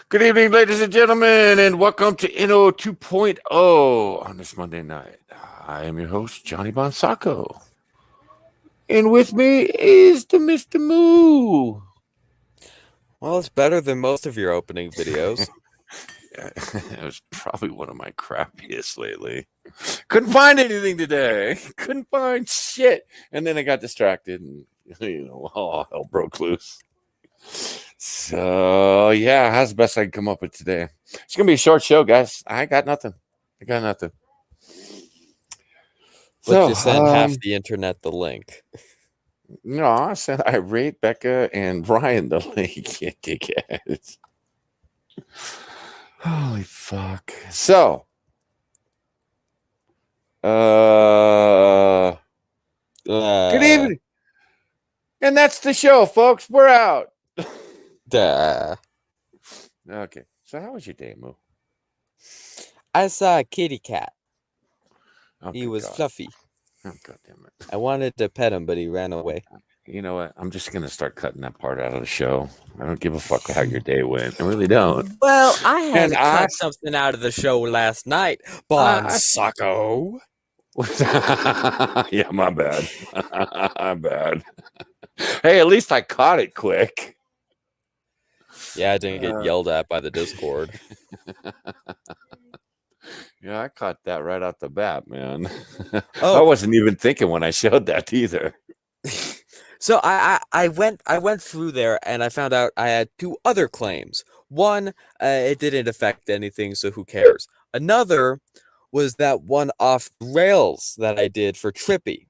Good evening, ladies and gentlemen, and welcome to NO 2.0 on this Monday night. I am your host, Johnny Bonsacco. And with me is the Mr. Moo. Well, it's better than most of your opening videos. It was probably one of my crappiest lately. Couldn't find anything today. Couldn't find shit. And then I got distracted and, all hell broke loose. So, yeah, that's the best I can come up with today. It's going to be a short show, guys. I got nothing. But you sent half the internet the link. No, I said I rate Becca and Brian the link, you dickheads. Holy fuck. So, good evening. And that's the show, folks. We're out. Duh. Okay. So how was your day, Moo? I saw a kitty cat. Oh, he was fluffy. Oh, God damn it. I wanted to pet him, but he ran away. You know what? I'm just going to start cutting that part out of the show. I don't give a fuck how your day went. I really don't. Well, I had to cut something out of the show last night. Bonsacco. Yeah, my bad. I'm bad. Hey, at least I caught it quick. Yeah, I didn't get yelled at by the Discord. Yeah, I caught that right out the bat, man. I wasn't even thinking when I showed that either. So I went through there and I found out I had two other claims. One, it didn't affect anything, so who cares? Another was that one off the rails that I did for Trippy.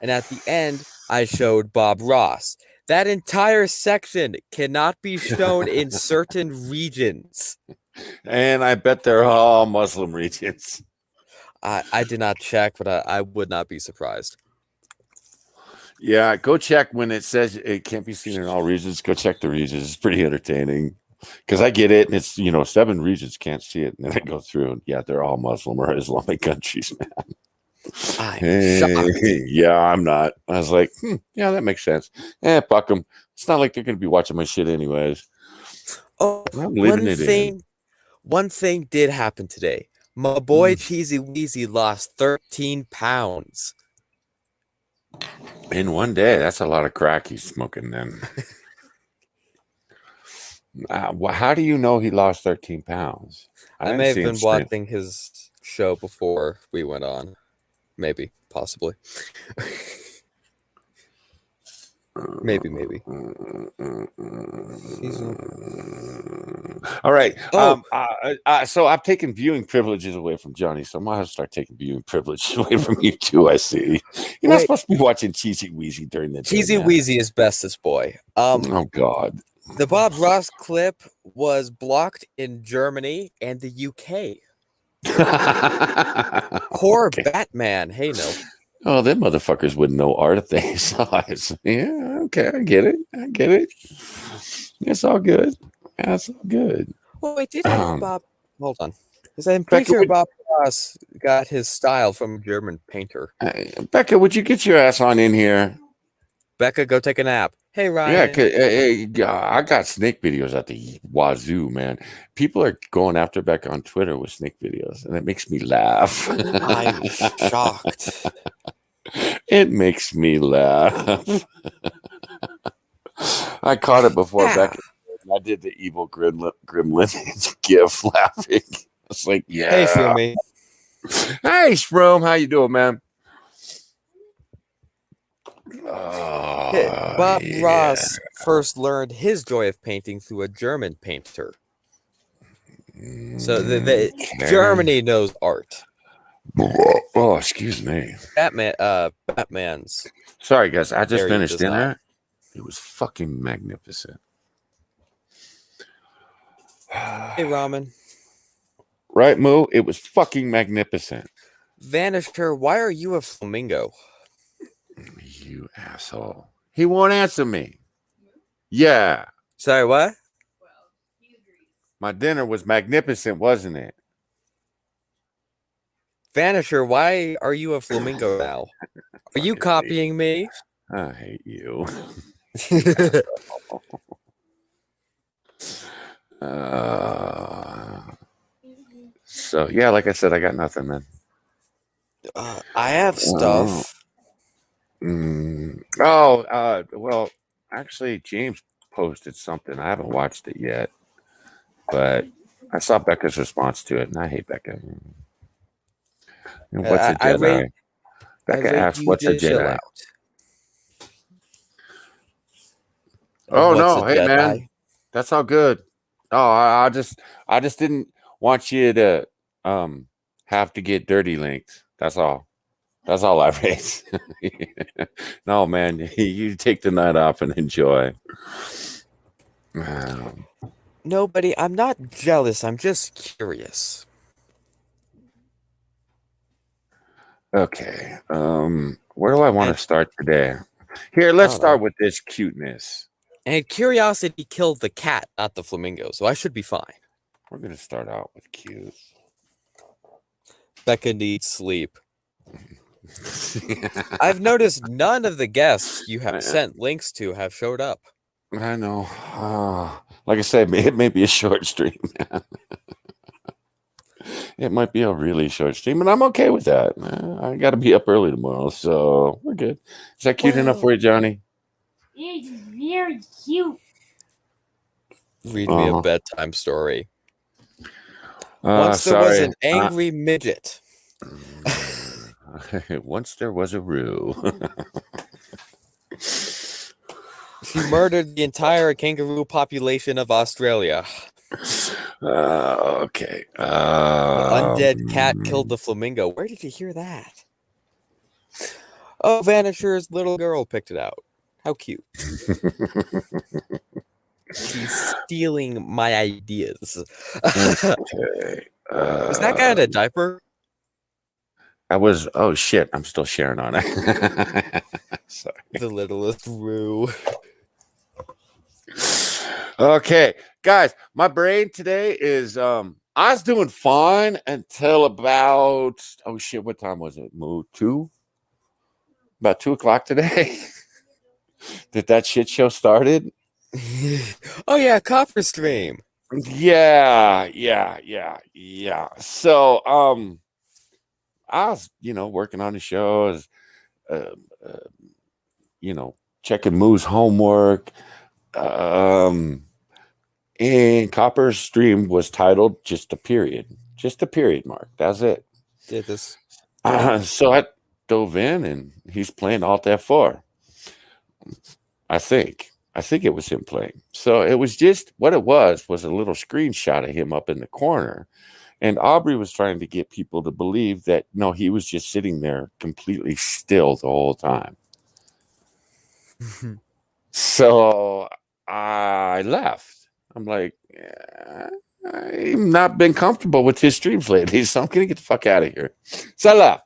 And at the end, I showed Bob Ross. That entire section cannot be shown in certain regions. And I bet they're all Muslim regions. I did not check, but I would not be surprised. Yeah, go check when it says it can't be seen in all regions. Go check the regions. It's pretty entertaining. Because I get it, and it's, 7 regions can't see it. And then I go through, and yeah, they're all Muslim or Islamic countries, man. Yeah, I'm not. I was like, yeah, that makes sense. Fuck them. It's not like they're going to be watching my shit anyways. Oh, one thing did happen today. My boy Cheesy Weezy lost 13 pounds. In one day. That's a lot of crack he's smoking then. How do you know he lost 13 pounds? I may have been watching his show before we went on. Maybe, possibly. Maybe. All right. So I've taken viewing privileges away from Johnny, so I'm going to start taking viewing privileges away from you too, I see. You're not supposed to be watching Cheesy Weezy during the day. Cheesy Weezy is bestest boy. Oh, God. The Bob Ross clip was blocked in Germany and the UK. Poor Batman. Hey, no. Oh, them motherfuckers wouldn't know art if they saw it. Yeah, okay, I get it. It's all good. That's all good. Well, wait, did Bob... Hold on. Because I'm pretty sure Bob Ross got his style from a German painter. Becca, would you get your ass on in here? Becca, go take a nap. Hey, Ryan. Yeah, I got snake videos at the wazoo, man. People are going after Becca on Twitter with snake videos, and it makes me laugh. I'm shocked. It makes me laugh. I caught it before Becca. I did the evil gremlin gif laughing. It's like, yeah. Hey, Shroomy. Hey, Shroom. How you doing, man? Bob Ross first learned his joy of painting through a German painter. So Germany knows art. Oh, excuse me. Batman's. Sorry, guys. I just Harry finished does not. dinner. It was fucking magnificent. Hey, Ramen. Right, Moo? It was fucking magnificent. Vanisher, why are you a flamingo? You asshole. He won't answer me. Yeah. Sorry, what? My dinner was magnificent, wasn't it? Vanisher, why are you a flamingo now? Are you Fucking copying me? I hate you. So yeah, like I said, I got nothing, man. I have stuff. Well, actually, James posted something. I haven't watched it yet, but I saw Becca's response to it, and I hate Becca. And what's a I Jedi? rate Becca asks, you "What's a to chill Jedi?" out. Oh What's a no, hey man, Jedi? that's all good. Oh, I just didn't want you to have to get dirty linked. That's all. That's all I raise. No, man, you take the night off and enjoy. Nobody, I'm not jealous. I'm just curious. Okay. Where do I want And to start today? Here, I let's don't know. start with this cuteness. And curiosity killed the cat, not the flamingo, so I should be fine. We're gonna start out with cute. Becca needs sleep. I've noticed none of the guests you have sent links to have showed up. I know. Like I said, it may be a short stream, man. It might be a really short stream, and I'm okay with that. I got to be up early tomorrow, so we're good. Is that cute enough for you, Johnny? It's very cute. Read me a bedtime story. Once there was an angry midget. Once there was a Roo. She murdered the entire kangaroo population of Australia. Okay. Undead cat killed the flamingo. Where did you hear that? Oh, Vanisher's little girl picked it out. How cute. She's stealing my ideas. Okay. Was that guy in a diaper? Oh shit, I'm still sharing on it. Sorry. The littlest Roo. Okay, guys, my brain today is I was doing fine until about oh shit, what time was it? About 2:00 today. That shit show started. Oh yeah, Copper Stream. Yeah. So I was, working on the show, checking Moo's homework. And Copper's stream was titled just a period mark. That's it. Yeah, this. So I dove in, and he's playing Alt F4. I think it was him playing. So it was just what it was a little screenshot of him up in the corner. And Aubrey was trying to get people to believe that, no, he was just sitting there completely still the whole time. So I left. I'm like, I've not been comfortable with his streams lately, so I'm going to get the fuck out of here. So I left.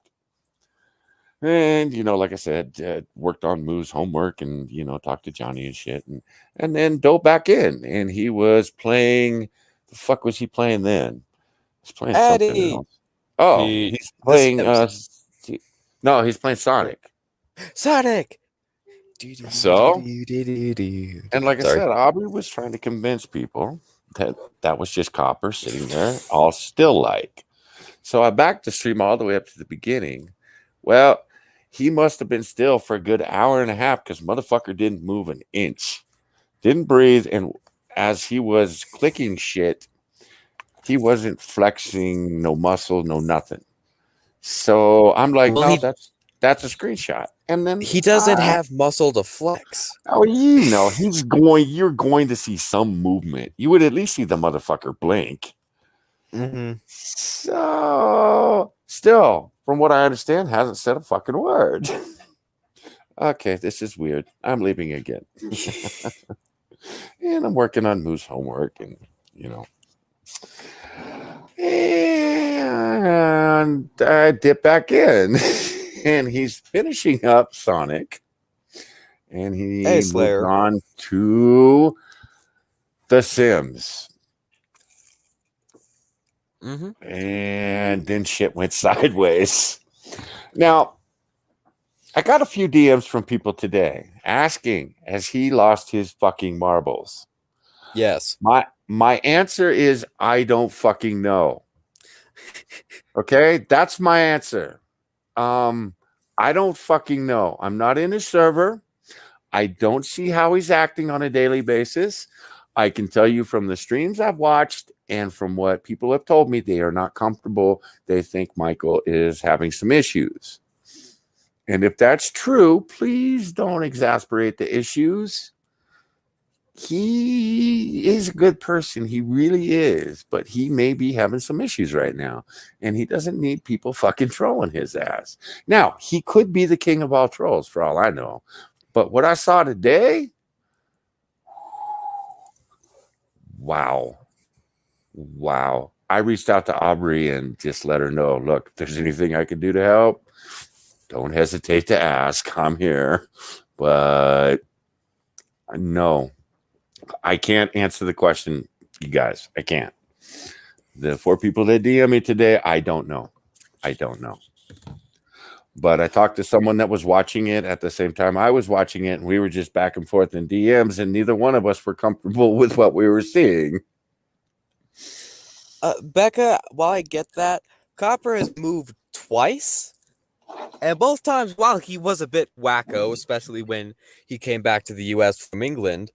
And, like I said, worked on Moo's homework and, talked to Johnny and shit. And then dove back in. And he was playing, the fuck was he playing then? He's playing something else. Oh, he's playing, no, he's playing Sonic. Sonic! So, and like I said, Aubrey was trying to convince people that was just Copper sitting there, all still like. So I backed the stream all the way up to the beginning. Well, he must have been still for a good hour and a half because motherfucker didn't move an inch, didn't breathe, and as he was clicking shit, he wasn't flexing, no muscle, no nothing. So I'm like, well, no, that's a screenshot. And then he doesn't have muscle to flex. Oh, you're going to see some movement. You would at least see the motherfucker blink. Mm-hmm. So, still, from what I understand, hasn't said a fucking word. Okay, this is weird. I'm leaving again. And I'm working on Moose homework and, you know. And I dip back in. And he's finishing up Sonic. And Hey, he moved Slayer. on to The Sims. Mm-hmm. And then shit went sideways. Now, I got a few DMs from people today asking, has he lost his fucking marbles? Yes. My answer is I don't fucking know. Okay, that's my answer. I don't fucking know. I'm not in his server. I don't see how he's acting on a daily basis. I can tell you from the streams I've watched and from what people have told me, they are not comfortable. They think Michael is having some issues. And if that's true, please don't exasperate the issues. He is a good person. He really is. But he may be having some issues right now. And he doesn't need people fucking trolling his ass. Now, he could be the king of all trolls for all I know. But what I saw today, wow. Wow. I reached out to Aubrey and just let her know, look, if there's anything I can do to help, don't hesitate to ask. I'm here. But no, I can't answer the question, you guys. I can't. The 4 people that DM me today, I don't know. I don't know. But I talked to someone that was watching it at the same time I was watching it, and we were just back and forth in DMs, and neither one of us were comfortable with what we were seeing. Becca, while I get that, Copper has moved twice. And both times, while he was a bit wacko, especially when he came back to the US from England,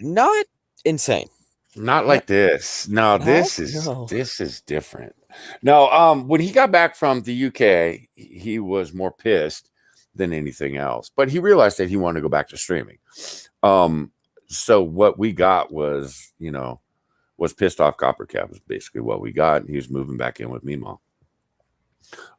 not insane. Not like this. No, No? this is No. this is different. No, when he got back from the UK, he was more pissed than anything else. But he realized that he wanted to go back to streaming. So what we got was, was pissed off Copper Cap was basically what we got. And he was moving back in with Meemaw.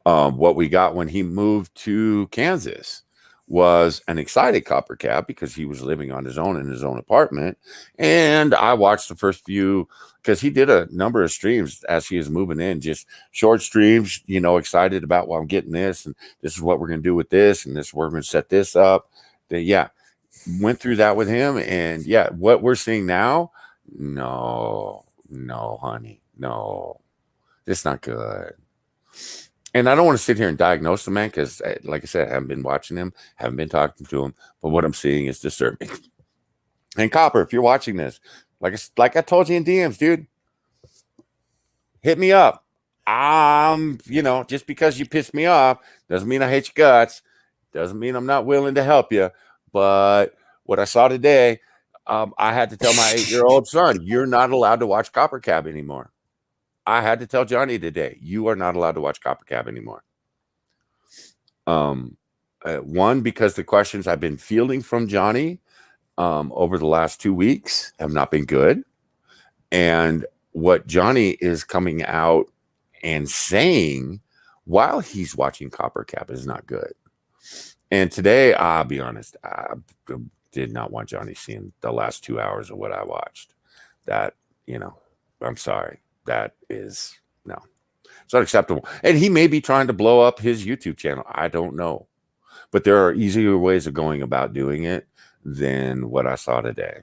What we got when he moved to Kansas was an excited Copper Cap because he was living on his own in his own apartment. And I watched the first few because he did a number of streams as he was moving in, just short streams, excited about, well, I'm getting this and this is what we're going to do with this. And this, we're going to set this up. Yeah, went through that with him. And yeah, what we're seeing now, no, honey, no, it's not good. And I don't want to sit here and diagnose the man because, like I said, I haven't been watching him, haven't been talking to him, but what I'm seeing is disturbing. And Copper, if you're watching this, like I told you in DMs, dude, hit me up. Just because you pissed me off doesn't mean I hate your guts, doesn't mean I'm not willing to help you. But what I saw today, I had to tell my 8-year-old son, you're not allowed to watch Copper Cab anymore. I had to tell Johnny today, you are not allowed to watch Copper Cab anymore. One, because the questions I've been fielding from Johnny over the last 2 weeks have not been good. And what Johnny is coming out and saying while he's watching Copper Cap is not good. And today, I'll be honest, I did not want Johnny seeing the last 2 hours of what I watched. That, I'm sorry. That is, no, it's not acceptable. And he may be trying to blow up his YouTube channel. I don't know. But there are easier ways of going about doing it than what I saw today.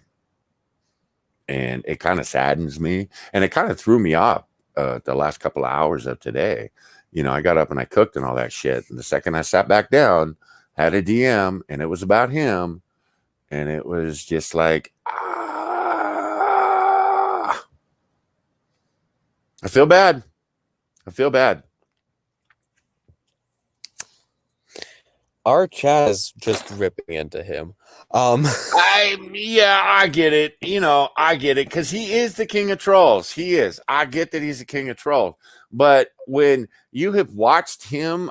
And it kind of saddens me. And it kind of threw me off the last couple of hours of today. I got up and I cooked and all that shit. And the second I sat back down, had a DM, and it was about him. And it was just like, I feel bad. Our chat is just ripping into him. I get it. I get it because he is the king of trolls. He is. I get that he's the king of trolls. But when you have watched him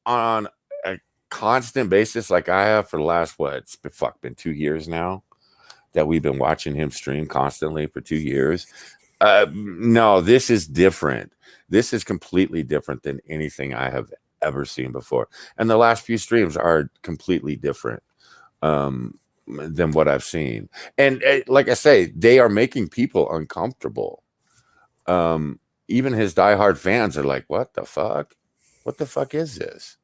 on a constant basis, like I have for the last, been 2 years now that we've been watching him stream constantly for 2 years. No, this is different. This is completely different than anything I have ever seen before. And the last few streams are completely different than what I've seen. And like I say, they are making people uncomfortable. Even his diehard fans are like, what the fuck? What the fuck is this?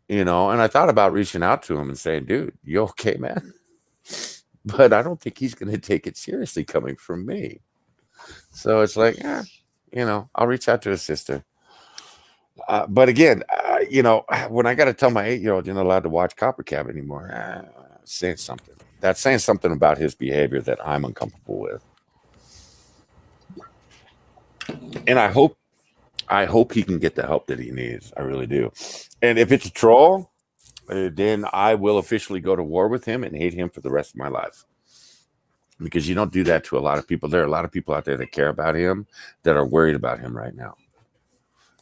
You know, and I thought about reaching out to him and saying, dude, you okay, man? But I don't think he's going to take it seriously coming from me. So it's like, you know, I'll reach out to his sister. But again, you know, when I got to tell my 8-year-old you're not allowed to watch Copper Cab anymore, saying something. That's saying something about his behavior that I'm uncomfortable with. And I hope he can get the help that he needs. I really do. And if it's a troll, then I will officially go to war with him and hate him for the rest of my life. Because you don't do that to a lot of people. There are a lot of people out there that care about him, that are worried about him right now.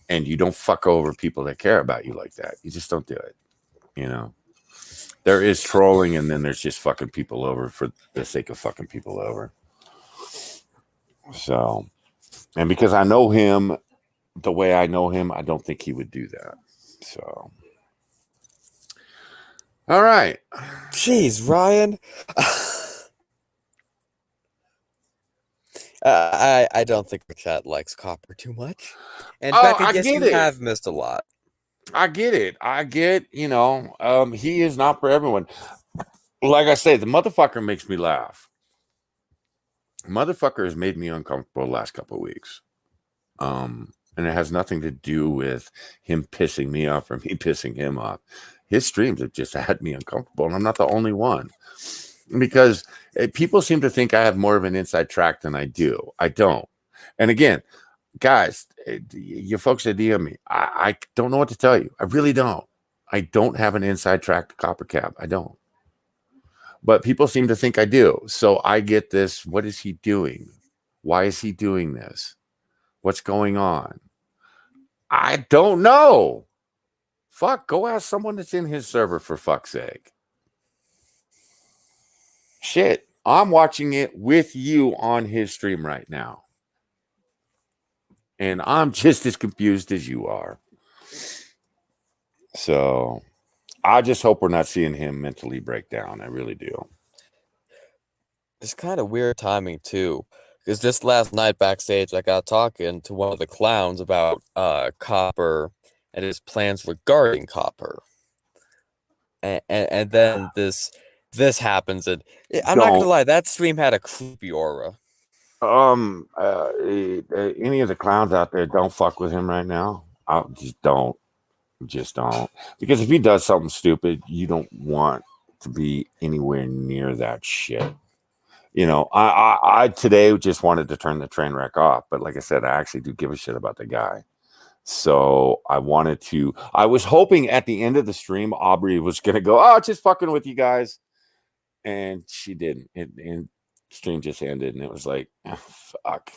And you don't fuck over people that care about you like that. You just don't do it. You know, there is trolling, and then there's just fucking people over for the sake of fucking people over. So, and because I know him the way I know him, I don't think he would do that. So, all right. Jeez, Ryan. I don't think the chat likes Copper too much. And Becca, yes, you have missed a lot. I get it. I get, you know, he is not for everyone. Like I say, the motherfucker makes me laugh. Motherfucker has made me uncomfortable the last couple of weeks. And it has nothing to do with him pissing me off or me pissing him off. His streams have just had me uncomfortable, and I'm not the only one. Because people seem to think I have more of an inside track than I do. I don't. And again, guys, you folks that DM me, I don't know what to tell you. I really don't. I don't have an inside track to Copper Cab. I don't. But people seem to think I do. So I get this. What is he doing? Why is he doing this? What's going on? I don't know. Fuck, go ask someone that's in his server, for fuck's sake. Shit, I'm watching it with you on his stream right now. And I'm just as confused as you are. So I just hope we're not seeing him mentally break down. I really do. It's kind of weird timing, too. Because just last night backstage, I got talking to one of the clowns about Copper and his plans regarding Copper. And then this happens, and I'm not gonna lie, that stream had a creepy aura. Any of the clowns out there, don't fuck with him right now. I just don't. Because if he does something stupid, you don't want to be anywhere near that shit. You know, I today just wanted to turn the train wreck off, but like I said, I actually do give a shit about the guy. So I was hoping at the end of the stream, Aubrey was going to go, oh, just fucking with you guys. And she didn't. And stream just ended, and it was like, oh, fuck.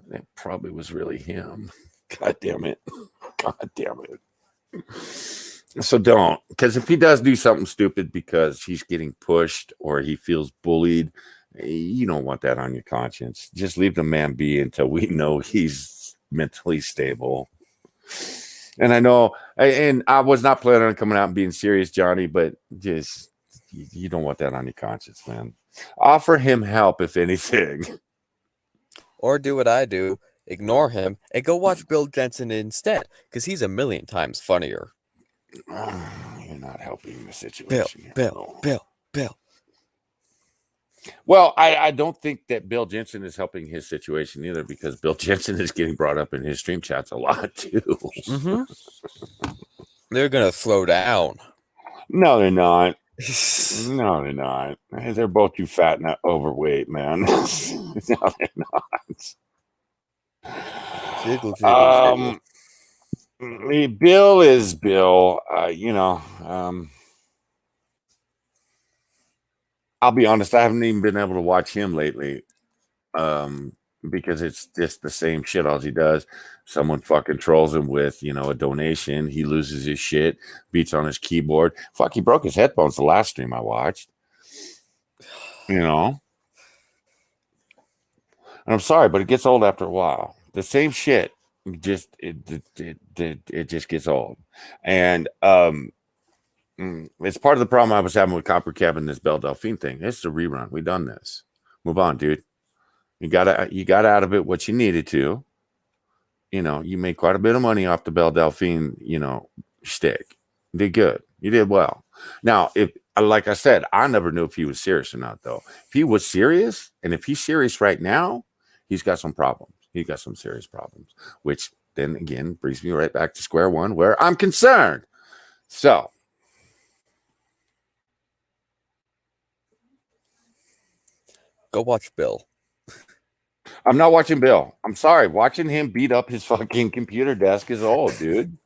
That probably was really him. God damn it. God damn it. So don't. Because if he does do something stupid because he's getting pushed or he feels bullied, you don't want that on your conscience. Just leave the man be until we know he's mentally stable. And I know, and I was not planning on coming out and being serious, Johnny, but just, you don't want that on your conscience, man. Offer him help, if anything. Or do what I do, ignore him, and go watch Bill Jensen instead, because he's a million times funnier. You're not helping the situation. Bill. Well, I don't think that Bill Jensen is helping his situation either, because Bill Jensen is getting brought up in his stream chats a lot too. Mm-hmm. They're gonna slow down. No, they're not. No, they're not. They're both too fat and overweight, man. No, they're not. Jiggle. Bill is Bill. You know, I'll be honest, I haven't even been able to watch him lately. Because it's just the same shit all he does. Someone fucking trolls him with, you know, a donation. He loses his shit, beats on his keyboard. Fuck, he broke his headphones the last stream I watched. You know? And I'm sorry, but it gets old after a while. The same shit, just it just gets old. And it's part of the problem I was having with Copper Kevin, this Belle Delphine thing. It's a rerun. We done this. Move on, dude. You got out of it what you needed to. You made quite a bit of money off the Belle Delphine, shtick. You did good. You did well. Now, if like I said, I never knew if he was serious or not, though. If he was serious, and if he's serious right now, he's got some problems. He's got some serious problems, which then again brings me right back to square one where I'm concerned. So, Go watch Bill. I'm not watching Bill. I'm sorry. Watching him beat up his fucking computer desk is old, dude.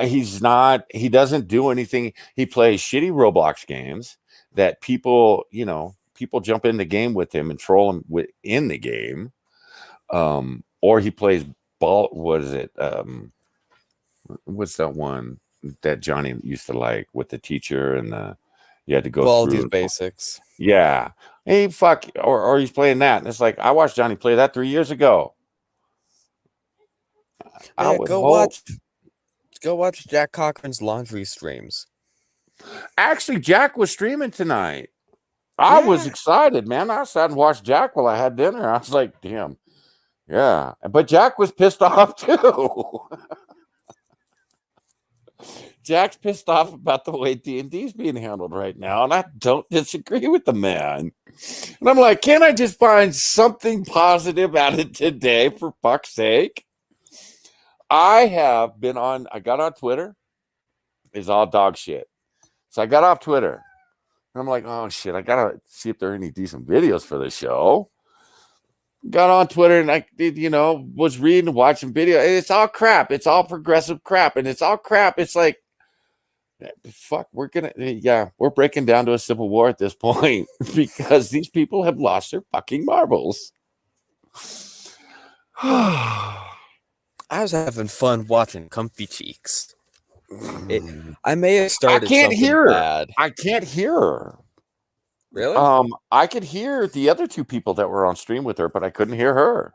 He doesn't do anything. He plays shitty Roblox games that people jump in the game with him and troll him in the game. Or he plays ball. What is it? What's that one that Johnny used to like with the teacher and you had to go All through these basics. Yeah. Hey, fuck. Or he's playing that. And it's like, I watched Johnny play that 3 years ago. Yeah, go watch Jack Cochran's laundry streams. Actually, Jack was streaming tonight. I was excited, man. I sat and watched Jack while I had dinner. I was like, damn. Yeah. But Jack was pissed off too. Jack's pissed off about the way D&D is being handled right now, and I don't disagree with the man. And I'm like, can't I just find something positive out of today, for fuck's sake? I got on Twitter. It's all dog shit. So I got off Twitter. And I'm like, oh shit, I gotta see if there are any decent videos for the show. Got on Twitter and I did, was reading and watching video. And it's all crap. It's all progressive crap. And it's all crap. It's like, fuck, we're breaking down to a civil war at this point because these people have lost their fucking marbles. I was having fun watching Comfy Cheeks. I may have started. I can't hear her. Bad. I can't hear her. Really? I could hear the other two people that were on stream with her, but I couldn't hear her.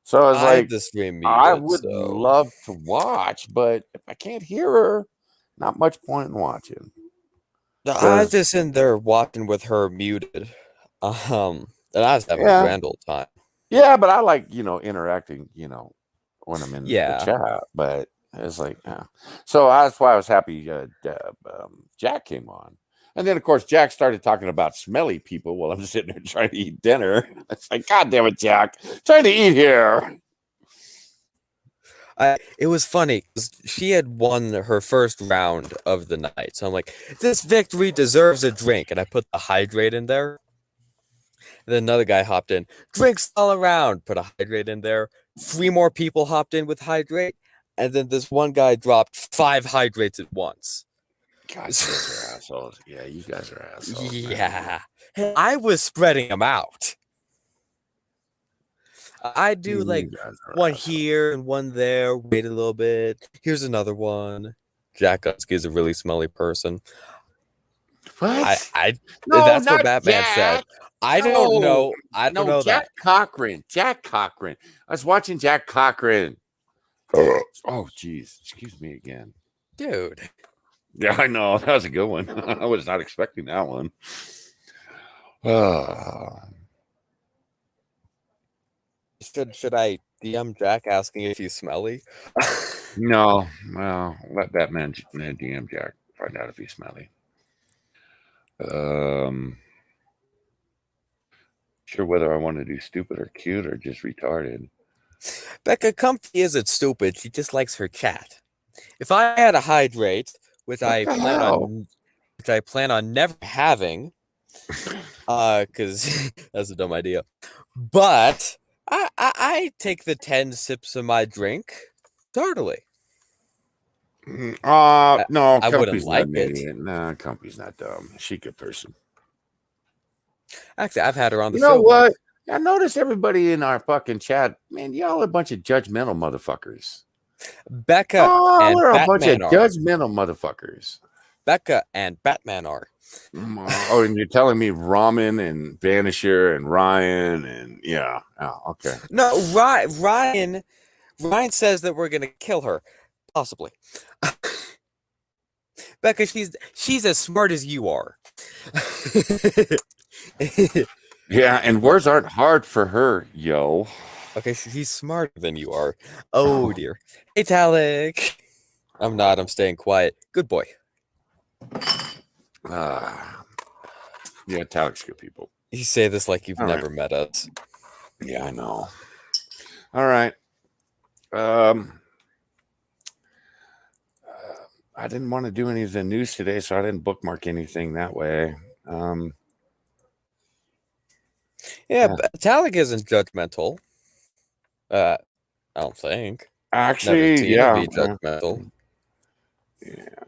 So I was like, the stream muted, I would love to watch, but if I can't hear her, not much point in watching. I was just in there watching with her muted. And I was having a grand old time. Yeah, but I like, interacting, when I'm in the chat. But it's like, So that's why I was happy Jack came on. And then, of course, Jack started talking about smelly people while I'm sitting there trying to eat dinner. It's like, God damn it, Jack. Trying to eat here. It was funny because she had won her first round of the night. So I'm like, this victory deserves a drink. And I put the hydrate in there. And then another guy hopped in. Drinks all around. Put a hydrate in there. 3 more people hopped in with hydrate. And then this one guy dropped 5 hydrates at once. God, you guys are assholes. Yeah, you guys are assholes. Yeah. Man. I was spreading them out. I do like one here and one there. Wait a little bit. Here's another one. Jack Gutsky is a really smelly person. What? That's what Batman said. I don't know. I don't know Jack Cochran. Jack Cochran. I was watching Jack Cochran. Oh, geez. Excuse me again. Dude. Yeah, I know. That was a good one. I was not expecting that one. Should I DM Jack asking if he's smelly? No. Well, let that man DM Jack find out if he's smelly. Sure whether I want to do stupid or cute or just retarded. Becca Comfy isn't stupid. She just likes her chat. If I had a hydrate, which I plan on never having, because that's a dumb idea. But I take the 10 sips of my drink totally. No, I wouldn't like it. Nah, Comfy's not dumb. She's a good person. Actually, I've had her on the show. You know what? once. I notice everybody in our fucking chat, man, y'all are a bunch of judgmental motherfuckers. Becca and we're a Batman bunch of judgmental motherfuckers. Becca and Batman are. Oh, and you're telling me Ramen and Vanisher and Ryan and yeah. Oh, okay. No, Ryan says that we're gonna kill her, possibly. Becca, she's as smart as you are. Yeah, and words aren't hard for her, yo. Okay, he's smarter than you are. Oh dear. Hey, Talik. I'm not. I'm staying quiet. Good boy. Yeah, Talik's good people. You say this like you've All never right. met us. Yeah, I know. All right. I didn't want to do any of the news today, so I didn't bookmark anything that way. Yeah, but Talik isn't judgmental. I don't think. Never Actually, seen him be judgmental. Yeah.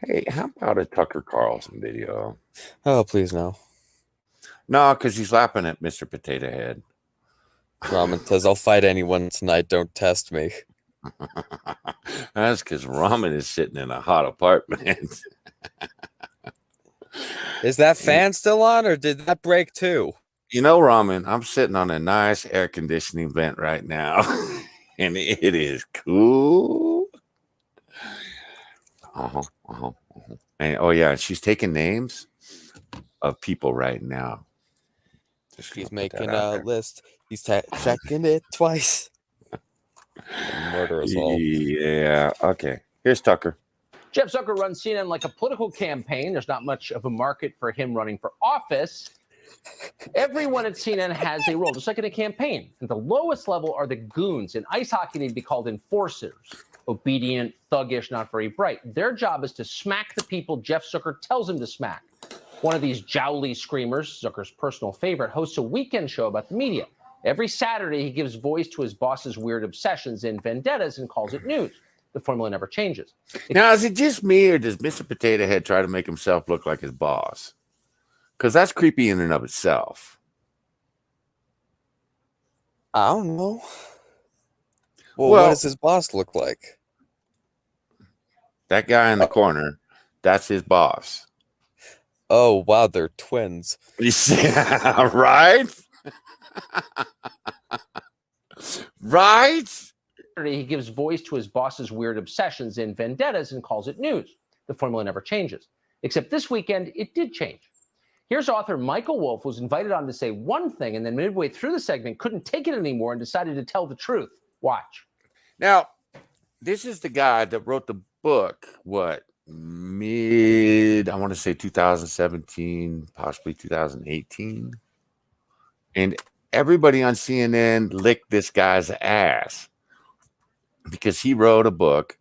Hey, how about a Tucker Carlson video? Oh, please no. No, because he's laughing at Mr. Potato Head. Ramen says, I'll fight anyone tonight. Don't test me. That's because Ramen is sitting in a hot apartment. Is that fan still on, or did that break too? You know, Ramen, I'm sitting on a nice air conditioning vent right now, and it is cool. And oh yeah, she's taking names of people right now. He's making a list. He's checking it twice. Murder us all. Yeah. Okay. Here's Tucker. Jeff Zucker runs CNN like a political campaign. There's not much of a market for him running for office. Everyone at CNN has a role, just like in a campaign. At the lowest level are the goons. In ice hockey, they'd be called enforcers. Obedient, thuggish, not very bright. Their job is to smack the people Jeff Zucker tells him to smack. One of these jowly screamers, Zucker's personal favorite, hosts a weekend show about the media. Every Saturday, he gives voice to his boss's weird obsessions and vendettas and calls it news. The formula never changes. Now, is it just me, or does Mr. Potato Head try to make himself look like his boss? Because that's creepy in and of itself. I don't know. Well, Well, what does his boss look like? That guy in the corner, that's his boss. Oh, wow, they're twins. You see, right? Right? He gives voice to his boss's weird obsessions and vendettas and calls it news. The formula never changes. Except this weekend, it did change. Here's author Michael Wolff, was invited on to say one thing, and then midway through the segment couldn't take it anymore and decided to tell the truth. Watch. Now, this is the guy that wrote the book, I want to say 2017, possibly 2018. And everybody on CNN licked this guy's ass because he wrote a book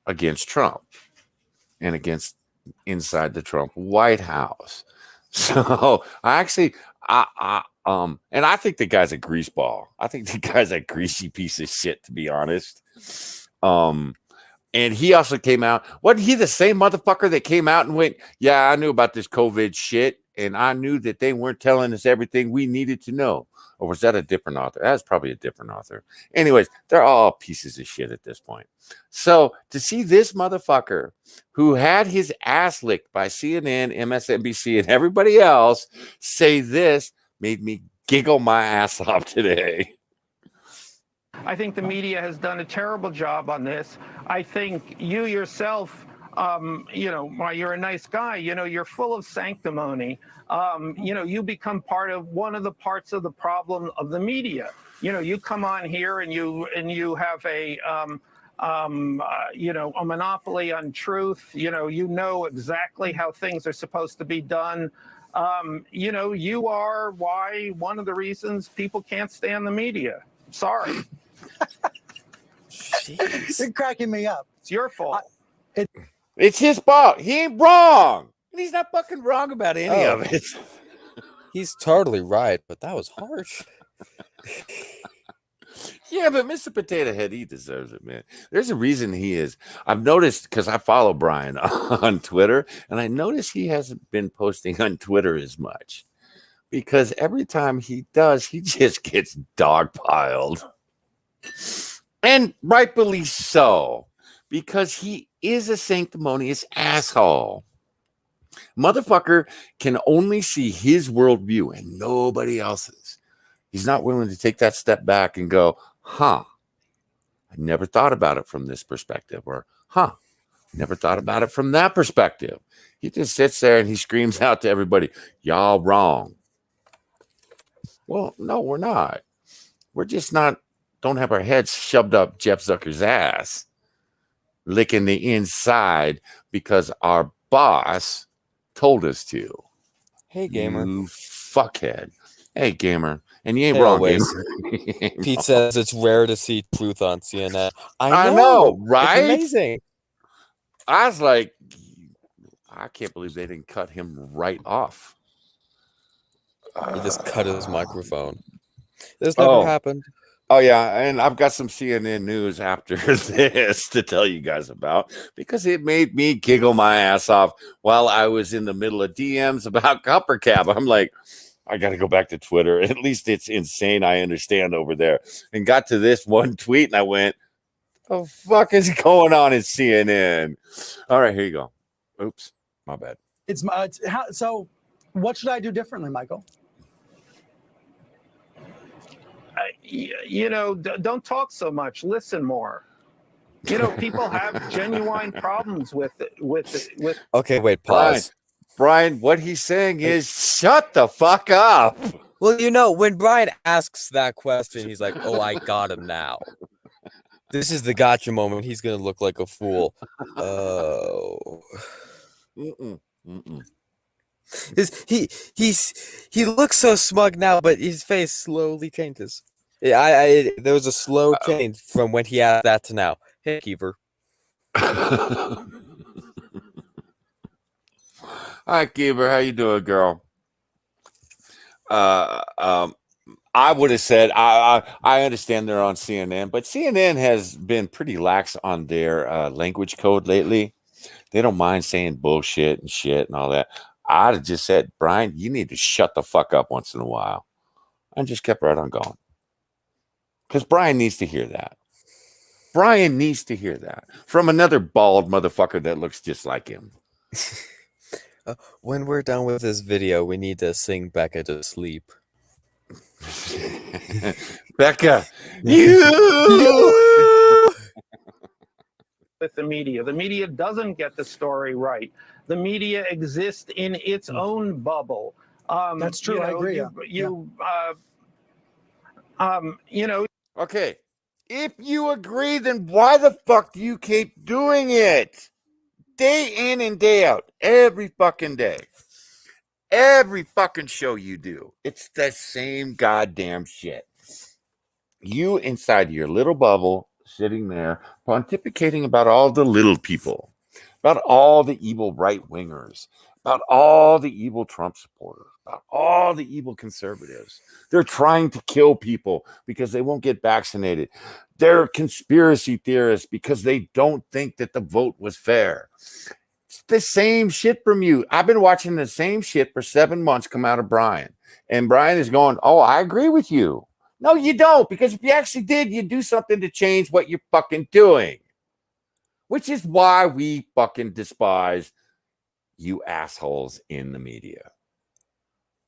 against Trump and against inside the Trump White House. So I think the guy's a greaseball. I think the guy's a greasy piece of shit, to be honest. And he also came out. Wasn't he the same motherfucker that came out and went, yeah, I knew about this COVID shit, and I knew that they weren't telling us everything we needed to know? Or was that a different author? That's probably a different author. Anyways, they're all pieces of shit at this point. So to see this motherfucker who had his ass licked by CNN, MSNBC, and everybody else say this made me giggle my ass off today. I think the media has done a terrible job on this. I think you yourself, you're a nice guy. You're full of sanctimony. You become part of one of the parts of the problem of the media. You come on here and you have a monopoly on truth. You know exactly how things are supposed to be done. You are one of the reasons people can't stand the media. Sorry. You're cracking me up. It's your fault. It's his fault. He ain't wrong. And he's not fucking wrong about any of it. He's totally right, but that was harsh. Yeah, but Mr. Potato Head, he deserves it, man. There's a reason he is. I've noticed, because I follow Brian on Twitter, and I notice he hasn't been posting on Twitter as much. Because every time he does, he just gets dogpiled. And rightfully so, because he is a sanctimonious asshole. Motherfucker can only see his worldview and nobody else's. He's not willing to take that step back and go, huh, I never thought about it from this perspective, or huh, never thought about it from that perspective. He just sits there and he screams out to everybody, y'all wrong. Well, no, we're not. We're just don't have our heads shoved up Jeff Zucker's ass, licking the inside because our boss told us to. Hey, gamer. You fuckhead. Hey, gamer. And you ain't Hey, wrong, always. gamer. You ain't Pete wrong. says it's rare to see truth on CNN. I know, right? It's amazing. I was like, I can't believe they didn't cut him right off. He just cut his microphone. This never happened. Oh, yeah. And I've got some CNN news after this to tell you guys about, because it made me giggle my ass off while I was in the middle of DMs about Copper Cab. I'm like, I got to go back to Twitter. At least it's insane. I understand over there. And got to this one tweet and I went, the fuck is going on in CNN? All right, here you go. Oops, my bad. So what should I do differently, Michael? Don't talk so much. Listen more. People have genuine problems with. Okay, wait, pause. Brian, what he's saying is shut the fuck up. Well, when Brian asks that question, he's like, oh, I got him now. This is the gotcha moment. He's going to look like a fool. Oh. He looks so smug now, but his face slowly changes. There was a slow change from when he asked that to now. Hey, Keeper. Hi, Keeper. How you doing, girl? I would have said I understand they're on CNN, but CNN has been pretty lax on their language code lately. They don't mind saying bullshit and shit and all that. I'd have just said, Brian, you need to shut the fuck up once in a while. And just kept right on going. Because Brian needs to hear that. Brian needs to hear that from another bald motherfucker that looks just like him. When we're done with this video, we need to sing Becca to sleep. Becca, you! With the media doesn't get the story right. The media exists in its own bubble. That's true. I agree. Okay, if you agree, then why the fuck do you keep doing it? Day in and day out, every fucking day. Every fucking show you do, it's the same goddamn shit. You inside your little bubble, sitting there, pontificating about all the little people, about all the evil right-wingers, about all the evil Trump supporters, about all the evil conservatives. They're trying to kill people because they won't get vaccinated. They're conspiracy theorists because they don't think that the vote was fair. It's the same shit from you. I've been watching the same shit for 7 months come out of Brian. And Brian is going, oh, I agree with you. No, you don't. Because if you actually did, you'd do something to change what you're fucking doing. Which is why we fucking despise you assholes in the media.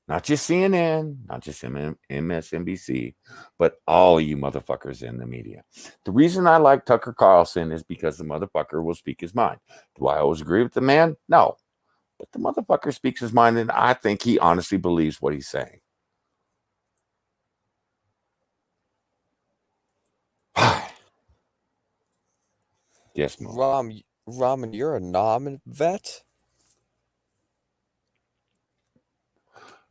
Not just CNN, not just MSNBC, but all you motherfuckers in the media. The reason I like Tucker Carlson is because the motherfucker will speak his mind. Do I always agree with the man? No. But the motherfucker speaks his mind, and I think he honestly believes what he's saying. Yes, Mo. Ramen, you're a non-vet?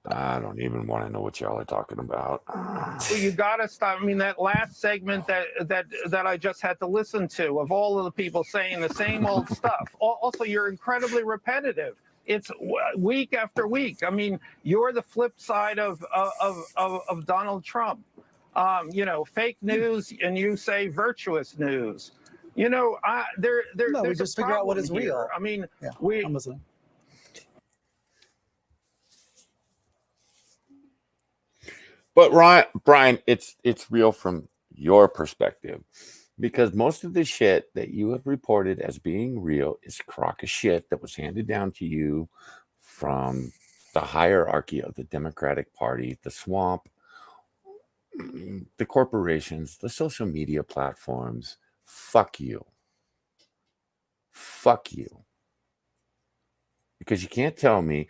I don't even want to know what y'all are talking about. Well, you gotta stop. I mean, that last segment that I just had to listen to of all of the people saying the same old stuff. Also, you're incredibly repetitive. It's week after week. I mean, you're the flip side of Donald Trump. Fake news, and you say virtuous news. No, there's we just figure out what is real. I mean, Yeah, I'm listening. But Brian, it's real from your perspective, because most of the shit that you have reported as being real is a crock of shit that was handed down to you from the hierarchy of the Democratic Party, the swamp, the corporations, the social media platforms. Fuck you. Fuck you. Because you can't tell me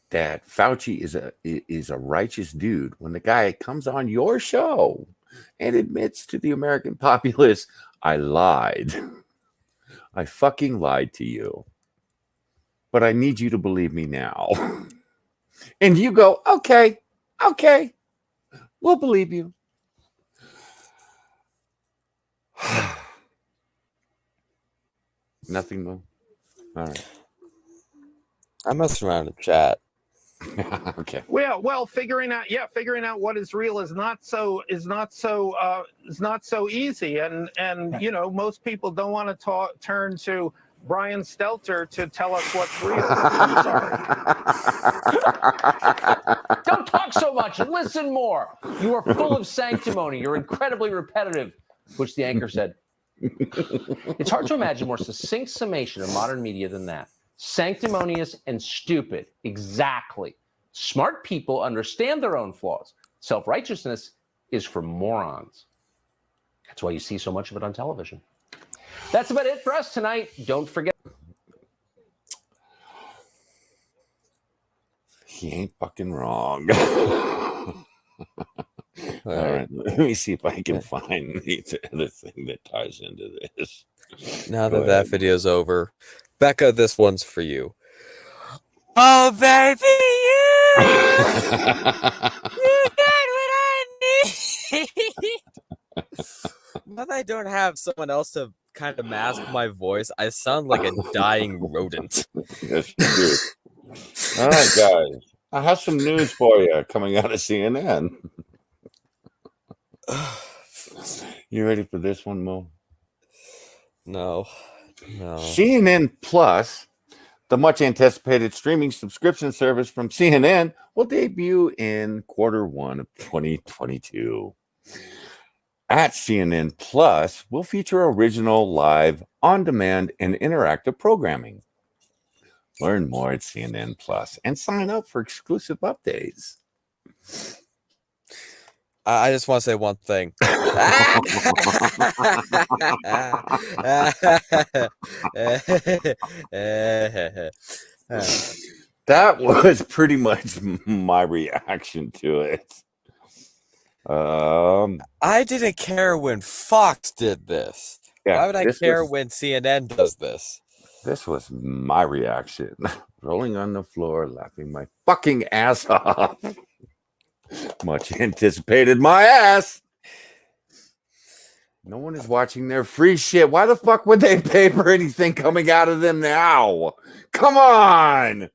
that Fauci is a righteous dude when the guy comes on your show and admits to the American populace, I lied. I fucking lied to you. But I need you to believe me now. And you go, okay, we'll believe you. Nothing more. All right. I'm messing around in chat. Okay. Well, figuring out what is real is not so easy, and you know, most people don't want to turn to Brian Stelter to tell us what's real. I'm sorry. Don't talk so much. Listen more. You are full of sanctimony. You're incredibly repetitive, which the anchor said. It's hard to imagine more succinct summation of modern media than that. Sanctimonious and stupid. Exactly. Smart people understand their own flaws. Self-righteousness is for morons. That's why you see so much of it on television. That's about it for us tonight. Don't forget. He ain't fucking wrong. All right. Let me see if I can find the other thing that ties into this. Now Go that that ahead. video's over, Becca, this one's for you. Oh, baby, you got what I need. Now that I don't have someone else to kind of mask my voice, I sound like a dying rodent. Yes, you do. All right, guys. I have some news for you coming out of CNN. You ready for this one, Mo? No. CNN Plus, the much anticipated streaming subscription service from CNN, will debut in Q1 of 2022. At CNN Plus, will feature original, live, on-demand, and interactive programming. Learn more at CNN Plus and sign up for exclusive updates. I just want to say one thing. That was pretty much my reaction to it. I didn't care when Fox did this. Yeah, Why would I care when CNN does this? This was my reaction. Rolling on the floor, laughing my fucking ass off. Much anticipated my ass. No one is watching their free shit. Why the fuck would they pay for anything coming out of them now? Come on. Get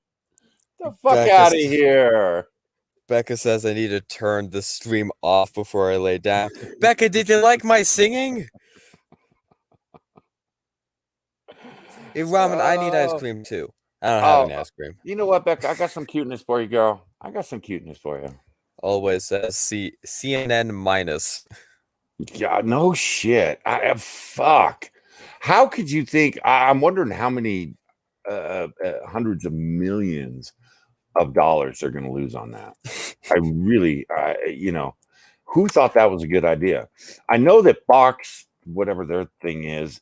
the fuck out of here. Becca says I need to turn the stream off before I lay down. Becca, did you like my singing? Hey, Ramen, I need ice cream too. I don't have any ice cream. You know what, Becca? I got some cuteness for you, girl. I got some cuteness for you. Always says CNN minus. Yeah, no shit. Fuck. How could you think? I'm wondering how many hundreds of millions of dollars they're going to lose on that. Who thought that was a good idea? I know that Fox, whatever their thing is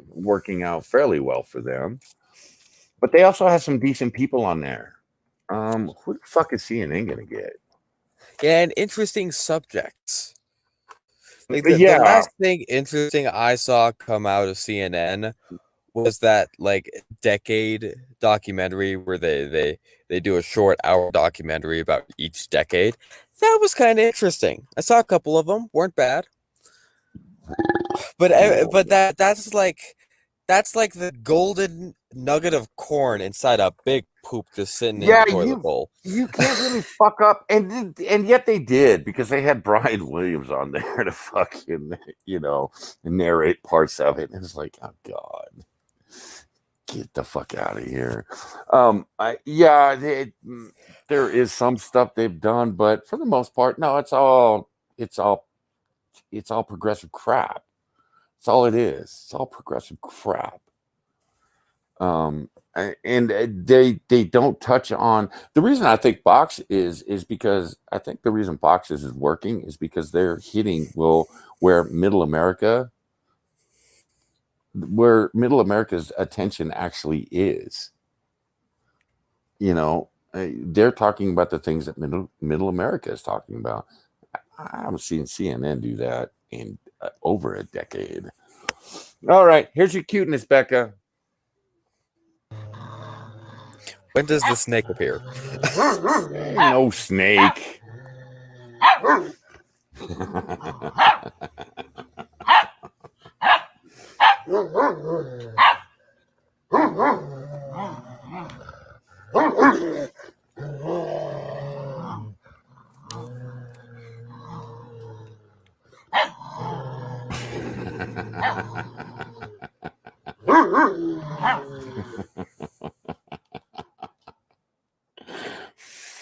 working out fairly well for them, but they also have some decent people on there. Who the fuck is CNN going to get? Yeah, and interesting subjects. Like the last thing interesting I saw come out of CNN was that like decade documentary where they do a short hour documentary about each decade. That was kind of interesting. I saw a couple of them, weren't bad. But that's like the golden nugget of corn inside a big poop just sitting in the toilet bowl. You can't really fuck up, and yet they did, because they had Brian Williams on there to fucking narrate parts of it, and it's like, oh god, get the fuck out of here. There is some stuff they've done, but for the most part, no, it's all progressive crap. That's all it is. It's all progressive crap. And they don't touch on the reason I think Box is because I think the reason Box is working is because they're hitting where Middle America's attention actually is. They're talking about the things that Middle America is talking about. I haven't seen CNN do that in over a decade. All right, here's your cuteness, Becca. When does the snake appear? No snake.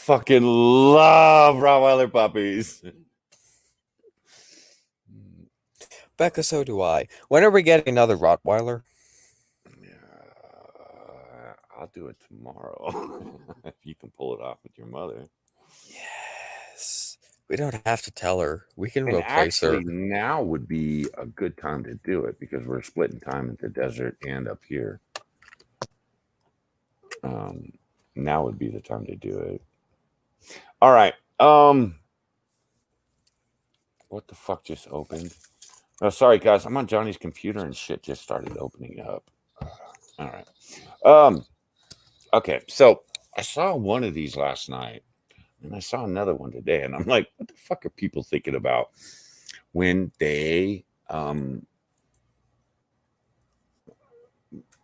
Fucking love Rottweiler puppies. Becca, so do I. When are we getting another Rottweiler? I'll do it tomorrow if you can pull it off with your mother. Yes. We don't have to tell her. We can And replace her. actually, now would be a good time to do it because we're splitting time at the desert and up here. Now would be the time to do it. All right. What the fuck just opened? Oh, sorry, guys. I'm on Johnny's computer and shit just started opening up. All right. Okay. So I saw one of these last night and I saw another one today. And I'm like, what the fuck are people thinking about when they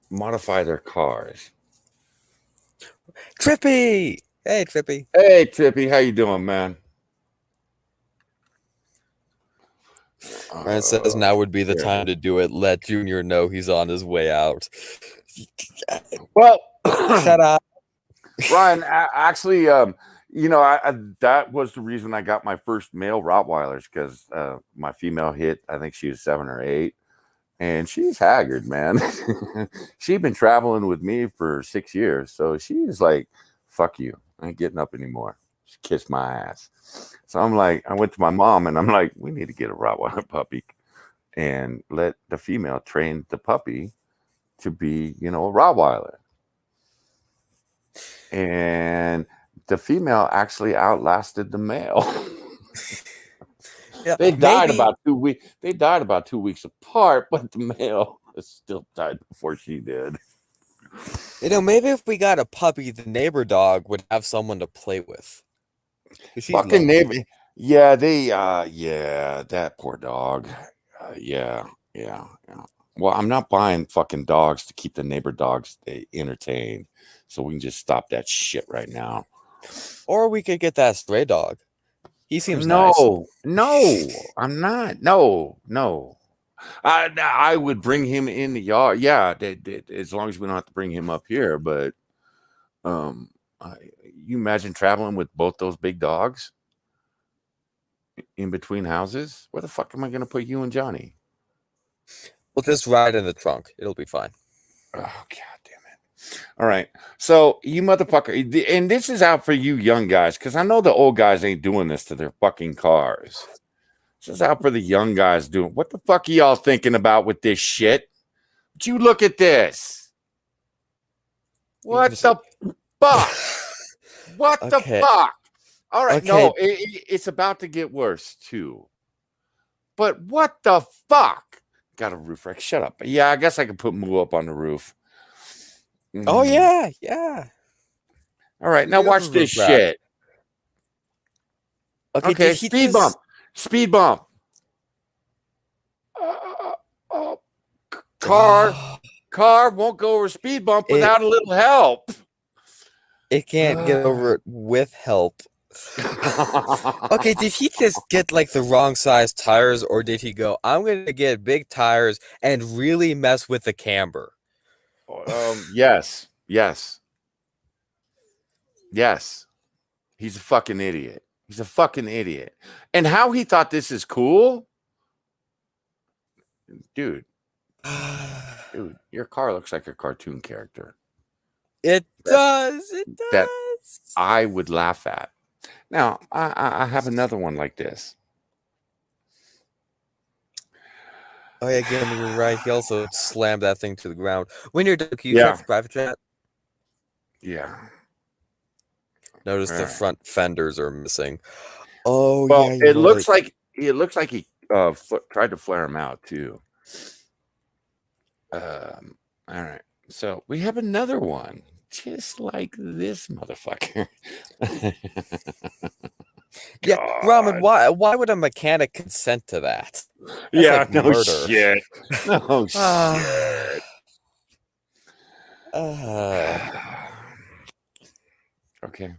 modify their cars? Trippy! Hey, Trippy. Hey, Trippy. How you doing, man? Ryan says now would be the time to do it. Let Junior know he's on his way out. Well, Shut up. Ryan, actually, that was the reason I got my first male Rottweilers because my female hit, I think she was 7 or 8, and she's haggard, man. She'd been traveling with me for 6 years, so she's like, fuck you. I ain't getting up anymore. She kissed my ass. So I'm like, I went to my mom and I'm like, we need to get a Rottweiler puppy and let the female train the puppy to be, a Rottweiler. And the female actually outlasted the male. Yeah, They died about 2 weeks. They died about 2 weeks apart, but the male still died before she did. Maybe if we got a puppy, the neighbor dog would have someone to play with. Fucking neighbor. Yeah, that poor dog. Yeah. Well, I'm not buying fucking dogs to keep the neighbor dogs entertained. So we can just stop that shit right now. Or we could get that stray dog. He seems nice. No, I'm not. No. I would bring him in the yard. Yeah, as long as we don't have to bring him up here. But you imagine traveling with both those big dogs in between houses? Where the fuck am I going to put you and Johnny? We'll just ride in the trunk. It'll be fine. Oh, God damn it. All right. So, you motherfucker, and this is out for you young guys, because I know the old guys ain't doing this to their fucking cars. This is out for the young guys doing. What the fuck are y'all thinking about with this shit? Would you look at this? What the fuck? What the fuck? All right. Okay. No, it's about to get worse, too. But what the fuck? Got a roof rack. Shut up. Yeah, I guess I could put Moo up on the roof. Oh, yeah. All right, now watch this shit. Okay, Speed bump. Car won't go over speed bump without a little help. It can't get over it with help. Okay, did he just get like the wrong size tires, or did he go, I'm going to get big tires and really mess with the camber? Yes. He's a fucking idiot. And how he thought this is cool? Dude, Dude, your car looks like a cartoon character It does. It that does. I would laugh at. Now, I have another one like this. Oh yeah, give me right. He also slammed that thing to the ground. When you're done, can you Yeah. check the private chat? Yeah. Notice the Alright. front fenders are missing. Oh Well, yeah, you're it looks right. like he tried to flare him out too. All right. So we have another one, just like this motherfucker. Yeah, Ramen. Why would a mechanic consent to that? Yeah, like no murder. shit. No shit. Okay.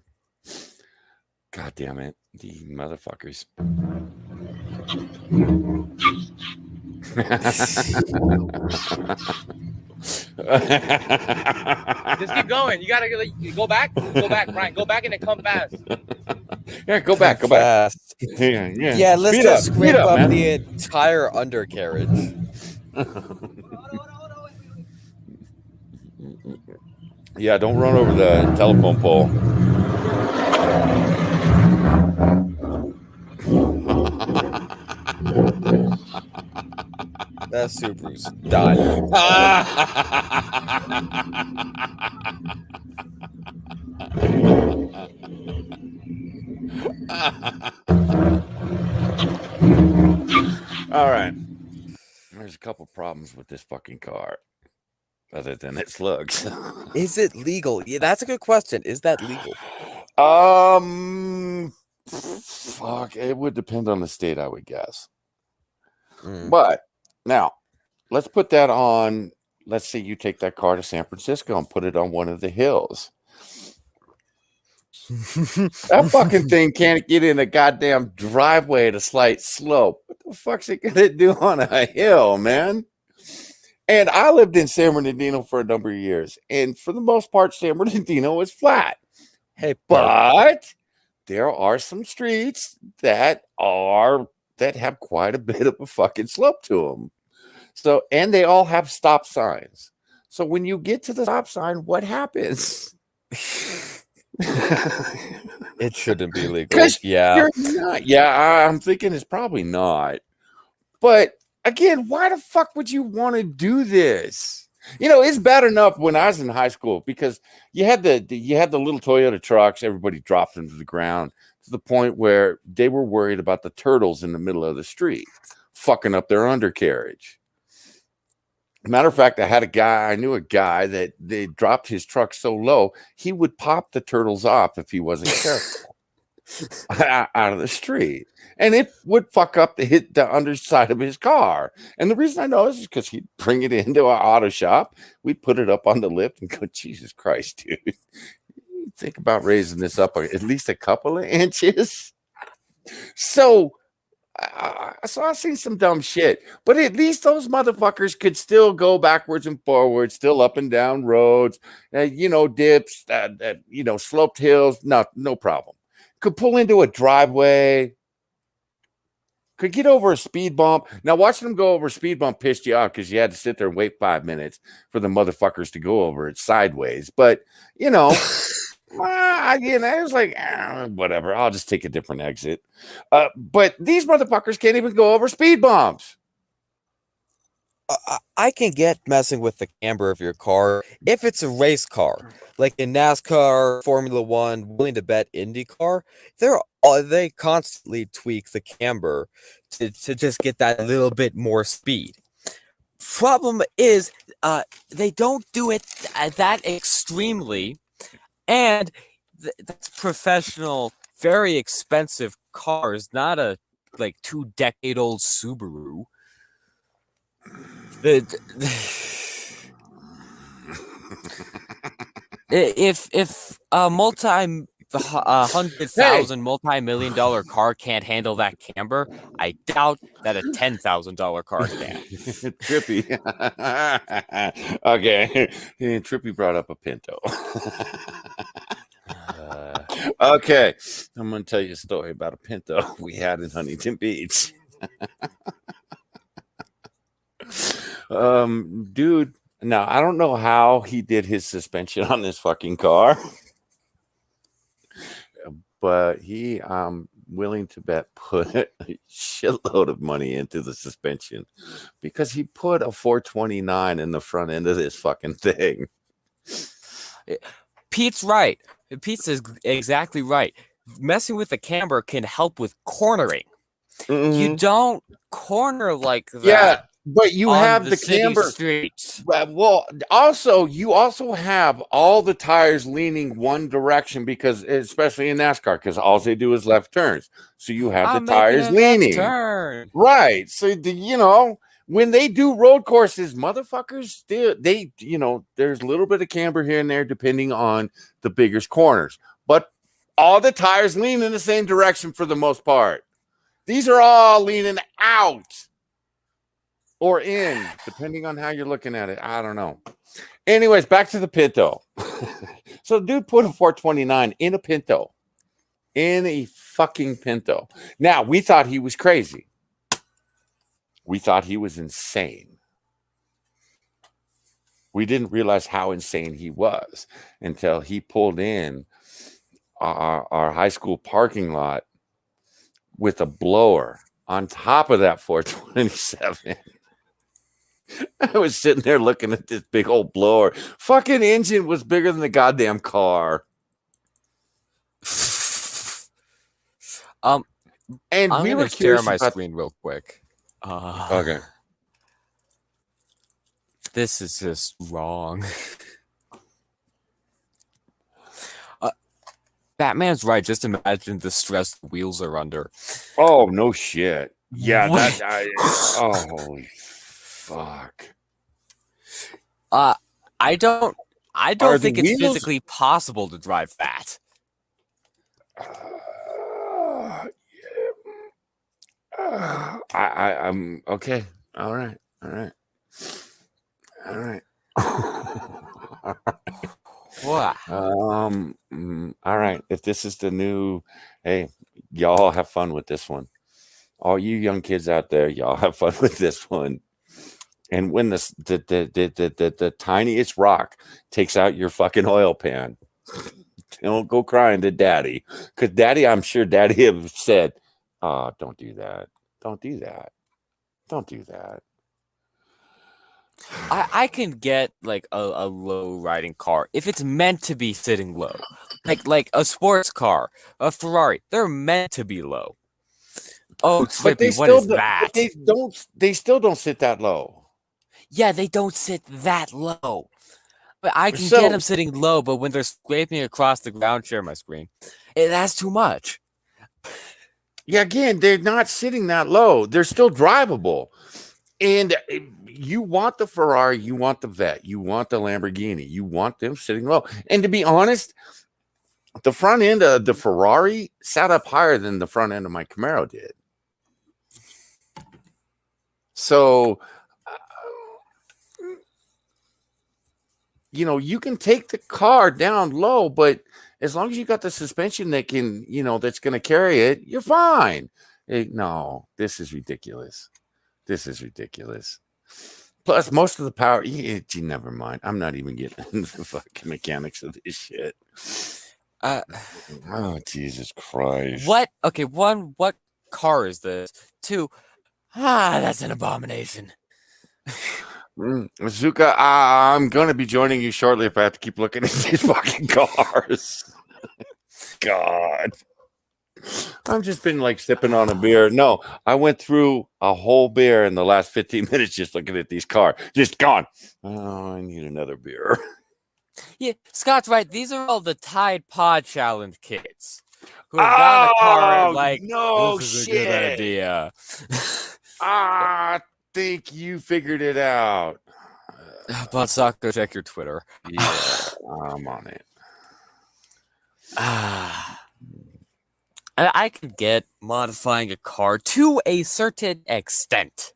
God damn it. The motherfuckers. Just keep going. You gotta go back. Go back, Brian. Go back and then come fast. Yeah, go back. Fast. Yeah, let's just scrape up man. the entire undercarriage. Yeah, don't run over the telephone pole. That Subaru's dying. All right. There's a couple problems with this fucking car, other than its looks. Is it legal? Yeah, that's a good question. Is that legal? Fuck. It would depend on the state, I would guess. Mm. But now, let's put that on. Let's say you take that car to San Francisco and put it on one of the hills. That fucking thing can't get in a goddamn driveway at a slight slope. What the fuck's it gonna do on a hill, man? And I lived in San Bernardino for a number of years, and for the most part, San Bernardino is flat. Hey, But there are some streets that have quite a bit of a fucking slope to them. So, and they all have stop signs. So when you get to the stop sign, what happens? It shouldn't be legal. Yeah. You're not. Yeah, I'm thinking it's probably not. But again, why the fuck would you want to do this? You know, it's bad enough when I was in high school because you had the little Toyota trucks. Everybody dropped them to the ground to the point where they were worried about the turtles in the middle of the street fucking up their undercarriage. Matter of fact, I knew a guy that they dropped his truck so low, he would pop the turtles off if he wasn't careful out of the street. And it would fuck up the underside of his car. And the reason I know is because he'd bring it into our auto shop. We'd put it up on the lift and go, Jesus Christ, dude. Think about raising this up at least a couple of inches. So I've seen some dumb shit, but at least those motherfuckers could still go backwards and forwards, still up and down roads, dips, sloped hills, no problem. Could pull into a driveway, could get over a speed bump. Now, watching them go over a speed bump pissed you off because you had to sit there and wait 5 minutes for the motherfuckers to go over it sideways. But, again, I was like, whatever, I'll just take a different exit. But these motherfuckers can't even go over speed bumps. I can get messing with the camber of your car if it's a race car, like in NASCAR, Formula One, willing to bet IndyCar. They constantly tweak the camber to just get that little bit more speed. Problem is, they don't do it that extremely. And that's professional, very expensive cars, not a 2-decade-old Subaru. If a multi-million-dollar car can't handle that camber, I doubt that a $10,000 car can. Trippy. Okay. Trippy brought up a Pinto. Okay. I'm going to tell you a story about a Pinto we had in Huntington Beach. Dude, now I don't know how he did his suspension on this fucking car, but he willing to bet put a shitload of money into the suspension because he put a 429 in the front end of this fucking thing. Pete's right. Pete's is exactly right. Messing with the camber can help with cornering. You don't corner like that. Yeah, but you on have the city camber streets. Well, also you also have all the tires leaning one direction because, especially in NASCAR, because all they do is left turns. So you have I'm the tires making a left leaning, turn. right? So when they do road courses, motherfuckers still there's a little bit of camber here and there depending on the biggest corners, but all the tires lean in the same direction for the most part. These are all leaning out or in, depending on how you're looking at it. I don't know. Anyways, back to the Pinto. So dude put a 429 in a Pinto. In a fucking Pinto. Now, we thought he was crazy. We thought he was insane. We didn't realize how insane he was until he pulled in our high school parking lot with a blower on top of that 427. I was sitting there looking at this big old blower. Fucking engine was bigger than the goddamn car. And I'm we were share my screen real quick. Okay. This is just wrong. Batman's right. Just imagine the stress the wheels are under. Oh, no shit. Yeah, holy fuck. I don't think it's wheels physically possible to drive that. I'm okay. All right. What? All right. If this is the new, hey, y'all have fun with this one. All you young kids out there, y'all have fun with this one. And when the tiniest rock takes out your fucking oil pan, don't go crying to daddy. Because daddy, I'm sure daddy have said, oh, don't do that. Don't do that. Don't do that. I can get like a low riding car if it's meant to be sitting low. Like a sports car, a Ferrari, they're meant to be low. Oh, Trippy, what is that? But they still don't sit that low. Yeah, they don't sit that low. But I can get them sitting low, but when they're scraping across the ground, share my screen. That's too much. Yeah, again, they're not sitting that low. They're still drivable. And you want the Ferrari, you want the Vet, you want the Lamborghini, you want them sitting low. And to be honest, the front end of the Ferrari sat up higher than the front end of my Camaro did. So, you can take the car down low, but as long as you got the suspension that can, that's going to carry it, you're fine. No, this is ridiculous. This is ridiculous. Plus, most of the power, never mind. I'm not even getting into the fucking mechanics of this shit. Oh, Jesus Christ. What? Okay, one, what car is this? Two, that's an abomination. Zuka, I'm going to be joining you shortly if I have to keep looking at these fucking cars. God. I've just been like sipping on a beer. No, I went through a whole beer in the last 15 minutes just looking at these cars. Just gone. Oh, I need another beer. Yeah, Scott's right. These are all the Tide Pod Challenge kids who have gotten a car like, no this is shit. a good idea. I think you figured it out. But Sock, go check your Twitter. Yeah, I'm on it. I can get modifying a car to a certain extent.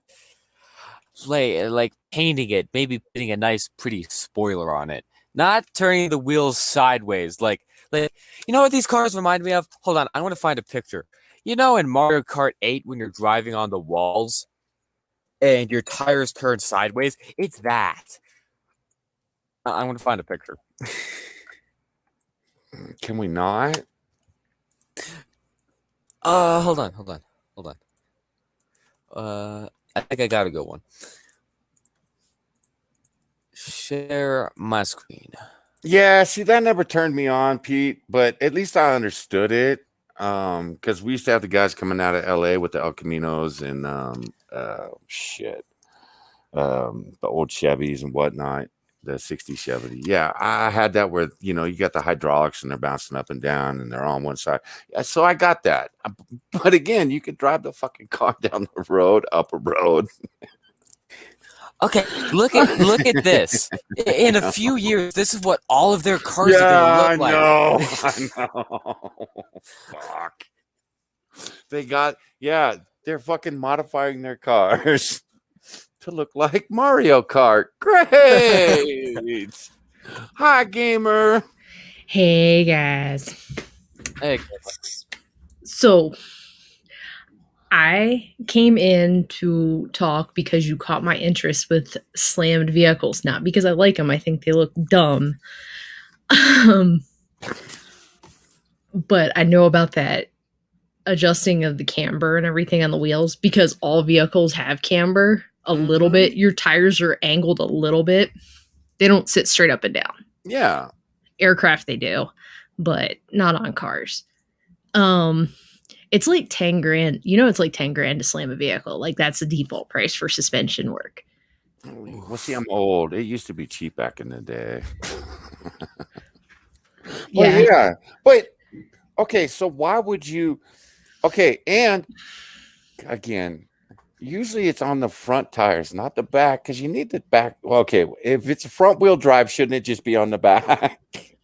Like painting it, maybe putting a nice, pretty spoiler on it. Not turning the wheels sideways. Like you know what these cars remind me of? Hold on, I want to find a picture. In Mario Kart 8 when you're driving on the walls? and your tires turn sideways. It's that. I'm gonna find a picture. Can we not? Hold on. I think I got a good one. Share my screen. Yeah, see, that never turned me on, Pete, but at least I understood it. Because we used to have the guys coming out of LA with the El Caminos and the old Chevys and whatnot, the 60 Chevy. Yeah, I had that where you got the hydraulics and they're bouncing up and down and they're on one side. Yeah, so I got that. But again, you could drive the fucking car down the road, up a road. Okay, look at this. In a few years, this is what all of their cars are Yeah, gonna look like. I know. Fuck. They're fucking modifying their cars to look like Mario Kart. Great. Hi, gamer. Hey guys. Hey, So I came in to talk because you caught my interest with slammed vehicles, not because I like them. I think they look dumb. But I know about that adjusting of the camber and everything on the wheels because all vehicles have camber a little bit. Your tires are angled a little bit. They don't sit straight up and down. Yeah. Aircraft they do, but not on cars. It's like 10 grand. It's like 10 grand to slam a vehicle. Like that's the default price for suspension work. Well, see, I'm old. It used to be cheap back in the day. Yeah. But okay, so why would you? Okay, and again, usually it's on the front tires, not the back, because you need the back. Well, okay, if it's a front wheel drive, shouldn't it just be on the back?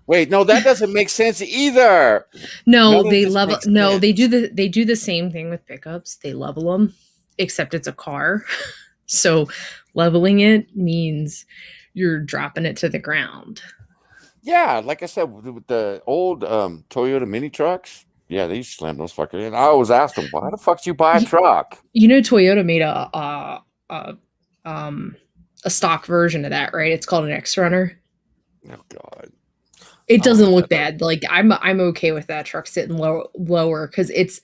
Wait, no, that doesn't make sense either. No, None of they this level. makes No, they sense. do the same thing with pickups. They level them, except it's a car. So leveling it means you're dropping it to the ground. Yeah, like I said, with the old Toyota mini trucks, yeah, they used to slam those fuckers. And I always asked them, why the fuck did you buy a truck? Toyota made a stock version of that, right? It's called an X Runner. Oh God. It doesn't look bad. Like I'm okay with that truck sitting lower because it's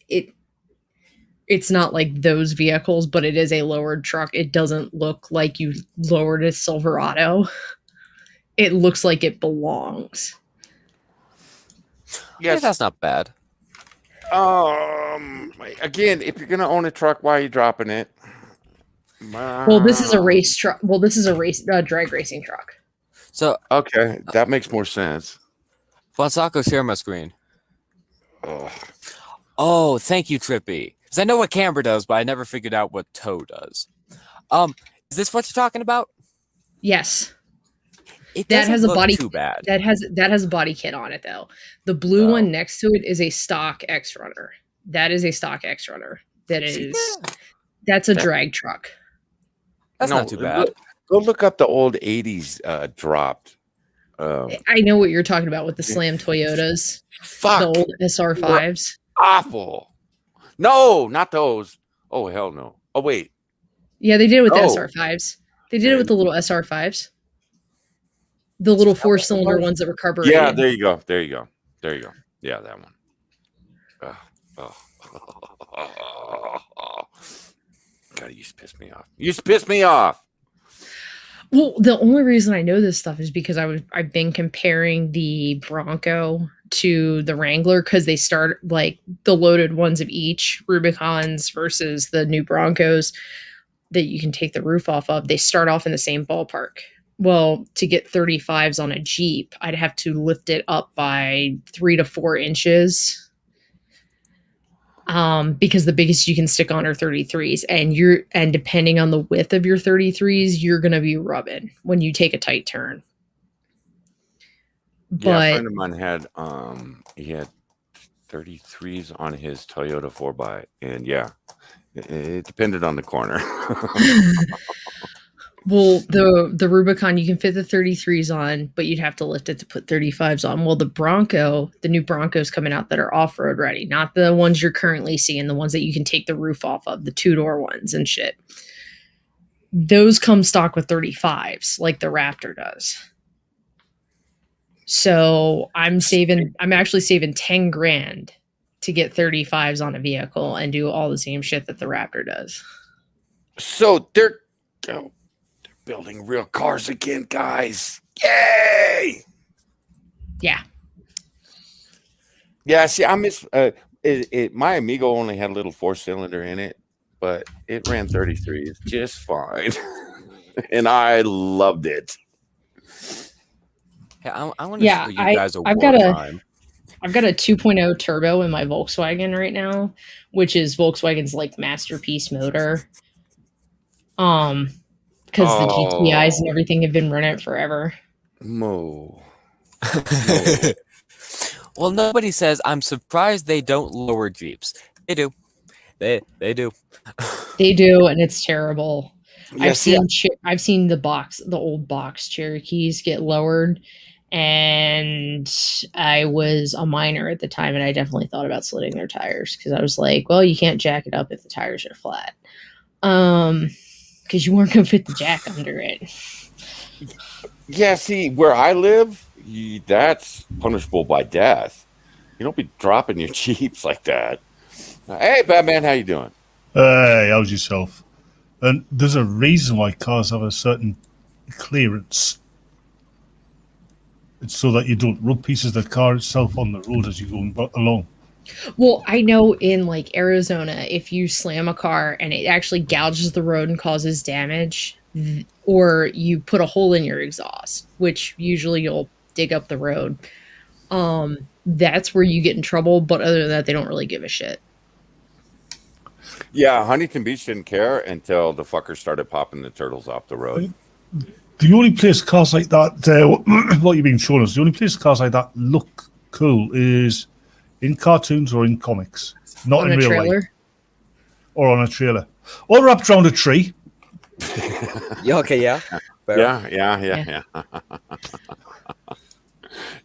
not like those vehicles, but it is a lowered truck. It doesn't look like you lowered a Silverado. It looks like it belongs. yes, that's not bad. Again, if you're gonna own a truck, why are you dropping it? Well, this is a race truck. Well, this is a drag racing truck. So okay, that makes more sense. Fonsaco, share my screen. Ugh. Oh, thank you, Trippy. Because I know what camber does, but I never figured out what toe does. Is this what you're talking about? Yes. It That doesn't has a look body too bad. That has a body kit on it though. The blue one next to it is a stock X Runner. That is a stock X Runner. That's a drag truck. That's not too bad. Go look up the old 80s dropped. I know what you're talking about with the slam Toyotas. Fuck. The old SR5s. Awful. No, not those. Oh, hell no. Oh, wait. Yeah, they did it with the SR5s. They did it with the little SR5s. The little 4-cylinder ones that were carbureted. Yeah, there you go. Yeah, that one. God, you used to piss me off. Well, the only reason I know this stuff is because I've been comparing the Bronco to the Wrangler because they start like the loaded ones of each Rubicons versus the new Broncos that you can take the roof off of. They start off in the same ballpark. Well, to get 35s on a Jeep, I'd have to lift it up by 3 to 4 inches. Because the biggest you can stick on are 33s, and depending on the width of your 33s, you're gonna be rubbing when you take a tight turn. But yeah, a friend of mine had he had 33s on his Toyota 4x, and yeah, it depended on the corner. Well, the Rubicon, you can fit the 33s on, but you'd have to lift it to put 35s on. Well, the new Broncos coming out that are off-road ready, not the ones you're currently seeing, the ones that you can take the roof off of, the two-door ones and shit. Those come stock with 35s, like the Raptor does. So I'm actually saving 10 grand to get 35s on a vehicle and do all the same shit that the Raptor does. So they're building real cars again, guys. Yay! Yeah. Yeah, see, I miss my Amigo only had a little 4-cylinder in it, but it ran 33s just fine. And I loved it. Hey, I want to Yeah, show you guys a I've war got crime. I've got a 2.0 turbo in my Volkswagen right now, which is Volkswagen's like masterpiece motor. Because the GTIs and everything have been running it forever. Mo. Well, nobody says I'm surprised they don't lower Jeeps. They do. They do. They do, and it's terrible. Yeah, I've seen the old box Cherokees get lowered, and I was a minor at the time, and I definitely thought about slitting their tires because I was like, well, you can't jack it up if the tires are flat. Because you weren't gonna fit the jack under it. Yeah, see, where I live, that's punishable by death. You don't be dropping your Jeeps like that. Hey, Batman, how you doing? Hey, how's yourself? And there's a reason why cars have a certain clearance. It's so that you don't rub pieces of the car itself on the road as you go along. Well, I know in like Arizona, if you slam a car and it actually gouges the road and causes damage, or you put a hole in your exhaust, which usually you'll dig up the road, that's where you get in trouble. But other than that, they don't really give a shit. Yeah, Huntington Beach didn't care until the fuckers started popping the turtles off the road. The only place cars like that, what you've been showing us, the only place cars like that look cool is in cartoons or in comics, not On in a real trailer? life. Or on a trailer. Or wrapped around a tree. Yeah, okay, yeah. Fair.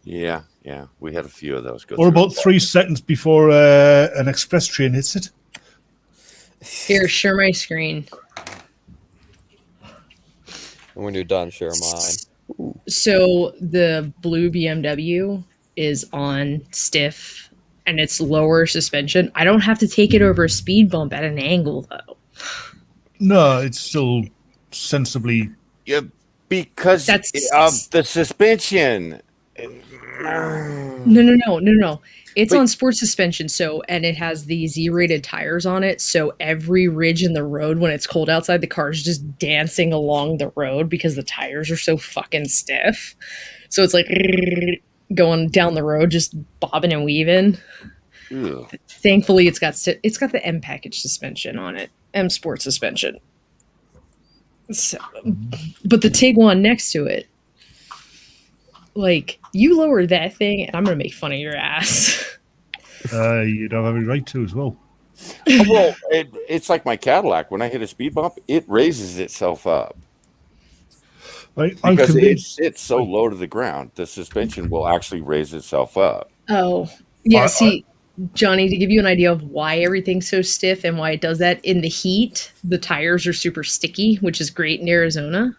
Yeah. We had a few of those. Or about 3 seconds before an express train hits it. Here, share my screen. When you're done, share mine. So the blue BMW is on stiff and it's lower suspension. I don't have to take it over a speed bump at an angle though. No, it's still sensibly. Yeah, because of the suspension. No. It's on sports suspension, and it has the Z-rated tires on it, so every ridge in the road when it's cold outside, the car's just dancing along the road because the tires are so fucking stiff. So it's like going down the road, just bobbing and weaving. Ew. Thankfully, it's got the M package suspension on it, M Sport suspension. So, but the Tiguan next to it, like, you lower that thing and I'm gonna make fun of your ass. You'd have every right to as well. Well, it's like my Cadillac. When I hit a speed bump, it raises itself up. Because it's so low to the ground, the suspension will actually raise itself up. Oh, yeah. See, Johnny, to give you an idea of why everything's so stiff and why it does that, in the heat, the tires are super sticky, which is great in Arizona.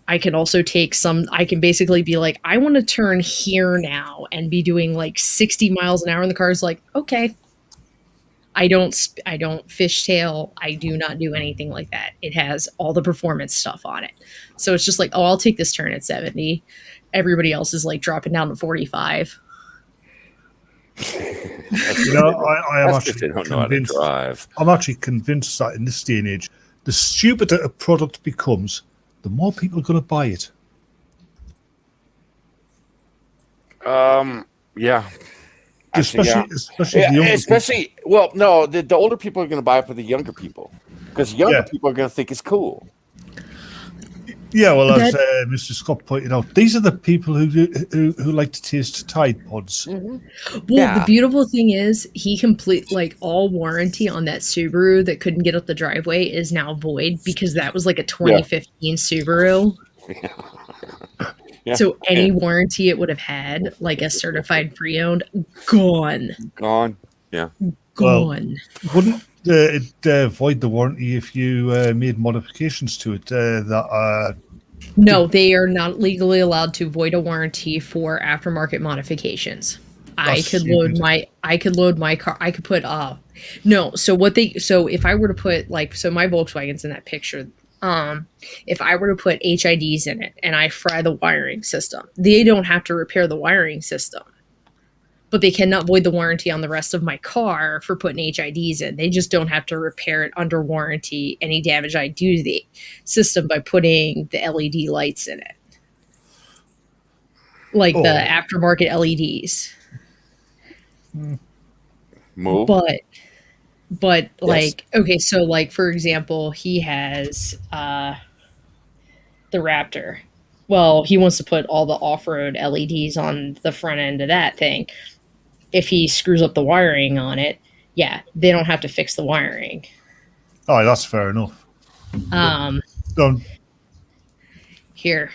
I can also I can basically be like, I want to turn here now and be doing like 60 miles an hour. And the car's like, okay. I don't fishtail. I do not do anything like that. It has all the performance stuff on it. So it's just like, oh, I'll take this turn at 70. Everybody else is like dropping down to 45. I am actually don't know how to drive. I'm actually convinced that in this day and age, the stupider a product becomes, the more people are going to buy it. Yeah. Especially well, no, the older people are going to buy it for the younger people because younger people are going to think it's cool. Yeah, well, as That- Mr. Scott pointed out, these are the people who like to taste Tide Pods. Well, Yeah. the beautiful thing is he complete like all warranty on that Subaru that couldn't get up the driveway is now void because that was like a 2015 Subaru. Yeah. So any warranty it would have had, like a certified pre-owned, gone. Gone. Yeah. Well, Gone. Wouldn't it void the warranty if you made modifications to it that No, they are not legally allowed to void a warranty for aftermarket modifications. I That's could load stupid. my car. I could put no. So if I were to put so my Volkswagen's in that picture. If I were to put HIDs in it and I fry the wiring system, they don't have to repair the wiring system. But they cannot void the warranty on the rest of my car for putting HIDs in. They just don't have to repair it under warranty any damage I do to the system by putting the LED lights in it. Like the aftermarket LEDs. Move. But like, okay, so like for example, he has the Raptor. Well, he wants to put all the off-road LEDs on the front end of that thing. If he screws up the wiring on it, yeah, they don't have to fix the wiring. Oh, that's fair enough. Don't. Here.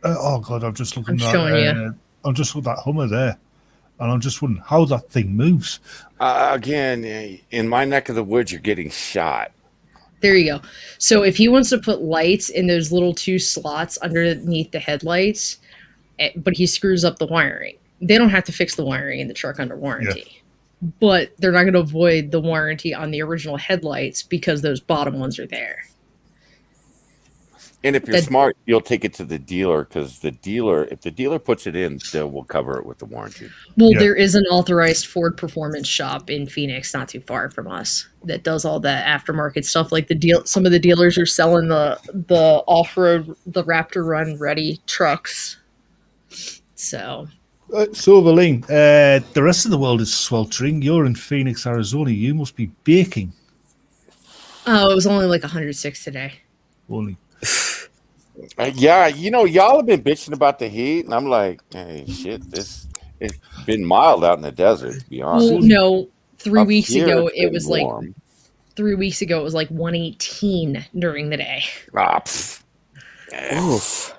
Oh God, I'm just looking. I'm showing you. I'm just looking at that Hummer there, and I'm just wondering how that thing moves. Again, in my neck of the woods, you're getting shot. There you go. So if he wants to put lights in those little two slots underneath the headlights, but he screws up the wiring, they don't have to fix the wiring in the truck under warranty. Yeah. But they're not going to avoid the warranty on the original headlights because those bottom ones are there. And if you're smart, you'll take it to the dealer because if the dealer puts it in, they will cover it with the warranty. Well, there is an authorized Ford Performance shop in Phoenix, not too far from us, that does all the aftermarket stuff. Like some of the dealers are selling the off-road, the Raptor Run ready trucks. So Silverling, the rest of the world is sweltering. You're in Phoenix, Arizona. You must be baking. Oh, it was only like 106 today. Only. Yeah, y'all have been bitching about the heat, and I'm like, hey, shit, it's been mild out in the desert, to be honest. Well, no, 3 Up weeks here, ago it's it been was warm. like 3 weeks ago it was like 118 during the day. Oof.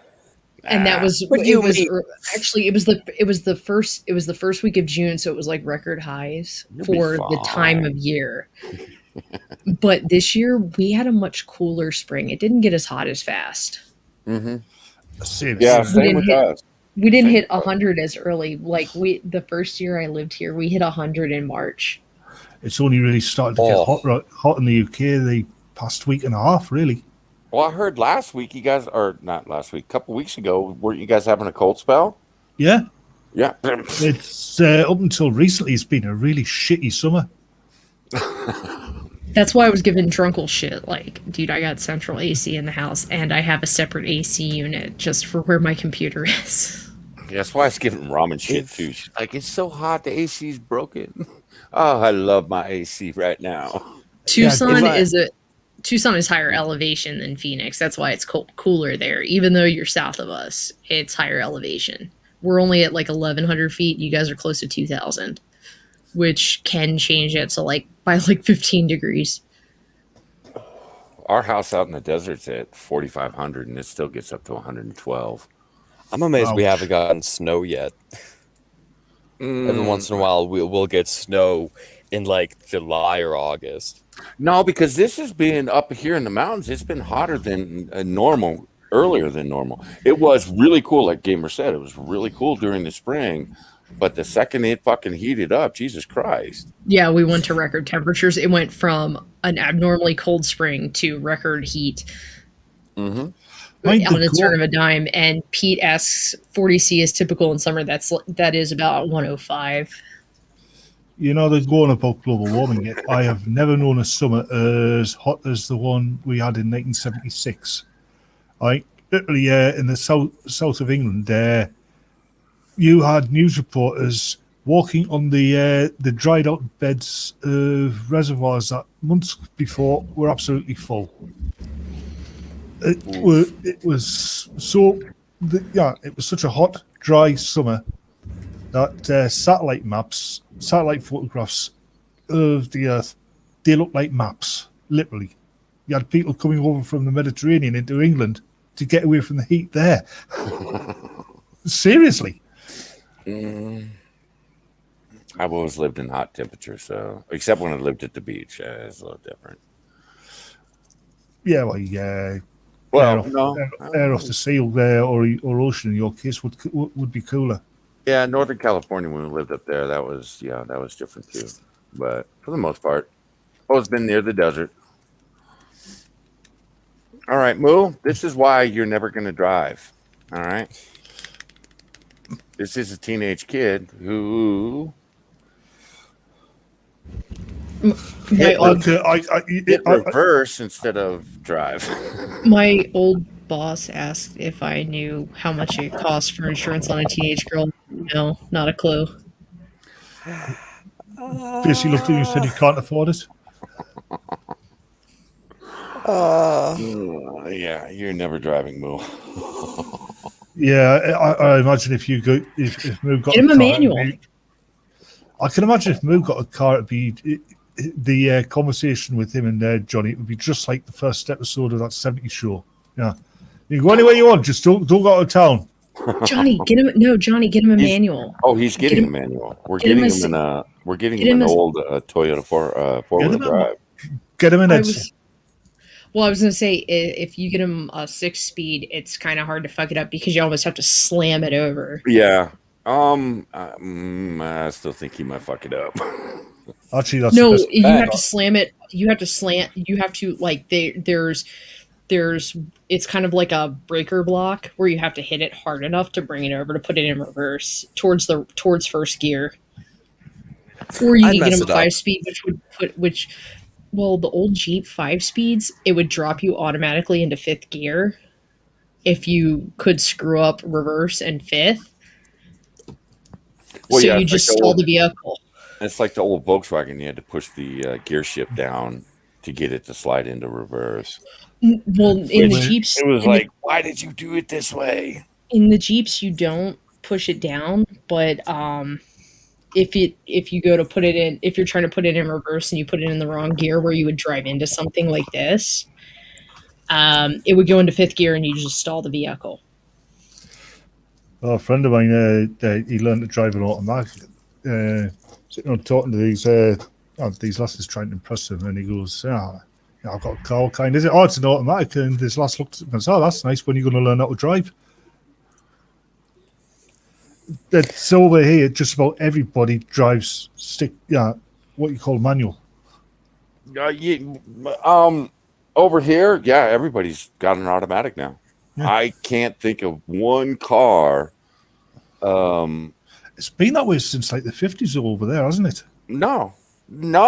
And that was actually it was the first week of June, so it was like record highs for the time of year. But this year we had a much cooler spring. It didn't get as hot as fast. Mm-hmm. Same with us. We didn't hit 100 as early. Like the first year I lived here, we hit 100 in March. It's only really started to get hot in the UK the past week and a half, really. Well, I heard last week you guys, or not last week, a couple weeks ago, weren't you guys having a cold spell? Yeah. Yeah. It's up until recently, it's been a really shitty summer. That's why I was giving Drunkle shit. Like, dude, I got central AC in the house, and I have a separate AC unit just for where my computer is. Yeah, that's why I was giving ramen shit too. She's like, it's so hot, the AC's broken. Oh, I love my AC right now. Tucson is higher elevation than Phoenix. That's why it's cooler there. Even though you're south of us, it's higher elevation. We're only at like 1,100 feet. You guys are close to 2,000, which can change it to by 15 degrees. Our house out in the desert's at 4,500, and it still gets up to 112. I'm amazed we haven't gotten snow yet. Every once in a while, we'll get snow in July or August. No, because this has been up here in the mountains. It's been hotter than normal, earlier than normal. It was really cool, like Gamer said. It was really cool during the spring, but the second it fucking heated up, Jesus Christ. Yeah, we went to record temperatures. It went from an abnormally cold spring to record heat. Mm-hmm. On a turn of a dime, and Pete asks 40C is typical in summer. That is about 105. You know, they're going about global warming yet. I have never known a summer as hot as the one we had in 1976. Literally in the south of England, you had news reporters walking on the dried out beds of reservoirs that months before were absolutely full. It was so, it was such a hot, dry summer that satellite photographs of the Earth, they look like maps, literally. You had people coming over from the Mediterranean into England to get away from the heat there. Seriously. I've always lived in hot temperatures, so except when I lived at the beach, it's a little different. Yeah, well, yeah. Well, air off the sea or ocean in your case would be cooler. Yeah, Northern California when we lived up there, that was different too. But for the most part, always been near the desert. All right, Moo, this is why you're never going to drive. All right. This is a teenage kid who hit reverse instead of drive. My old boss asked if I knew how much it costs for insurance on a teenage girl. No, not a clue. Basically looked at you and said he can't afford it. Yeah, you're never driving, Moo. Yeah, I imagine if Moo got Get him a manual. I can imagine if Moo got a car, it'd be the conversation with him and Johnny. It would be just like the first episode of that '70s show. Yeah, you go anywhere you want, just don't go out of town. Johnny, get him a manual. Oh, he's getting a manual. We're getting him an old Toyota four-wheel drive. Get him an I was going to say, if you get him a 6-speed, it's kind of hard to fuck it up because you almost have to slam it over. Yeah. I still think he might fuck it up. Actually, that's no. You have to slam it. You have to like there's it's kind of like a breaker block where you have to hit it hard enough to bring it over to put it in reverse towards first gear. Or you can get him a 5-speed, well, the old Jeep 5 speeds, it would drop you automatically into 5th gear if you could screw up reverse and 5th. Well, so you just stall the vehicle. It's like the old Volkswagen. You had to push the gear shift down to get it to slide into reverse. Well, in the Jeeps... It was like, why did you do it this way? In the Jeeps, you don't push it down, but... If you go to put it in, if you're trying to put it in reverse and you put it in the wrong gear where you would drive into something like this, it would go into 5th gear and you just stall the vehicle. Well, a friend of mine, he learned to drive an automatic. Sitting on talking to these lasses trying to impress him, and he goes, I've got a car, what kind is it? Oh, it's an automatic. And this lass looked at him and said, oh, that's nice. When are you going to learn how to drive? That's over here. Just about everybody drives what you call manual. Over here, everybody's got an automatic now. Yeah. I can't think of one car. It's been that way since like the 50s over there, hasn't it? No,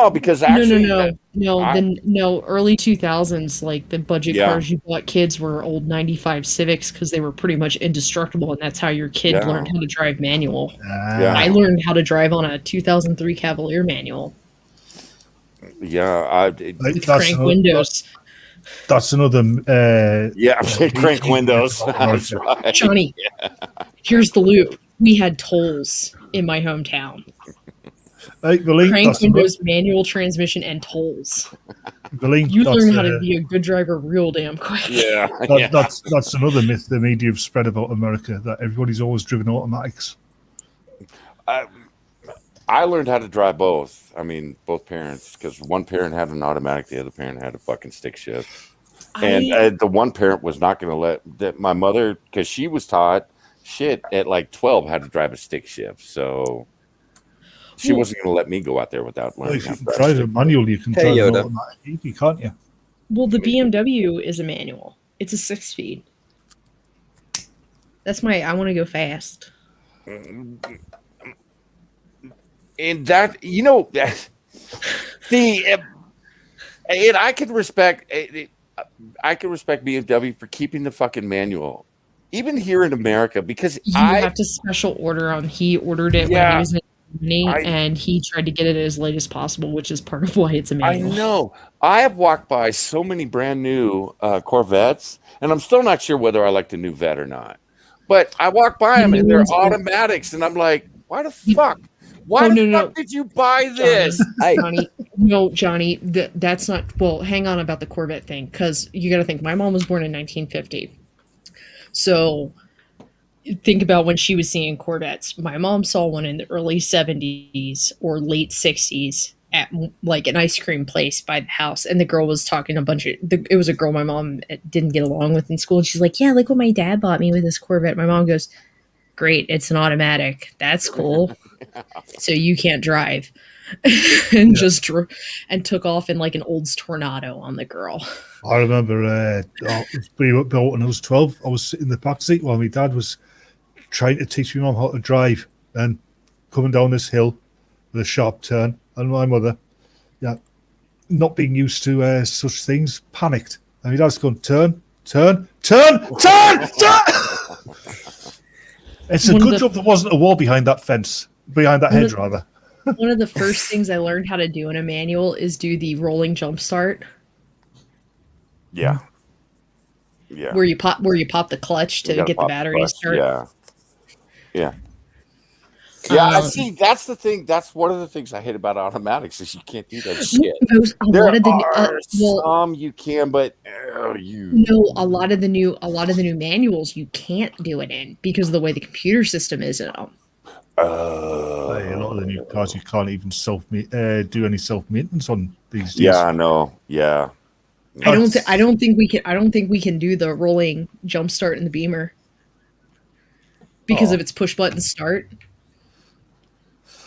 because actually, no. Early 2000s, like the budget cars you bought kids were old 95 Civics because they were pretty much indestructible, and that's how your kid learned how to drive manual. I learned how to drive on a 2003 Cavalier manual. Yeah, with crank windows. That's another. Crank windows. That's right. Johnny, here's the loop. We had tolls in my hometown. Crank windows, manual transmission, and tolls. You learn how to be a good driver real damn quick. That's another myth the media have spread about America, that everybody's always driven automatics. I learned how to drive both. I mean, both parents, because one parent had an automatic, the other parent had a fucking stick shift. And the one parent was not going to let my mother, because she was taught at like 12 how to drive a stick shift. So she wasn't going to let me go out there without learning how to drive a manual. You can drive an automatic, can't you? Well, the BMW is a manual. It's a 6-speed. That's I want to go fast. And that, I can respect BMW for keeping the fucking manual, even here in America, because you have to special order him. He ordered it when he was in Germany, I- and he tried to get it as late as possible, which is part of why it's a I manual. know. I have walked by so many brand new Corvettes, and I'm still not sure whether I like the new vet or not. But I walk by The them, new and they're ones are- automatics, and I'm like, why the You- fuck? Why Oh, the no, fuck no. did you buy this? Johnny, no, Johnny, that's not. Well, hang on about the Corvette thing, because you got to think. My mom was born in 1950, so think about when she was seeing Corvettes. My mom saw one in the early 70s or late 60s at like an ice cream place by the house, and the girl was talking a bunch of. It was a girl my mom didn't get along with in school, and she's like, "Yeah, look what my dad bought me with this Corvette." My mom goes, "Great, it's an automatic. That's cool. So you can't drive." And just and took off in like an Olds Tornado on the girl. I remember we were built when I was 12. I was sitting in the back seat while my dad was trying to teach my mum how to drive and coming down this hill with a sharp turn. And my mother, not being used to such things, panicked. And my dad's going, turn, turn, turn, turn, turn! It's a One of good the- job there wasn't a wall behind that fence, behind that hedge, rather. One of the first things I learned how to do in a manual is do the rolling jump start, Yeah. Yeah. where you pop the clutch You to gotta get the pop battery to clutch. start. Yeah. Yeah. Yeah, I Um, see. That's the thing. That's one of the things I hate about automatics is you can't do that shit. A There lot of the are well, some you can, but a lot of the new manuals you can't do it in because of the way the computer system is in them. A lot of the new cars you can't even do any self maintenance on these days. Yeah, I know. Yeah. I don't think we can do the rolling jump start in the Beamer because of its push button start.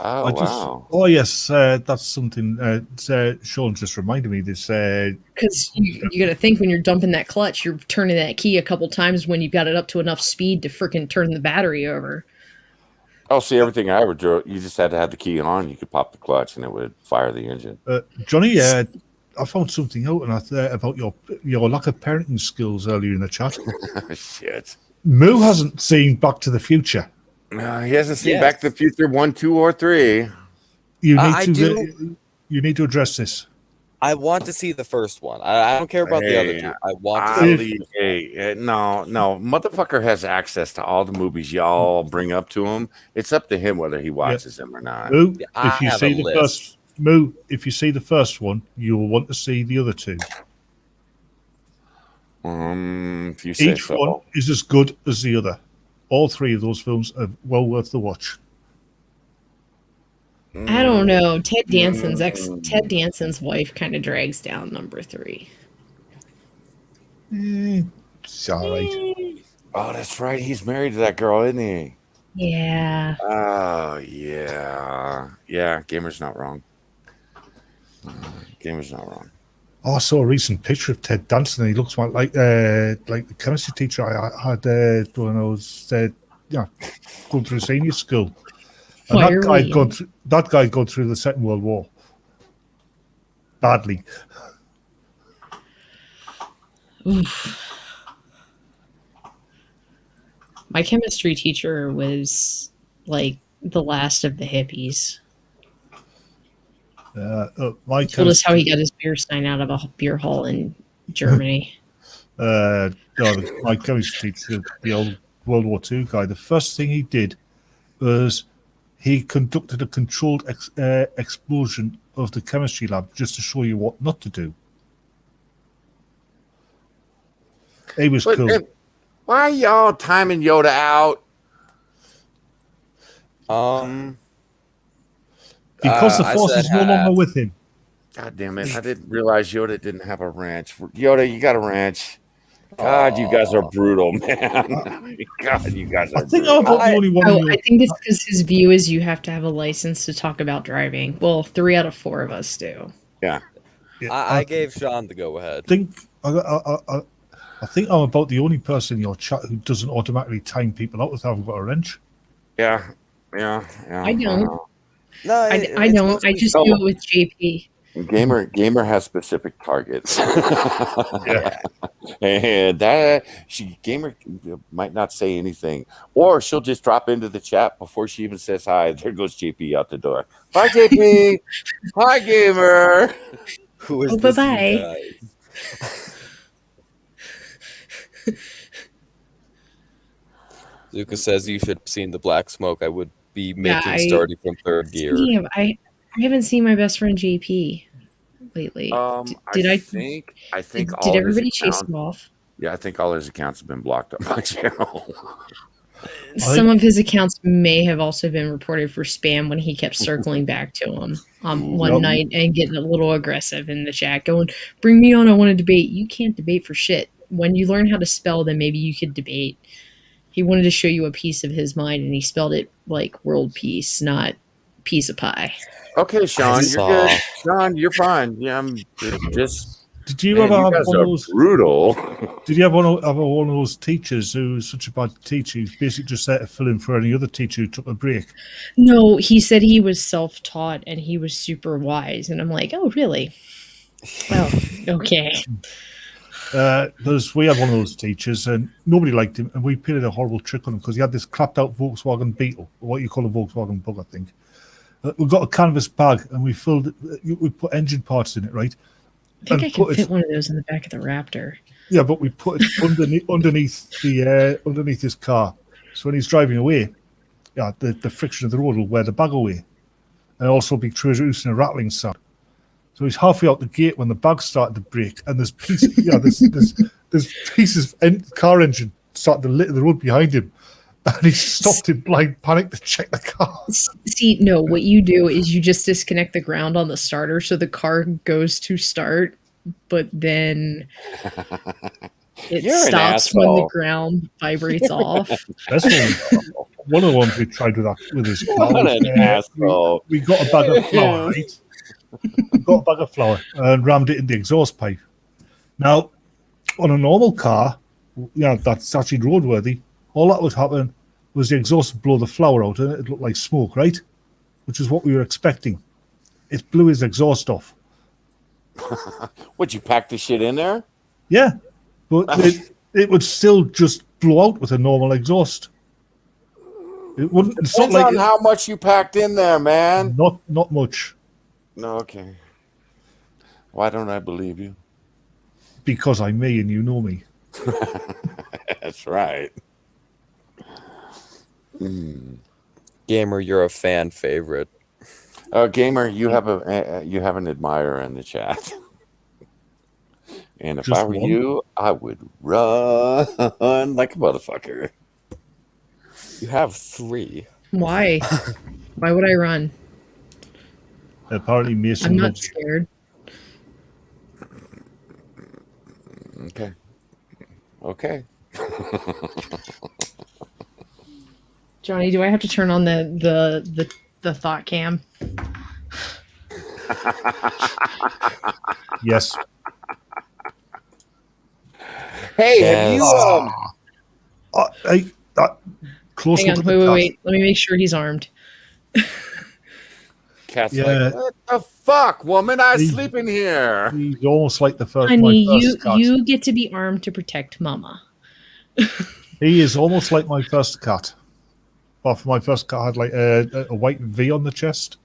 Oh wow. Oh yes, that's something. Sean just reminded me this. Because you got to think when you're dumping that clutch, you're turning that key a couple times when you've got it up to enough speed to freaking turn the battery over. Oh, see, everything I ever drew, you just had to have the key on. You could pop the clutch, and it would fire the engine. Johnny, I found something out about your lack of parenting skills earlier in the chat. Shit. Moo hasn't seen Back to the Future. No, he hasn't seen Yes. Back to the Future 1, 2, or 3. You I need do. to. You need to address this. I want to see the first one. I don't care about the other two. I want to see. No, motherfucker has access to all the movies y'all bring up to him. It's up to him whether he watches them or not. Moo, I if you have see a the list. first Moo, if you see the first one, you will want to see the other two. If you say Each so. one is as good as the other. All three of those films are well worth the watch. I don't know. Ted Danson's wife kind of drags down number 3. It's all right. Oh, that's right. He's married to that girl, isn't he? Yeah. Oh, yeah. Yeah, Gamer's not wrong. Gamer's not wrong. Oh, I saw a recent picture of Ted Danson, and he looks like the chemistry teacher I had when I was going through senior school. And Why that are guy we- gone through the Second World War badly. Oof. My chemistry teacher was like the last of the hippies. My He told us how he got his beer sign out of a beer hall in Germany. My chemistry teacher, the old World War II guy, the first thing he did was he conducted a controlled explosion of the chemistry lab just to show you what not to do. He was cool. Why are y'all timing Yoda out? Because the I force said is no longer with him. God damn it. I didn't realize Yoda didn't have a ranch. Yoda, you got a ranch. God, you guys are brutal, man. God, you guys are I think brutal. I'm about the only one. I think it's because his view is you have to have a license to talk about driving. Well, 3 out of 4 of us do. Yeah. I gave Sean the go ahead. I think I'm about the only person in your chat who doesn't automatically time people out with having got a wrench. Yeah. I don't. No, I don't. I just do it with JP. Gamer has specific targets. Yeah. And that gamer might not say anything, or she'll just drop into the chat before she even says hi. There goes JP out the door. Bye, JP. Hi, gamer. Who is Oh, this, you bye-bye. guys? Zuka says you should have seen the black smoke. I would be making starting from third gear. Speaking of, I haven't seen my best friend JP lately. Did I I? think Did all of his everybody chase accounts. him off? Yeah, I think all his accounts have been blocked on my channel. Some of his accounts may have also been reported for spam when he kept circling back to him one night and getting a little aggressive in the chat, going, "Bring me on! I want to debate." You can't debate for shit. When you learn how to spell, then maybe you could debate. He wanted to show you a piece of his mind, and he spelled it like world peace, not piece of pie. Okay, Sean, you're good. Sean, you're fine. Yeah, I'm just. Did you ever have one of those brutal? Did you ever have one of those teachers who was such a bad teacher? He's basically just there to fill in for any other teacher who took a break. No, he said he was self-taught and he was super wise, and I'm like, oh, really? Oh, okay. Because we had one of those teachers and nobody liked him, and we played a horrible trick on him because he had this clapped out Volkswagen Beetle, or what you call a Volkswagen Bug, I think. We got a canvas bag and we filled it, we put engine parts in it, right? I think I can fit one of those in the back of the Raptor. Yeah, but we put it underneath his car. So when he's driving away, yeah, the friction of the road will wear the bag away, and also be producing a rattling sound. So he's halfway out the gate when the bag started to break, and there's pieces of car engine started to litter the road behind him, and he stopped in blind panic to check the car. See, no, what you do is you just disconnect the ground on the starter so the car goes to start, but then it stops when the ground vibrates off. That's one of the ones we tried with his car. What an asshole. We got a bag of flour, right? We got a bag of flour and rammed it in the exhaust pipe. Now, on a normal car, that's actually roadworthy, all that would happen was the exhaust would blow the flour out and it looked like smoke, right? Which is what we were expecting. It blew his exhaust off. Would you pack the shit in there? Yeah, but it would still just blow out with a normal exhaust. It wouldn't. It's not Depends like on how much you packed in there, man. Not much. No, okay. Why don't I believe you? Because I'm me and you know me. That's right. Gamer, you're a fan favorite. Gamer, you have an admirer in the chat. And if I were you, I would run like a motherfucker. You have 3. Why? Why would I run? Apparently, Mason. I'm not scared. Okay. Johnny, do I have to turn on the thought cam? Yes. Hey, have you close. Hang on, wait. Let me make sure he's armed. Cat's like, what the fuck, woman? I sleep in here. He's almost like the first. Honey, you get to be armed to protect Mama. He is almost like my first cat. Well, for my first cat, I had like a white V on the chest.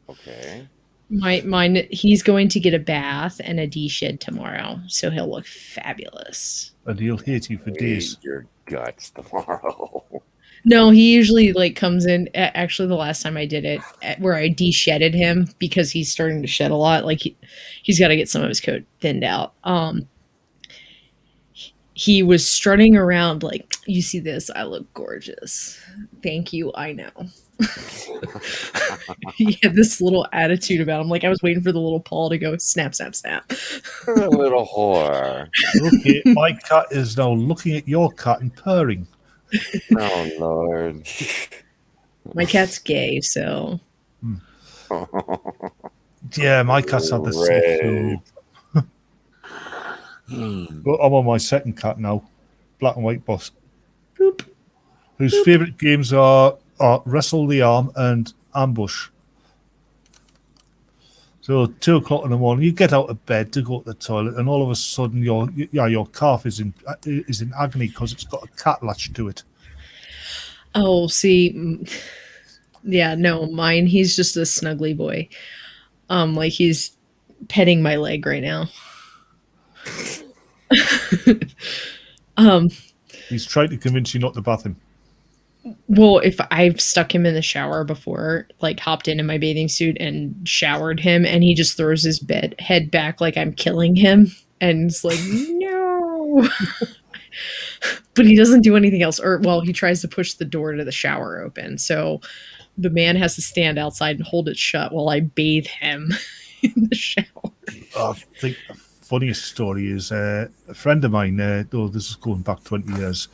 Okay. Mine. He's going to get a bath and a D-shed tomorrow, so he'll look fabulous. And he'll hate you for days. Your guts tomorrow. No, he usually comes in. Actually, the last time I did it, where I de-shedded him because he's starting to shed a lot. Like he's got to get some of his coat thinned out. He was strutting around like, you see this? I look gorgeous. Thank you. I know. He had this little attitude about him. Like I was waiting for the little paw to go snap, snap, snap. You're a little whore. Okay, my cat is now looking at your cat and purring. Oh Lord. My cat's gay, so. Yeah, my cat's had the same. But I'm on my second cat now, Black and White Boss. Boop. Whose favourite games are Wrestle the Arm and Ambush. So 2 o'clock in the morning, you get out of bed to go to the toilet, and all of a sudden your calf is in agony because it's got a cat latched to it. Oh, see, yeah, no, mine. He's just a snuggly boy. Like he's petting my leg right now. He's trying to convince you not to bath him. Well, if I've stuck him in the shower before, like hopped in my bathing suit and showered him, and he just throws his head back like I'm killing him, and it's like, no. But he doesn't do anything else. Or, well, he tries to push the door to the shower open. So the man has to stand outside and hold it shut while I bathe him in the shower. I think the funniest story is a friend of mine, though this is going back 20 years.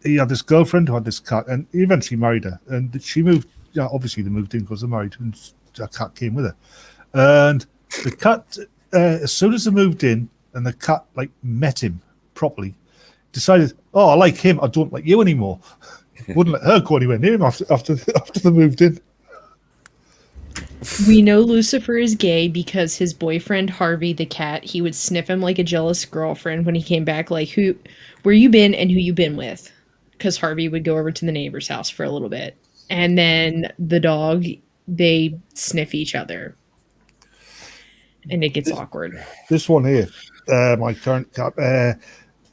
He had this girlfriend who had this cat, and he eventually married her. And she moved, obviously they moved in because they're married, and a cat came with her. And the cat, as soon as they moved in, and the cat like met him properly, decided, oh, I like him, I don't like you anymore. Wouldn't let her go anywhere near him after they moved in. We know Lucifer is gay because his boyfriend Harvey the cat, he would sniff him like a jealous girlfriend when he came back, like, where you been and who you been with? Because Harvey would go over to the neighbor's house for a little bit. And then the dog, they sniff each other. And it gets awkward. This one here, my current cat,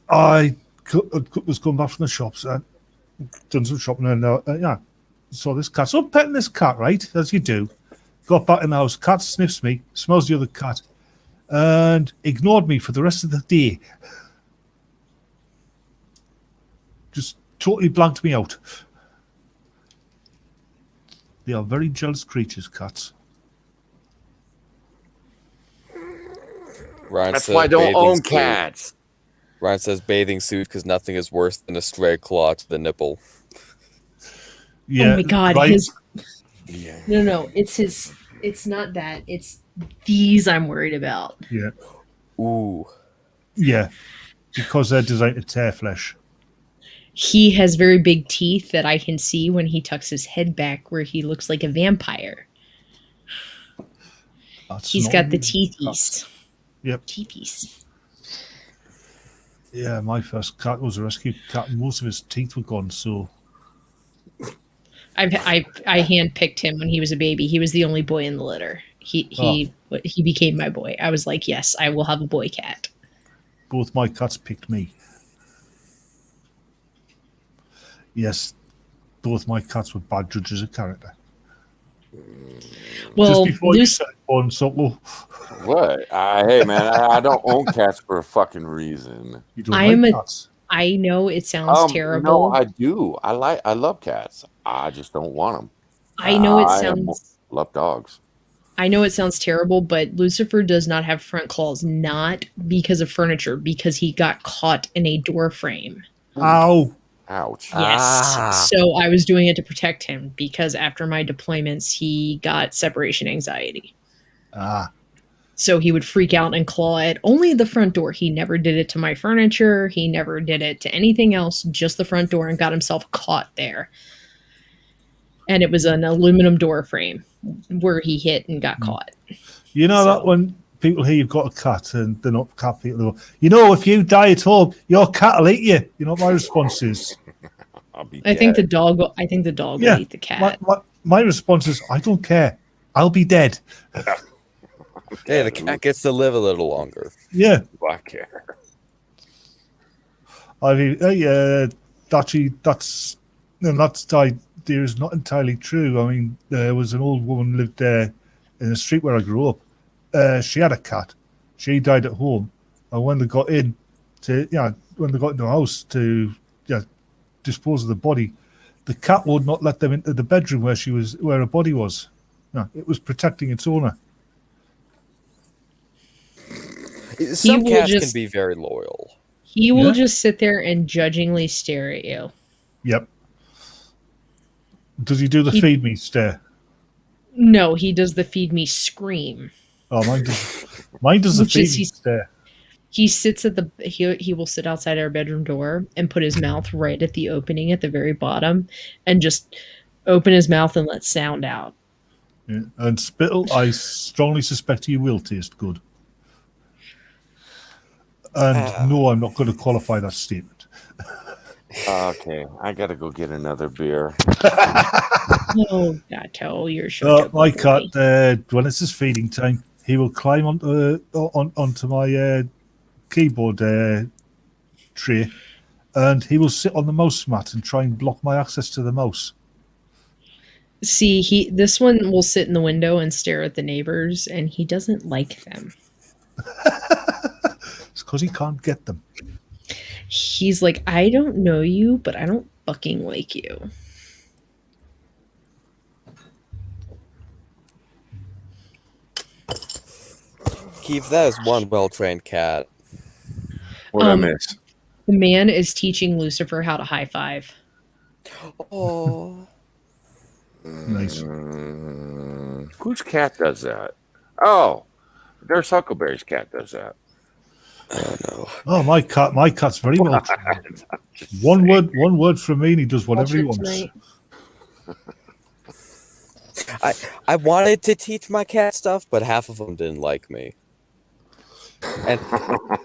I was coming back from the shops and done some shopping, and saw this cat. So I'm petting this cat, right, as you do. Got back in the house, cat sniffs me, smells the other cat, and ignored me for the rest of the day. Just totally blanked me out. They are very jealous creatures, cats. Ryan That's says why I don't bathing own suit. cats. Ryan says bathing suit because nothing is worse than a stray claw to the nipple. Yeah, oh my god, right? No, it's not that. It's these I'm worried about. Yeah. Ooh. Yeah, because they're designed to tear flesh. He has very big teeth that I can see when he tucks his head back where he looks like a vampire. He's got the teethies. Yep. Teethies. Yeah, my first cat was a rescue cat, and most of his teeth were gone, so... I handpicked him when he was a baby. He was the only boy in the litter. He became my boy. I was like, yes, I will have a boy cat. Both my cats picked me. Yes, both my cats were bad judges of character. Well, just before you said on Soklo. What? Hey, man, I don't own cats for a fucking reason. You don't like cats? I know it sounds terrible. No, I do. I love cats. I just don't want them. I know it sounds. Love dogs. I know it sounds terrible, but Lucifer does not have front claws, not because of furniture, because he got caught in a door frame. Ow. Ouch. Yes. So I was doing it to protect him because after my deployments, he got separation anxiety. So he would freak out and claw at only the front door. He never did it to my furniture. He never did it to anything else, just the front door, and got himself caught there. And it was an aluminum door frame where he hit and got caught. You know that when people hear you've got a cat and they're not cat people, they go, you know, if you die at home, your cat will eat you. You know what my response is? I think the dog will eat the cat. My response is, I don't care. I'll be dead. Hey, the cat gets to live a little longer. Yeah. I care. I mean, actually, that idea is not entirely true. I mean, there was an old woman lived there in the street where I grew up. She had a cat. She died at home, and when they got into the house to dispose of the body, the cat would not let them into the bedroom where her body was. No, it was protecting its owner. Some cats can be very loyal. He will just sit there and judgingly stare at you. Yep. Does he do the feed me stare? No, he does the feed me scream. Oh, mine does the feed me stare. He sits at he will sit outside our bedroom door and put his mouth right at the opening at the very bottom and just open his mouth and let sound out. Yeah. And spittle, I strongly suspect you will taste good. And no, I'm not going to qualify that statement. Okay, I gotta go get another beer. Oh, Gato, you're such a My boy. cat, when it's his feeding time, he will climb onto my keyboard tray, and he will sit on the mouse mat and try and block my access to the mouse. See, this one will sit in the window and stare at the neighbors, and he doesn't like them. It's because he can't get them. He's like, I don't know you, but I don't fucking like you. Keith, that is one well-trained cat. What I miss? The man is teaching Lucifer how to high five. Oh. Nice. Whose cat does that? Oh, there's Huckleberry's cat does that. Oh no. Oh, my cat's very well trained. One word from me, and he does whatever he wants. I wanted to teach my cat stuff, but half of them didn't like me. And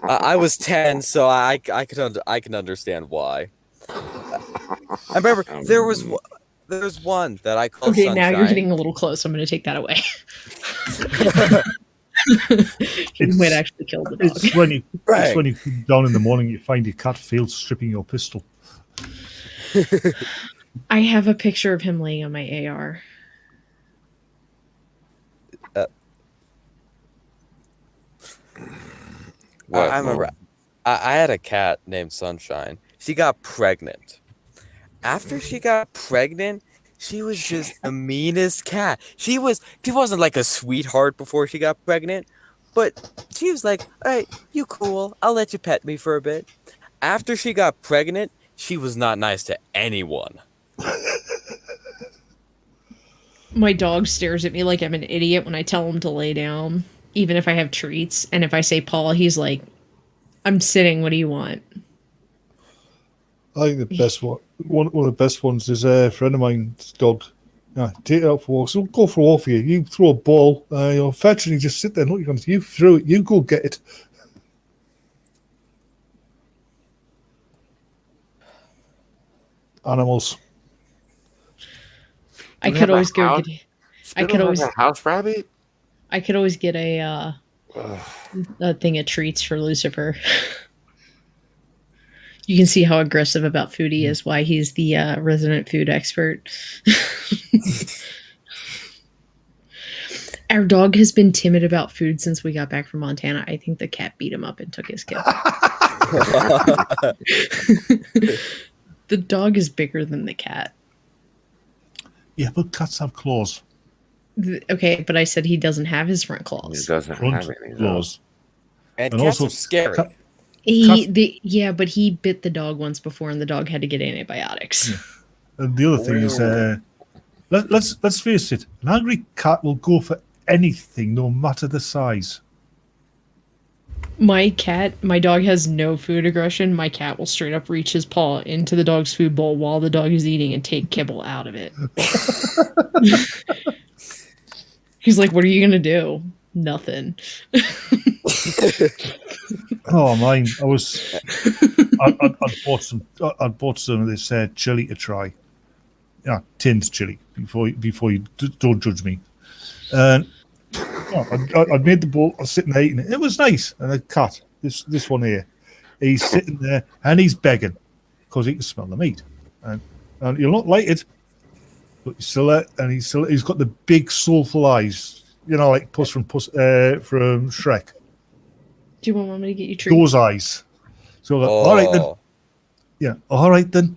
I was 10, so I can understand why. I remember there was one that I called Okay, Sunshine. now you're getting a little close. I'm going to take that away. You might actually kill the dog. It's when you come down in the morning, you find your cat field stripping your pistol. I have a picture of him laying on my AR. I remember I had a cat named Sunshine. She got pregnant. After she got pregnant, she was just the meanest cat. She wasn't like a sweetheart before she got pregnant, but she was like, all right, you cool. I'll let you pet me for a bit. After she got pregnant, she was not nice to anyone. My dog stares at me like I'm an idiot when I tell him to lay down, even if I have treats. And if I say Paul, he's like, I'm sitting. What do you want? I think the best one of the best ones is a friend of mine's dog. Take it out for walks. We'll go for a walk for you. You throw a ball, you'll fetch, and you just sit there and look at it. You throw it, you go get it. Animals. I could always go get. I could always a house rabbit. I could always get a thing of treats for Lucifer. You can see how aggressive about food he is. Why he's the resident food expert. Our dog has been timid about food since we got back from Montana. I think the cat beat him up and took his kid. The dog is bigger than the cat. Yeah, but cats have claws. Okay, but I said he doesn't have his front claws. He doesn't Front have any claws. And And cats also are scary. But he bit the dog once before, and the dog had to get antibiotics. Yeah. And the other thing is, let's face it, an angry cat will go for anything, no matter the size. My dog has no food aggression. My cat will straight up reach his paw into the dog's food bowl while the dog is eating and take kibble out of it. He's like, "What are you gonna do?" Nothing. Oh, mine! I bought some of this chili to try. Yeah, tinned chili. Before you don't judge me. And I made the bowl. I was sitting there eating it. It was nice. And a cat, this one here, he's sitting there and he's begging because he can smell the meat. And you'll not like it, but he's still there, and he's got the big soulful eyes. You know, like Puss from Shrek. Do you want Mommy to get you treats? Those eyes. So I go, all right then. Yeah, all right then.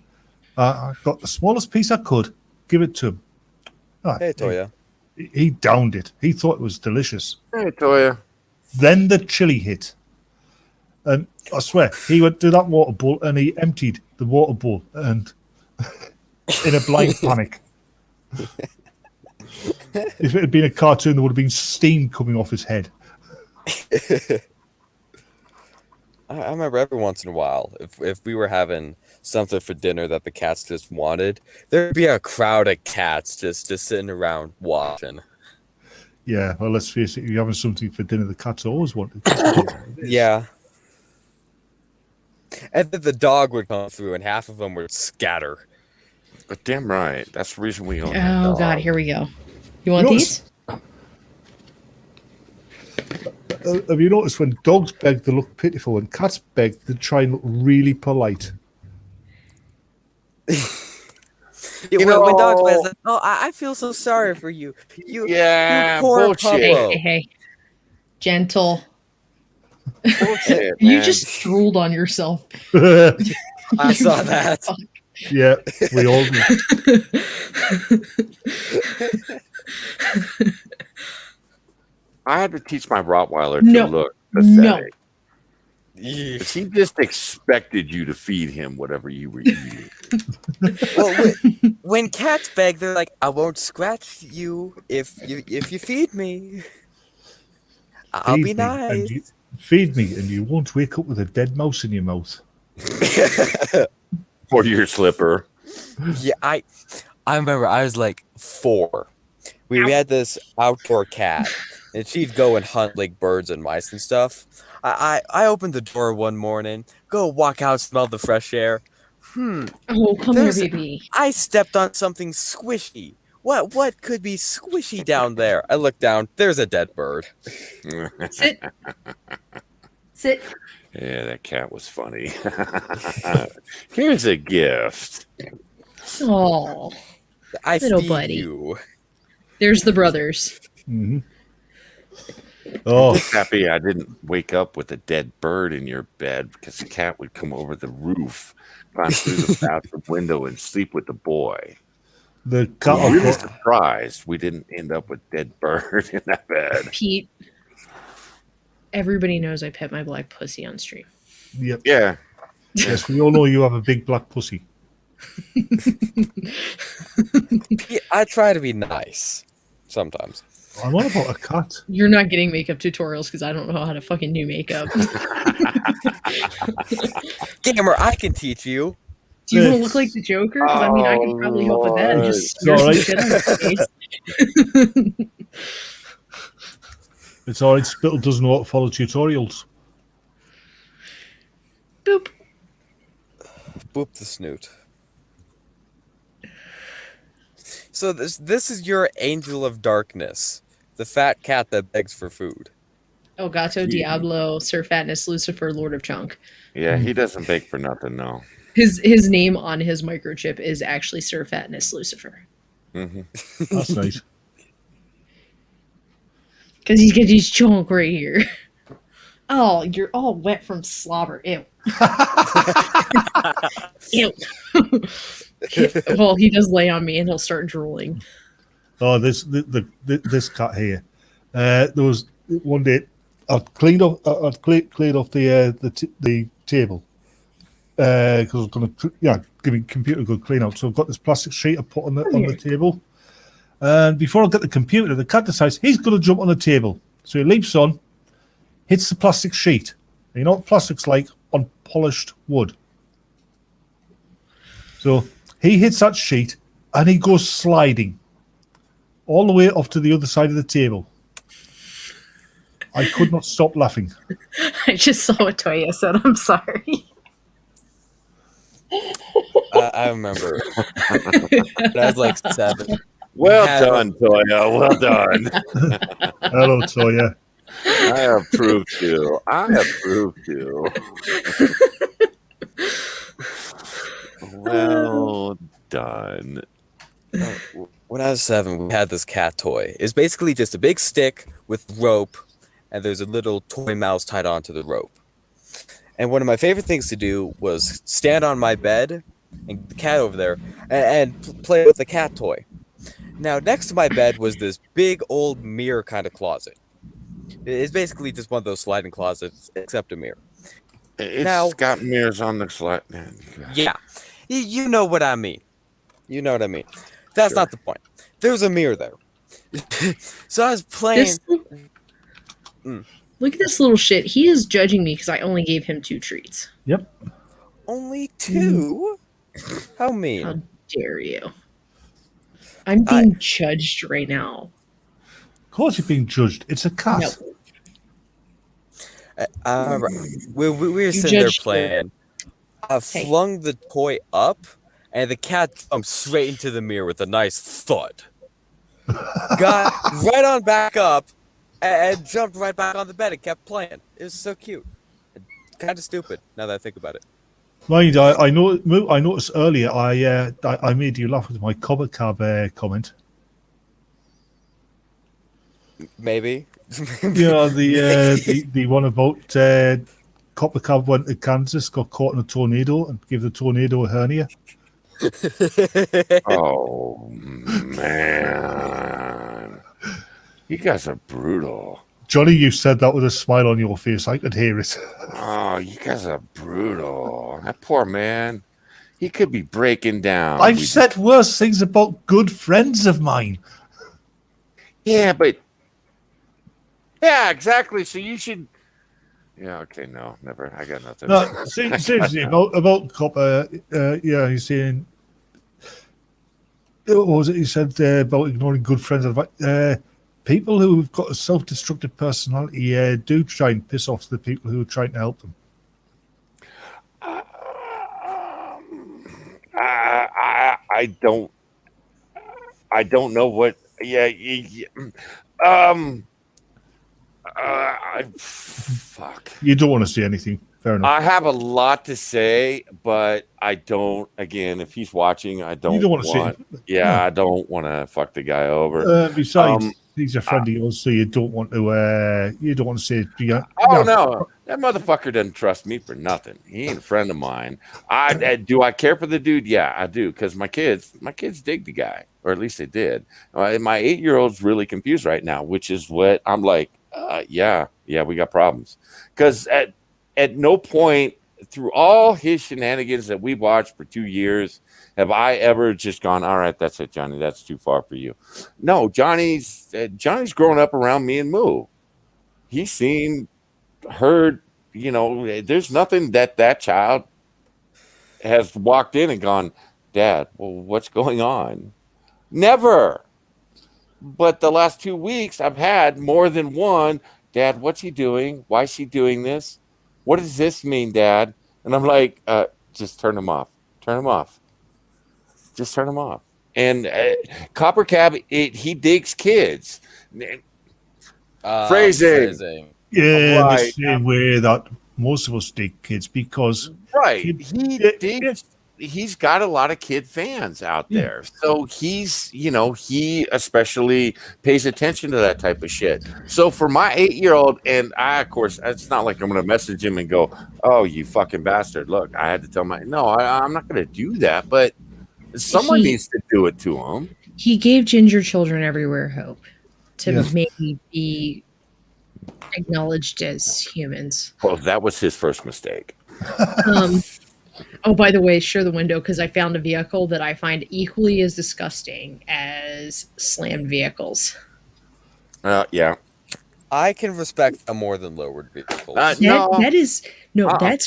I got the smallest piece I could. Give it to him. Hey, Toya. He downed it. He thought it was delicious. Hey, Toya. Then the chili hit. And I swear, he went to that water bowl and he emptied the water bowl and in a blind panic. If it had been a cartoon, there would have been steam coming off his head. I remember every once in a while, if we were having something for dinner that the cats just wanted, there'd be a crowd of cats just sitting around watching. Yeah, well, let's face it. If you're having something for dinner, the cat's always wanted. Yeah. And then the dog would come through, and half of them would scatter. But damn right. That's the reason we own that Oh dog. God, here we go. You want Notice- these? Have you noticed when dogs beg, they look pitiful, and cats beg, they try and look really polite? Yeah, You when dogs know- play, it's like, oh, I feel so sorry for you. Yeah, you poor bullshit. Hey, puppo. hey, hey. Gentle. Bullshit, You man. just drooled on yourself. I saw that. Yeah, we all do. I had to teach my Rottweiler No. to look No. pathetic. He just expected you to feed him whatever you were eating. Well, when cats beg, they're like, "I won't scratch you if you feed me. I'll Feed be me and nice." you- feed me, and you won't wake up with a dead mouse in your mouth. Or your slipper. Yeah, I remember I was like 4. We had this outdoor cat, and she'd go and hunt like birds and mice and stuff. I opened the door one morning, go walk out, smell the fresh air. Oh, come There's- here, baby. I stepped on something squishy. What could be squishy down there? I look down. There's a dead bird. Sit. Sit. Yeah, that cat was funny. Here's a gift. Oh, I Little feed buddy. you. there's the brothers. Mm-hmm. Oh, Happy I didn't wake up with a dead bird in your bed because the cat would come over the roof, climb through the bathroom window, and sleep with the boy. the I'm cat. really surprised we didn't end up with dead bird in that bed. Pete. Everybody knows I pet my black pussy on stream. Yep. Yeah. Yes, we all know you have a big black pussy. I try to be nice sometimes. I'm on about a cat. You're not getting makeup tutorials because I don't know how to fucking do makeup. Gamer, I can teach you. Do you want to look like the Joker? Because I mean, I could probably help with that and just smear It's all some right. shit on your face. It's all right. Spittle doesn't know how to follow tutorials. Boop. Boop the snoot. So this is your angel of darkness, the fat cat that begs for food. Oh, Gato, Diablo, Sir Fatness, Lucifer, Lord of Chunk. Yeah, he doesn't bake for nothing, no. His name on his microchip is actually Sir Fatness Lucifer. Mm-hmm. That's nice. Because he's got his chunk right here. Oh, you're all wet from slobber. Ew. Ew. Well, he does lay on me and he'll start drooling. Oh, this this cat here. There was one day I'd cleaned off the table because I was going to give the computer a good clean out. So I've got this plastic sheet I put on the table, and before I get the computer, the cat decides he's going to jump on the table. So he leaps on, hits the plastic sheet. And you know what plastic's like on polished wood. So he hits that sheet and he goes sliding all the way off to the other side of the table. I could not stop laughing. I just saw what Toya said. I'm sorry. I remember. I was like 7. Well Yeah. done, Toya. Well done. Hello, Toya. I approve too. I approve too. Well done. When I was 7, we had this cat toy. It's basically just a big stick with rope, and there's a little toy mouse tied onto the rope. And one of my favorite things to do was stand on my bed and the cat over there and play with the cat toy. Now, next to my bed was this big old mirror kind of closet. It's basically just one of those sliding closets, except a mirror. It's Now- got mirrors on the slide. Yeah, you know what I mean. You know what I mean. That's not the point. There was a mirror there. So I was playing. Look at this little shit. He is judging me because I only gave him 2 treats. Yep. Only 2? How mean? How dare you? I'm being judged right now. course, you're being judged. It's a cat. No. I remember we were You sitting there judged her. playing. I flung the toy up, and the cat jumped straight into the mirror with a nice thud. Got right on back up, and jumped right back on the bed and kept playing. It was so cute. Kind of stupid now that I think about it. Mind, I noticed earlier I made you laugh with my copper cab comment. Maybe. Yeah, the one about copper cab went to Kansas, got caught in a tornado, and gave the tornado a hernia. Oh man, you guys are brutal. Johnny, you said that with a smile on your face. I could hear it. Oh, you guys are brutal. That poor man. He could be breaking down. I've said worse things about good friends of mine. Yeah, but yeah, exactly. So you should. Yeah. Okay. No. Never. I got nothing. No, seriously, about copper. Yeah, he's saying. What was it? He said about ignoring good friends. People who've got a self-destructive personality do try and piss off the people who are trying to help them. I don't know what. Yeah. Fuck. You don't want to say anything. Fair enough. I have a lot to say, but I don't. Again, if he's watching, I don't. You don't want to say anything. Yeah, I don't want to fuck the guy over. Besides, he's a friend of yours, so you don't want to. You don't want to say. Oh no, that motherfucker doesn't trust me for nothing. He ain't a friend of mine. Do I care for the dude? Yeah, I do, because my kids dig the guy, or at least they did. My 8-year-old's really confused right now, which is what I'm like. Yeah, we got problems, because at no point through all his shenanigans that we've watched for 2 years have I ever just gone, all right, that's it, Johnny, that's too far for you. No, Johnny's grown up around me and Moo. He's seen, heard, there's nothing that child has walked in and gone, Dad, well, what's going on? Never. But the last 2 weeks I've had more than one, Dad, what's he doing? Why is he doing this? What does this mean, Dad? And I'm like, just turn him off. Turn him off. Just turn him off. And Copper Cab, he digs kids. Phrasing. Yeah, Right. the same way that most of us dig kids, because he's got a lot of kid fans out there. So he especially pays attention to that type of shit. So for my 8-year-old, and of course, it's not like I'm going to message him and go, oh, you fucking bastard. Look, I had to tell I'm not going to do that, but someone needs to do it to him. He gave ginger children everywhere hope to maybe be acknowledged as humans. Well, that was his first mistake. Oh, by the way, share the window, because I found a vehicle that I find equally as disgusting as slammed vehicles. Yeah. I can respect a more than lowered vehicles. That's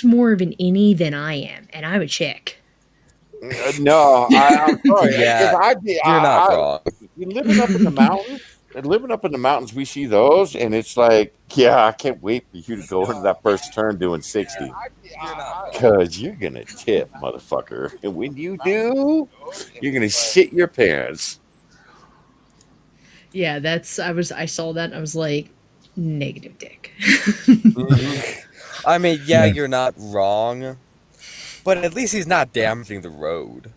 more of an innie than I am, and I'm a chick. No, I'm sorry. Yeah, you're not wrong. Living up in the mountains, we see those, and it's like, yeah, I can't wait for you to go into that first turn doing 60, because you're gonna tip, motherfucker. And when you do, you're gonna shit your pants. Yeah, I saw that and I was like, negative dick. I mean, yeah, you're not wrong, but at least he's not damaging the road.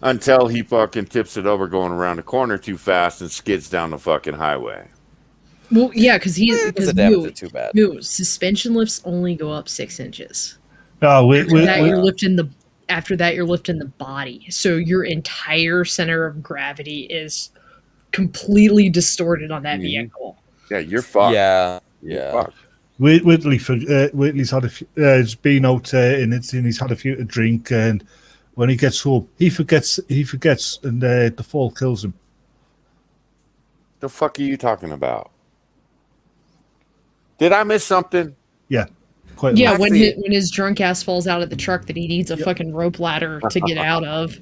Until he fucking tips it over going around the corner too fast and skids down the fucking highway. Well, yeah, because too bad. Suspension lifts only go up 6 inches. After that, you're lifting the body, so your entire center of gravity is completely distorted on that vehicle. Yeah, you're fucked. Yeah. Whitley's had he's been out and he's had a few to drink, and when he gets home, he forgets, and the fall kills him. The fuck are you talking about? Did I miss something? Yeah. quite. Yeah, A lot. when his drunk ass falls out of the truck that he needs a Yep. fucking rope ladder to get out of.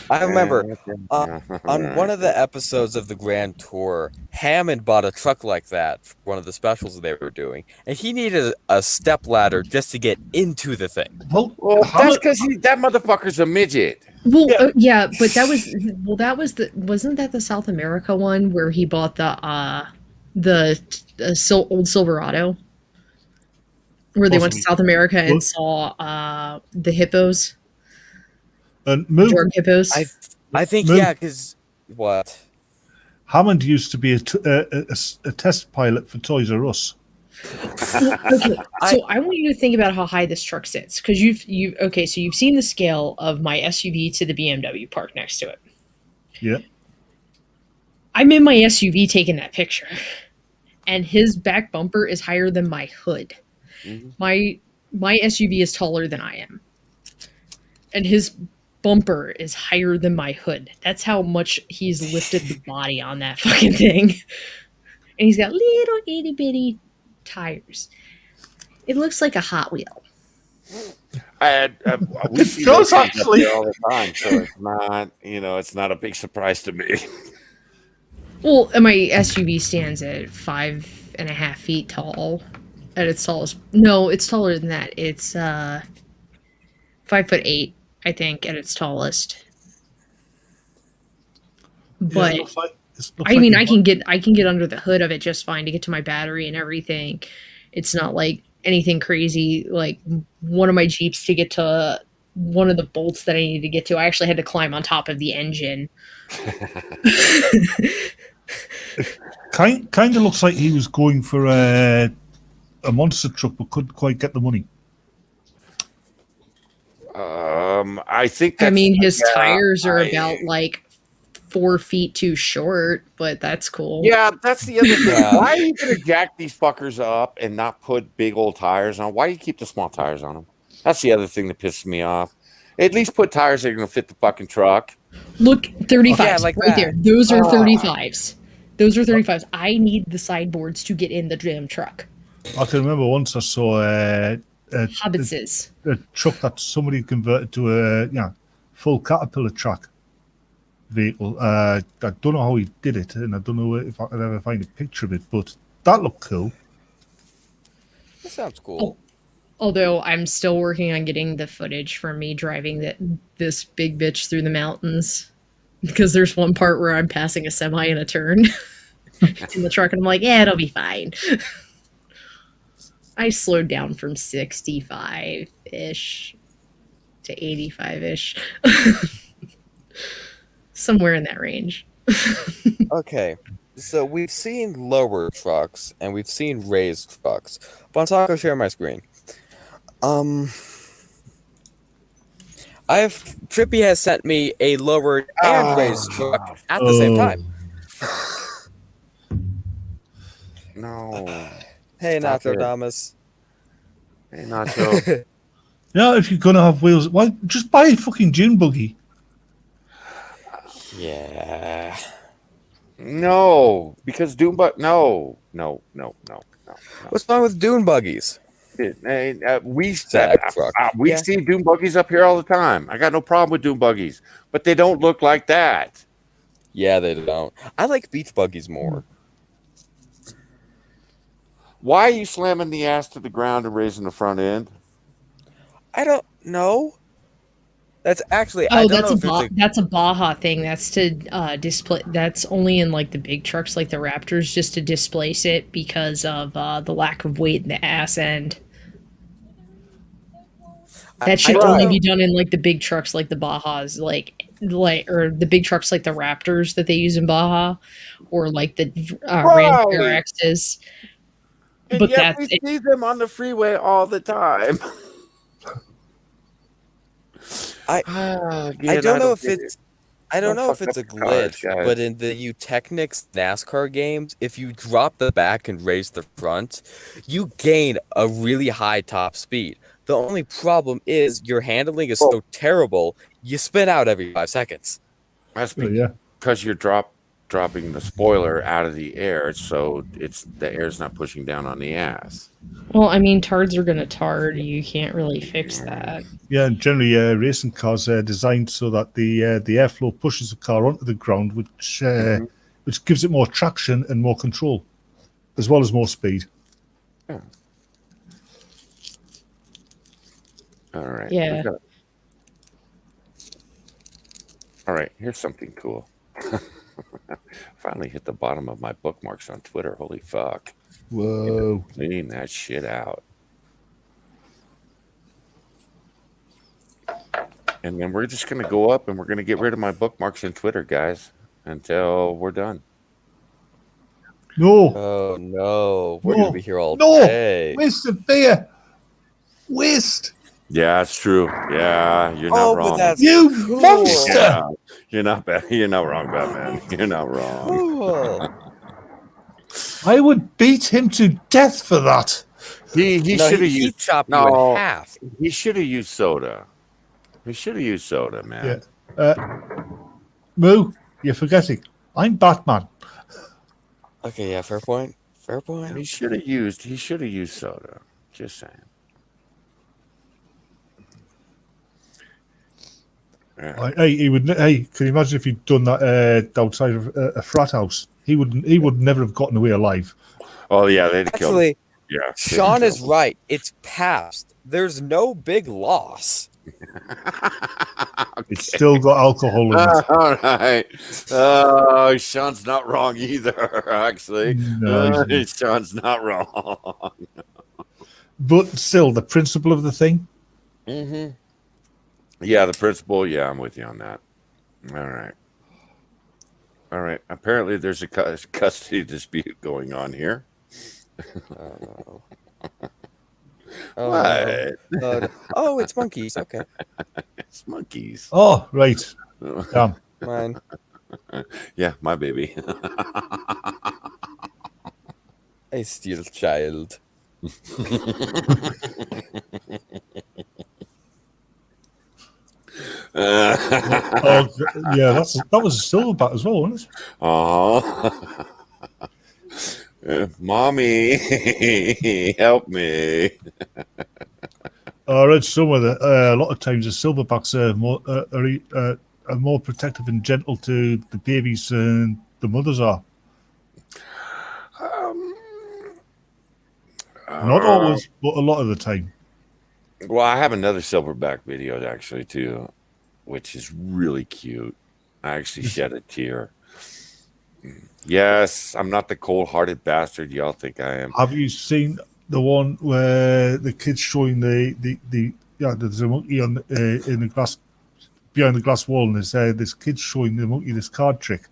I remember on one of the episodes of the Grand Tour, Hammond bought a truck like that for one of the specials they were doing, and he needed a step ladder just to get into the thing. Well, that's because that motherfucker's a midget. Well, yeah, but that was wasn't that the South America one where he bought the old Silverado, where they went to South America and saw the hippos, drug hippos. I think yeah, because what? Hammond used to be a test pilot for Toys R Us. Okay, so I want you to think about how high this truck sits, because so you've seen the scale of my SUV to the BMW parked next to it. Yeah. I'm in my SUV taking that picture, and his back bumper is higher than my hood. Mm-hmm. My SUV is taller than I am, and his bumper is higher than my hood. That's how much he's lifted the body on that fucking thing. And he's got little itty bitty tires. It looks like a Hot Wheel. We see those things up there all the time, so it's not, it's not a big surprise to me. Well, my SUV stands at 5.5 feet tall at its tallest. No, it's taller than that. It's 5'8", I think, at its tallest. But I mean, I can get under the hood of it just fine to get to my battery and everything. It's not like anything crazy. Like one of my Jeeps, to get to one of the bolts that I needed to get to, I actually had to climb on top of the engine. Kind of looks like he was going for a monster truck, but couldn't quite get the money. I think. I mean, his tires are about like 4 feet too short, but that's cool. Yeah, that's the other thing. Why are you gonna jack these fuckers up and not put big old tires on? Why do you keep the small tires on them? That's the other thing that pisses me off. At least put tires that are gonna fit the fucking truck. Look, 35s like right that. there. Those are 35s. Those are 35s. I need the sideboards to get in the damn truck. I can remember once I saw a truck that somebody converted to a full Caterpillar track vehicle. I don't know how he did it, and I don't know if I could ever find a picture of it, but that looked cool. That sounds cool. Although I'm still working on getting the footage from me driving this big bitch through the mountains, because there's one part where I'm passing a semi in a turn in the truck, and I'm like, yeah, it'll be fine. I slowed down from 65-ish to 85-ish. Somewhere in that range. Okay, so we've seen lower trucks and we've seen raised trucks. Bonsaco, share my screen. Trippy has sent me a lowered and raised truck at the same time. No. Hey, Stop Nacho it. Damas. Hey, Nacho. Yeah, if you're gonna have wheels, why just buy a fucking dune buggy? Yeah. No, because no. What's wrong with dune buggies? We Yeah. see dune buggies up here all the time. I got no problem with dune buggies, but they don't look like that. Yeah, they don't. I like beach buggies more. Why are you slamming the ass to the ground and raising the front end? I don't know. That's actually I don't know if it's that's a Baja thing. That's to display. That's only in like the big trucks, like the Raptors, just to displace it because of the lack of weight in the ass end. That should only be done in like the big trucks, like the Bajas, like or the big trucks like the Raptors that they use in Baja, or like the Ram RXs. And but yet we see them on the freeway all the time. I don't know if it's a glitch, but in the Eutechnics NASCAR games, if you drop the back and raise the front, you gain a really high top speed. The only problem is your handling is so terrible, you spin out every 5 seconds. That's because you're drop dropping the spoiler out of the air, so the air's not pushing down on the ass. Well, I mean, tards are gonna tard. You can't really fix that. Yeah, and generally, racing cars are designed so that the airflow pushes the car onto the ground, which gives it more traction and more control, as well as more speed. Yeah. All right. Yeah. All right. Here's something cool. Finally hit the bottom of my bookmarks on Twitter. Holy fuck. Whoa. Clean that shit out. And then we're just going to go up and we're going to get rid of my bookmarks on Twitter, guys, until we're done. No. Oh no, we're No. gonna be here all No. day. Waste of beer. Waste. Yeah, that's true. Yeah, you're not Oh, wrong. but that's You cool. monster. Yeah, you're not bad. You're not wrong, Batman. You're not wrong. Cool. I would beat him to death for that. He No, should have he used. chopped you No. in half. He should have used soda. He should have used soda, man. Yeah. Moo, you're forgetting. I'm Batman. Okay, yeah, fair point. Fair point. He should have used. He should have used soda. Just saying. Yeah. Hey, he would. Hey, can you imagine if he'd done that outside of a frat house? He would never have gotten away alive. Oh yeah, they'd kill him. Actually, Yeah. they'd Sean kill is him. right. It's past. There's no big loss. It's still got alcohol in it. All right. Oh, Sean's not wrong either. Actually, No, he's Sean's not wrong. But still, the principle of the thing. Mm-hmm. Yeah, the principal. Yeah, I'm with you on that. All right. All right. Apparently, there's a custody dispute going on here. Oh, What? no. Oh, it's monkeys. Okay, It's monkeys. Oh, right. Damn. mine. Yeah, my baby. A steel child. Oh, yeah. That was a silverback as well, wasn't it? Oh, mommy, help me. I read somewhere that a lot of times the silverbacks are more protective and gentle to the babies than the mothers are. Not always, but a lot of the time. Well, I have another silverback video actually too, which is really cute. I actually shed a tear. Yes, I'm not the cold-hearted bastard y'all think I am. Have you seen the one where the kid's showing there's a monkey on in the glass behind the glass wall, and this kid's showing the monkey this card trick.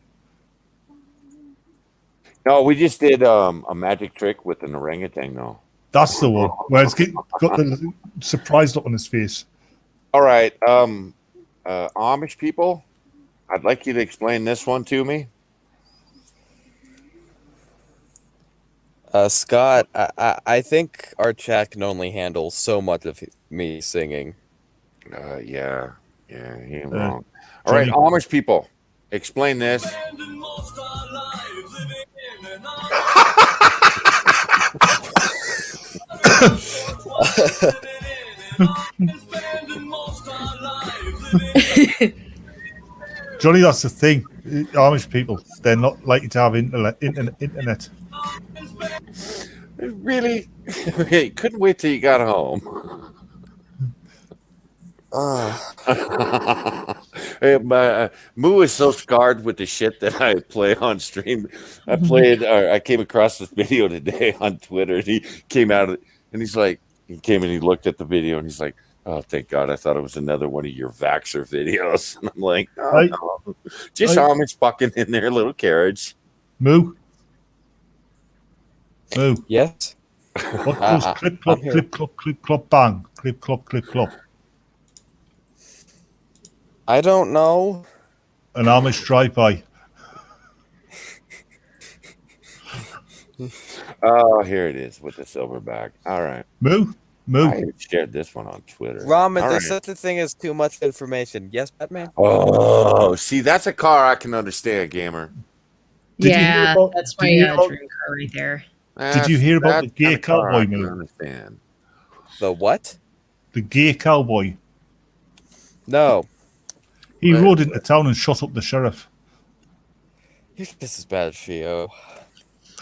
No, we just did a magic trick with an orangutan though. That's the one where it's got the surprised look on his face. All right, Amish people, I'd like you to explain this one to me. Scott, I think our chat can only handle so much of me singing. Yeah, he ain't Uh, wrong. All right, Johnny- Amish people, explain this. Johnny, that's the thing. Amish people, they're not likely to have internet. Really? Couldn't wait till you got home. Moo is so scarred with the shit that I play on stream. I came across this video today on Twitter, and he came out and he's like, he came and he looked at the video and he's like, oh, thank God, I thought it was another one of your Vaxxer videos. And I'm like, oh, no. Just Amish fucking in their little carriage. Moo. Yes. What does clip clop clip clop clip clop bang clip clop clip clop? I don't know. An Amish drive-by. Oh, here it is with the silverback. All right. Moo. I shared this one on Twitter. Ramen, All there's right. such a thing as too much information. Yes, Batman? Oh, see, that's a car I can understand, gamer. Did you hear Yeah, about- that's did my you hear about- dream car right there. Did you hear about the That's gay kinda car cowboy I can move? understand. The what? The gay cowboy. No. He Right. rode into town and shot up the sheriff. You're just as bad as Fio.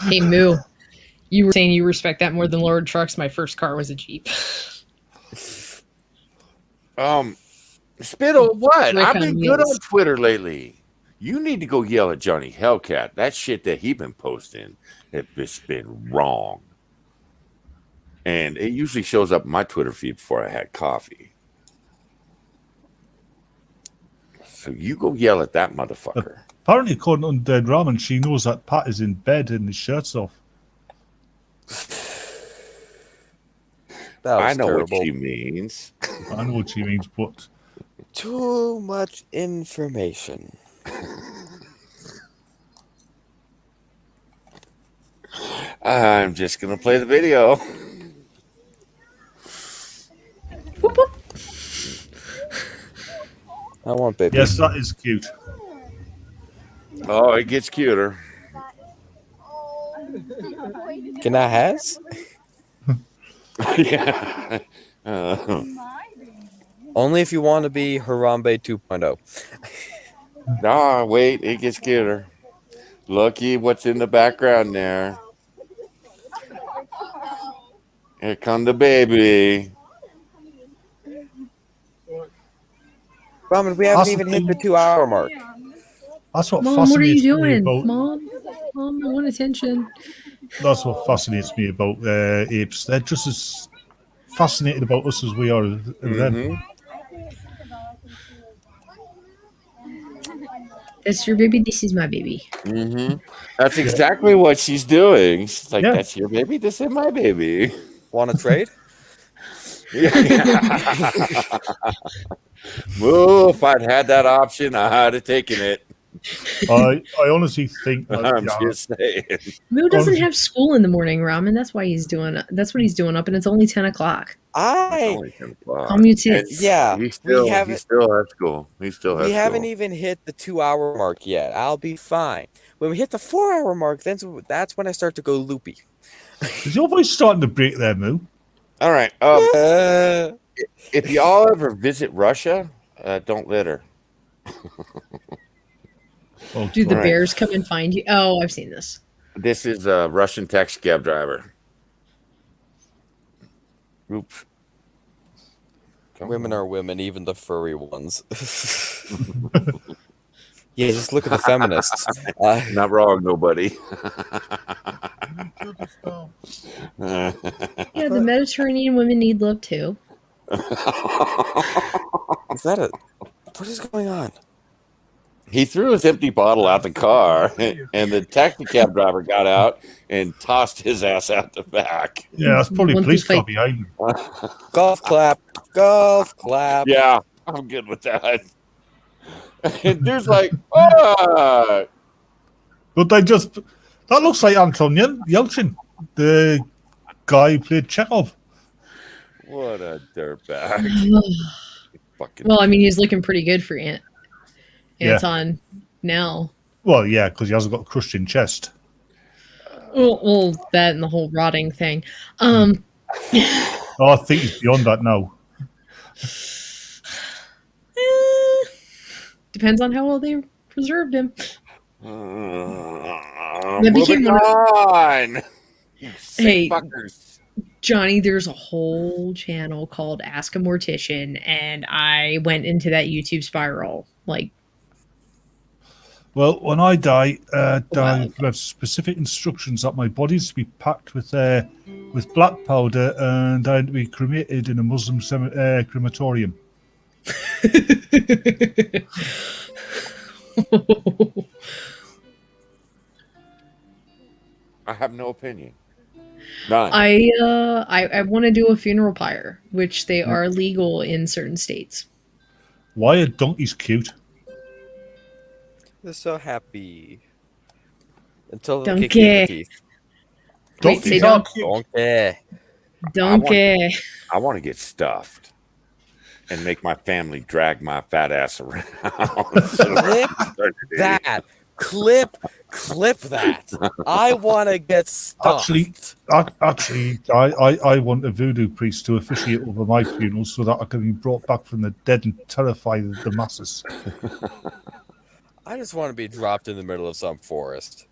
Hey Moo, you were saying you respect that more than lowered trucks. My first car was a Jeep. Spittle, what? Rick I've on been good on wheels. Twitter lately. You need to go yell at Johnny Hellcat. That shit that he been posting, it's been wrong. And it usually shows up in my Twitter feed before I had coffee. So you go yell at that motherfucker. Apparently, according to Undead Ramen, she knows that Pat is in bed and his shirt's off. That was I know terrible. what she means. I know what she means, but Too much information. I'm just gonna play the video. Whoop, whoop. I want baby. yes, that is cute. Oh, it gets cuter. Can I has? Yeah. Only if you want to be Harambe 2.0. No, wait, it gets cuter. Looky what's in the background there. Here come the baby. Ramen, we haven't Awesome. even hit the 2-hour mark. That's what Mom, what are fascinates you me doing? about. Mom, I want attention. That's what fascinates me about apes. They're just as fascinated about us as we are them. Mhm. That's your baby. This is my baby. That's exactly what she's doing. She's like, Yeah. that's your baby. This is my baby. Want to trade? Yeah. Well, if I'd had that option, I'd have taken it. I honestly think that, I'm yeah, just saying. Moo doesn't Honestly- have school in the morning, Ramen. That's why he's doing. That's what he's doing up, and it's only 10 o'clock. It's only 10 o'clock. Calm your And tits. Yeah. He still has school. He still has We school. haven't even hit the 2-hour mark yet. I'll be fine. When we hit the 4-hour mark, that's when I start to go loopy. is your voice starting to break there, Moo? All right. If y'all ever visit Russia, don't litter. Oh, Do the Right. bears come and find you? Oh, I've seen this. This is a Russian taxi cab driver. Oops. Women are women, even the furry ones. Yeah, just look at the feminists. Not wrong, nobody. Yeah, the Mediterranean women need love too. Is that a... What is going on? He threw his empty bottle out the car, and the taxi cab driver got out and tossed his ass out the back. yeah, that's probably One police thing car behind him. Golf clap. Golf clap. Yeah, I'm good with that. And dude's like, "What?" But they just, that looks like Anton Yelchin, the guy who played Chekhov. What a dirtbag! Fucking Well, I mean, he's looking pretty good for Yeah. Anton now. Well, yeah, because he hasn't got a crushed in chest. Well, that and the whole rotting thing. Oh, I think he's beyond that now. Depends on how well they preserved him. Moving became one of- on. You sick Hey. fuckers. Johnny, there's a whole channel called Ask a Mortician, and I went into that YouTube spiral. Like, Well, when I die, Wow. I have specific instructions that my body is to be packed with black powder and I to be cremated in a Muslim crematorium. I have no opinion. None. I want to do a funeral pyre, which they are legal in certain states. Why are donkeys cute? They're so happy. Until they kick Donkey. you in the teeth. Wait, say Donkeys are don't. cute. Donkey. I want to get stuffed and make my family drag my fat ass around. So Clip start to do. that. Clip Clip that. I want to get stuffed. Actually, I want a voodoo priest to officiate over my funeral so that I can be brought back from the dead and terrify the masses. I just want to be dropped in the middle of some forest.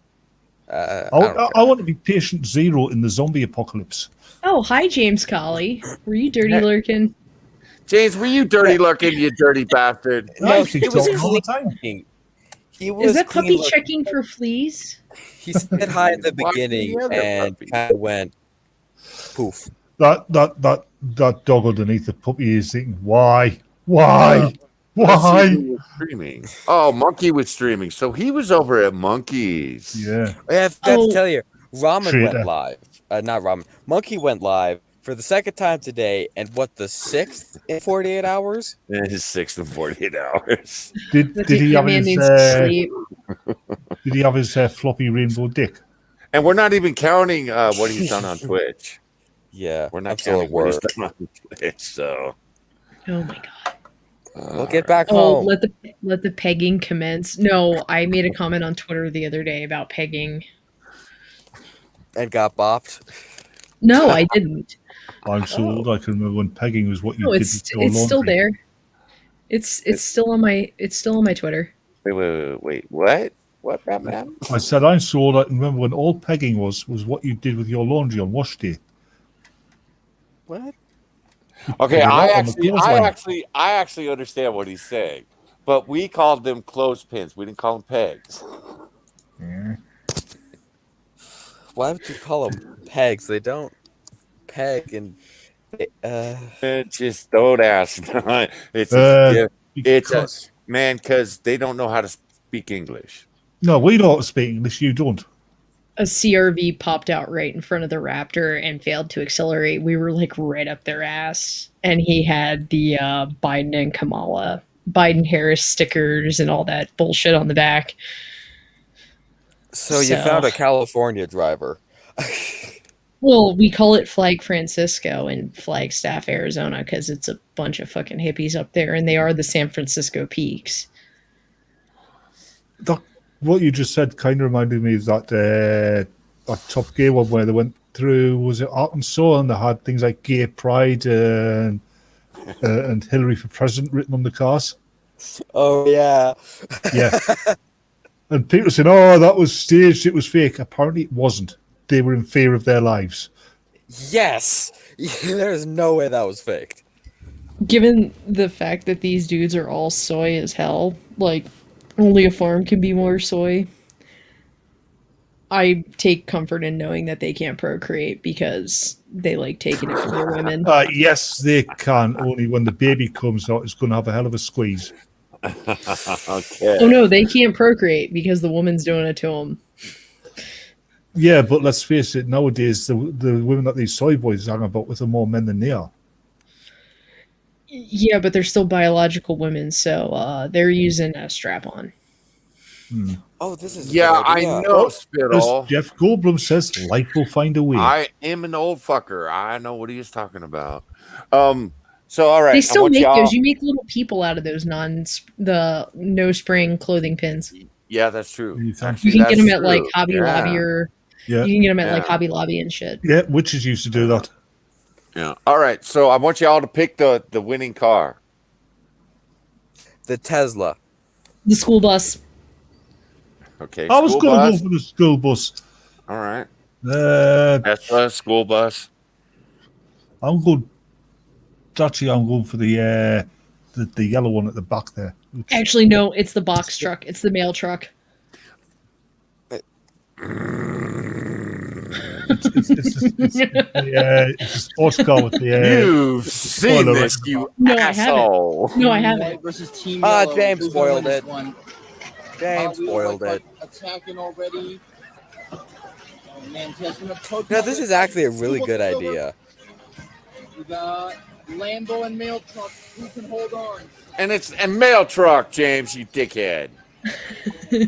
I I don't care. want to be patient zero in the zombie apocalypse. Oh, hi, James Colley. Were you dirty lurking? James, were you dirty lurking, you dirty bastard? I No, keep he was talking all the time. clean. He was Is that clean puppy looking. checking for fleas? He said hi at the Why beginning the other and puppy? kind of went poof. That dog underneath the puppy is thinking, why? Let's see Why? who was streaming. Oh, Monkey was streaming. So he was over at Monkey's. Yeah. I have to Oh. tell you, Ramen Traitor. went live. Not Ramen. Monkey went live for the second time today, and what, the 6th in 48 hours? And his 6 and 48 hours. Did he That have man his needs to sleep. did he have his floppy rainbow dick? And we're not even counting what he's done on Twitch. Yeah, We're not I'm still counting at what he's work. done on Twitch. So Oh my god. We'll get back Oh, home. let the pegging commence. No, I made a comment on Twitter the other day about pegging. And got bopped. No, I didn't. I'm so old I can remember when pegging was what you No, did it's with your it's still laundry. there. It's still on my Twitter. wait. What? What, Batman? I said I'm so old I can remember when all pegging was what you did with your laundry on wash day. What? Okay, Put it I out on the clothesline. actually understand what he's saying, but we called them clothespins. We didn't call them pegs. Why would you call them pegs? They don't peg and Just don't ask. it's Because man, because they don't know how to speak English. no, we know how to speak English. You don't. A CRV popped out right in front of the Raptor and failed to accelerate. We were like right up their ass, and he had the Biden and Kamala, Biden Harris stickers and all that bullshit on the back. so you found a California driver. Well, we call it Flag Francisco in Flagstaff, Arizona, because it's a bunch of fucking hippies up there, and they are the San Francisco Peaks. What you just said kind of reminded me of that Top Gear one where they went through, was it Arkansas, and they had things like gay pride and Hillary for president written on the cars. Oh yeah. Yeah. And people saying, oh, that was staged, it was fake. Apparently it wasn't. They were in fear of their lives. Yes. There's no way that was faked. Given the fact that these dudes are all soy as hell, like only a farm can be more soy, I take comfort in knowing that they can't procreate because they like taking it from their women. Yes, they can. Only when the baby comes out, it's going to have a hell of a squeeze. Okay. Oh no, they can't procreate because the woman's doing it to them. Yeah, but let's face it, nowadays, the women that these soy boys hang about with are more men than they are. Yeah, but they're still biological women, so they're using a strap-on. Oh, this is a Yeah, good I idea. know, As Spittle. Jeff Goldblum says, life will find a way. I am an old fucker. I know what he is talking about. So all right, They I still want make y'all- those. You make little people out of those the no spring clothing pins. Yeah, that's true. You can- Actually, You can get them that's at like true. Hobby Lobby or Yeah, you can get them at like Yeah. Hobby Lobby and shit. yeah, witches used to do that. Yeah. All right. So I want y'all to pick the winning car. The Tesla. The school bus. Okay. I was school going to bus. go for the school bus. All right. Uh, School bus. I'm going for the yellow one at the back there. Actually, no, it's the box truck. It's the mail truck. It's a sports car with the. You've seen spoiler this, right you No, I haven't. asshole. No, I haven't. Versus Team Ah, Yellow. James Who's gonna win spoiled this it. one? James We spoiled like, it. Attacking already. Oh, man, testing a poke. No, this is actually a really good idea. We got Lambo and mail truck. Who can hold on? And it's a mail truck, James, you dickhead. Who's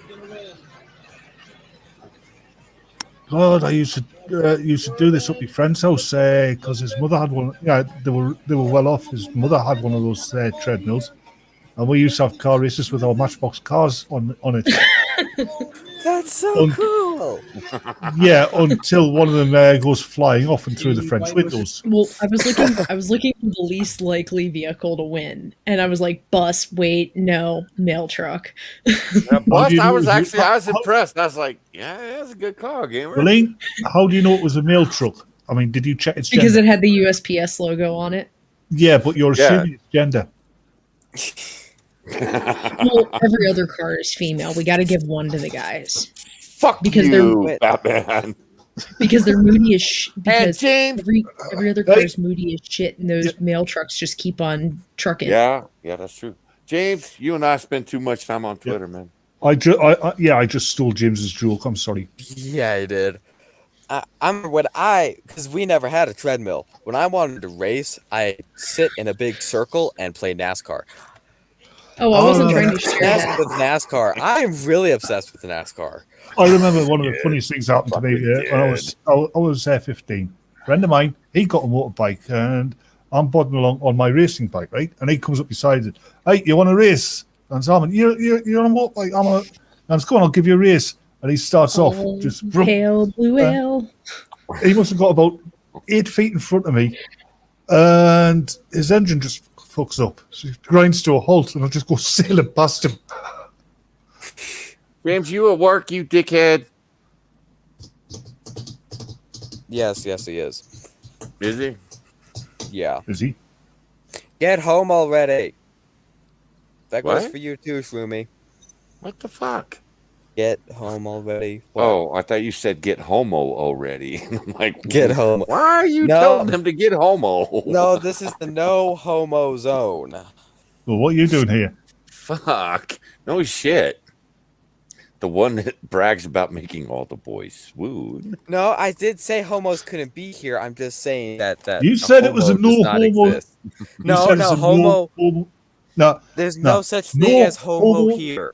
gonna win? God, I used to do this up my friend's house because his mother had one. Yeah, they were well off. His mother had one of those treadmills, and we used to have car races with our Matchbox cars on it. That's so Un- cool. Yeah, until one of them goes flying off and through the French windows. Well, I was looking for the least likely vehicle to win, and I was like, bus, wait, no, mail truck. Yeah, How do Bust, you I know it was was actually, I was how- impressed. I was like, yeah, that's a good call, gamer. Elaine, how do you know it was a mail truck? I mean, did you check its Because gender? it had the USPS logo on it. Yeah, but you're Yeah. assuming it's gender. Well, every other car is female. We got to give one to the guys Fuck because you, Batman. they're moody as And because James. every other car is moody as shit, and those mail trucks just keep on trucking. Yeah, that's true. James, you and I spend too much time on Twitter, man. I just stole James's joke. I'm sorry. Yeah, I did. I'm when because we never had a treadmill. When I wanted to race, I sit in a big circle and play NASCAR. Oh, I wasn't no, trying to that's- share Obsessed that. with NASCAR. I am really obsessed with NASCAR. I remember one of the funniest things happened to me when I was 15. A friend of mine, he got a motorbike, and I'm bodding along on my racing bike, right? And he comes up beside it. Hey, you want to race? And so I'm, you're on a motorbike. I'm going, I'll give you a race. And he starts off just Pale blue ale. he must have got about 8 feet in front of me, and his engine just fucks up. So he grinds to a halt, and I just go sailing past him. James, you at work, you dickhead. Yes, he is. Is he? Yeah. Is he? Get home already. That goes What? for you too, Shroomy. What the fuck? Get home already. What? Oh, I thought you said get homo already. I'm like, Get home. why are you telling them to get homo? No, this is the no homo zone. Well, what are you doing here? Fuck. No shit. The one that brags about making all the boys swoon. No, I did say homos couldn't be here. I'm just saying that You said it was a homo does no not homo. exist. You No, said it's a homo. No, There's no, no such thing no as homo homo. here.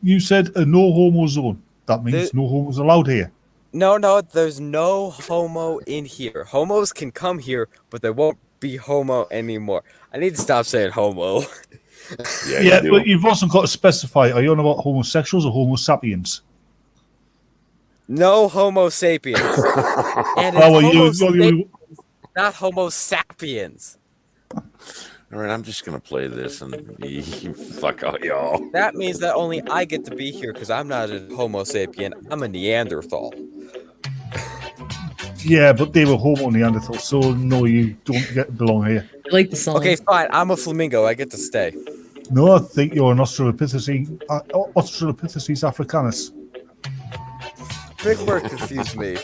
You said a no homo zone. That means no homos allowed here. No, there's no homo in here. Homos can come here, but there won't be homo anymore. I need to stop saying homo. Yeah, but you've also got to specify: are you on about homosexuals or Homo sapiens? No homo sapiens. And it's Oh, well, homo you- sapiens, not homo sapiens. All right, I'm just gonna play this and fuck all y'all. That means that only I get to be here because I'm not a homo sapien. I'm a Neanderthal. Yeah, but they were Homo Neanderthals, so no, you don't get to belong here. I like the song. Okay, fine. I'm a flamingo. I get to stay. No, I think you're an Australopithecus africanus. Big word confused me.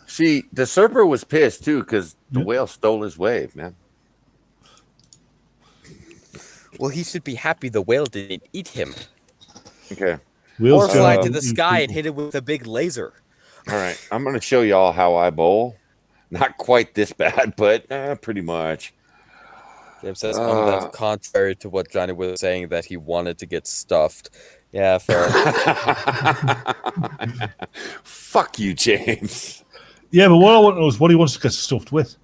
See, the surfer was pissed too because the whale stole his wave, man. Well, he should be happy the whale didn't eat him. Okay. Or fly to the sky and hit it with a big laser. All right, I'm gonna show y'all how I bowl. Not quite this bad, but pretty much. James says that's contrary to what Johnny was saying that he wanted to get stuffed. Yeah, fair. Fuck you, James. Yeah, but what I want to know is what he wants to get stuffed with.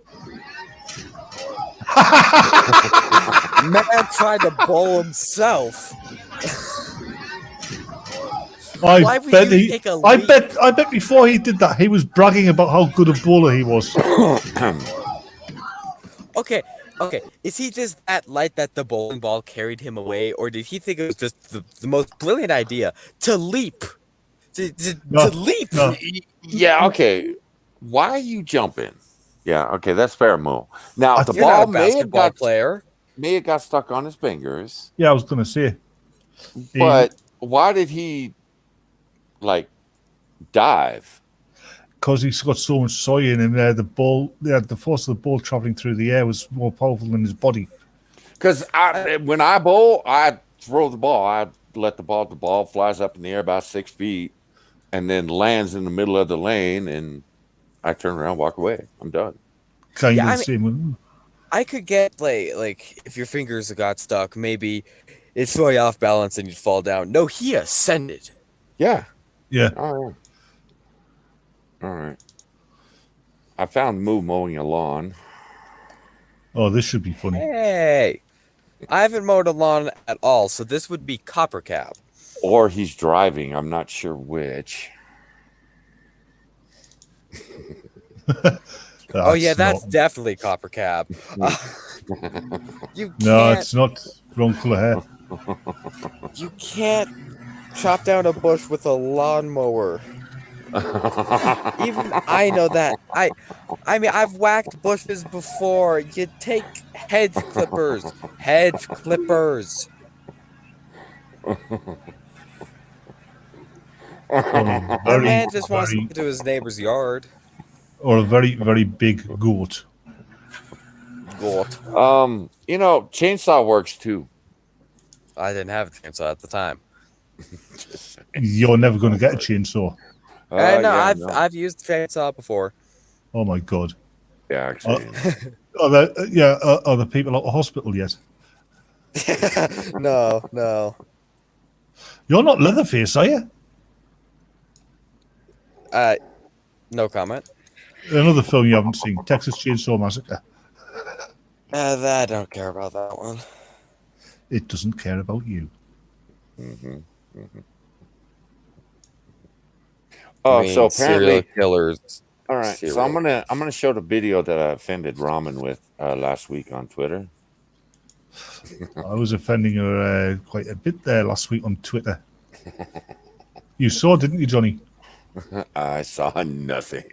Man tried to bowl himself. Why would you take a I leap? bet before he did that, he was bragging about how good a bowler he was. Okay. Is he just that light that the bowling ball carried him away, or did he think it was just the most brilliant idea to leap? To leap? No. Yeah, okay. Why are you jumping? Yeah, okay, that's fair move. Now the You're not ball a may have basketball got player. may have got stuck on his fingers. Yeah, I was going to say. But why did he like dive? Because he's got so much soy in him, the force of the ball traveling through the air was more powerful than his body. Because when I bowl, I throw the ball. I let the ball flies up in the air about 6 feet, and then lands in the middle of the lane, and I turn around, walk away. I'm done. Kind Yeah, of the same. I could get like if your fingers got stuck, maybe it'd throw you off balance and you'd fall down. No, he ascended. Yeah. Yeah. All right. I found Moo mowing a lawn. Oh, this should be funny. Hey, I haven't mowed a lawn at all, so this would be copper cap. or he's driving. I'm not sure which. Oh yeah, that's not- definitely Copper Cab. You No, can't. it's not. Wrong color hair. You can't chop down a bush with a lawnmower. Even I know that. I mean, I've whacked bushes before. You take hedge clippers. Hedge clippers. Or a That very, man just wants to very, get to his neighbor's yard. or a very, very big goat. Goat. You know, chainsaw works too. I didn't have a chainsaw at the time. You're never going to get a chainsaw. No, Yeah, I've used chainsaw before. Oh my god. yeah, actually. Are the people at the hospital yet? No. You're not Leatherface, are you? No comment. Another film you haven't seen, Texas Chainsaw Massacre. I don't care about that one. It doesn't care about you. Oh, I mean, so serial apparently, killers. all right. So I'm gonna show the video that I offended Ramen with last week on Twitter. I was offending her quite a bit there last week on Twitter. You saw, didn't you, Johnny? I saw nothing.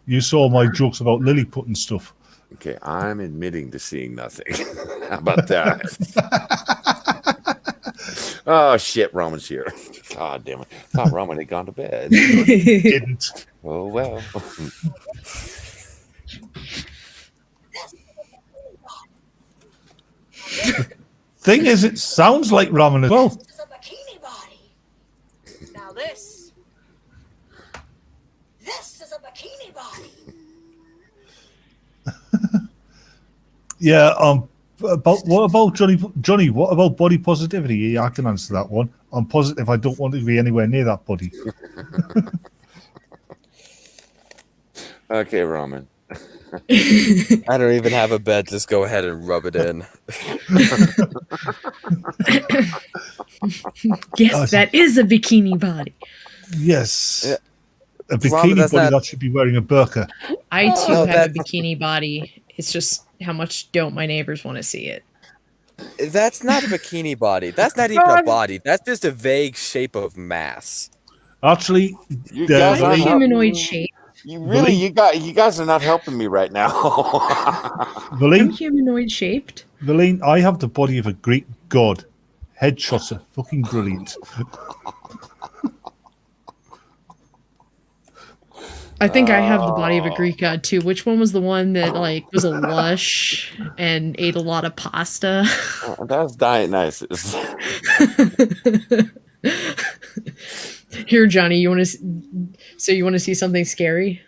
You saw my jokes about Lilliput and stuff. Okay, I'm admitting to seeing nothing. How about that? Oh shit, Roman's here. God damn it! I thought Roman had gone to bed. Didn't. Oh well. Thing is, it sounds like ramen as well. This is a bikini body. Now this is a bikini body. Yeah. What about Johnny? Johnny, what about body positivity? Yeah, I can answer that one. I'm positive I don't want to be anywhere near that body. Okay, Roman. I don't even have a bed. Just go ahead and rub it in. Yes, that is a bikini body. Yes. Yeah. A bikini that's body not- that should be wearing a burqa. I too No, have a that- bikini body. It's just how much don't my neighbors want to see it. That's not a bikini body. That's not even a body. That's just a vague shape of mass. Actually, You the- guys I'm are humanoid shape. You really, you guys are not helping me right now. I'm Valine, humanoid shaped. Valine, I have the body of a Greek god. Headshots are fucking brilliant. I think I have the body of a Greek god too. Which one was the one that like was a lush and ate a lot of pasta? That's Dionysus. Here, Johnny, you want to? So you want to see something scary?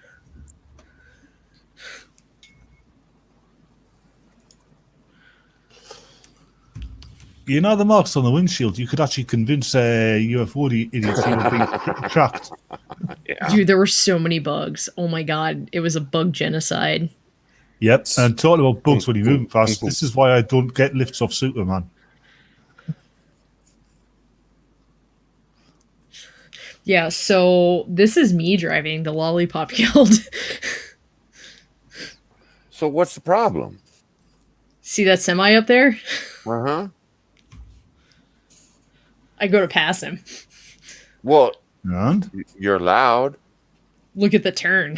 You know the marks on the windshield. You could actually convince UFO idiots you were being tracked. Yeah. Dude, there were so many bugs. Oh my god, it was a bug genocide. Yep. And talking about bugs when you're moving fast, this is why I don't get lifts off Superman. Yeah, so this is me driving the lollipop killed. So what's the problem? See that semi up there? Uh-huh. I go to pass him. Well, And? you're loud. Look at the turn.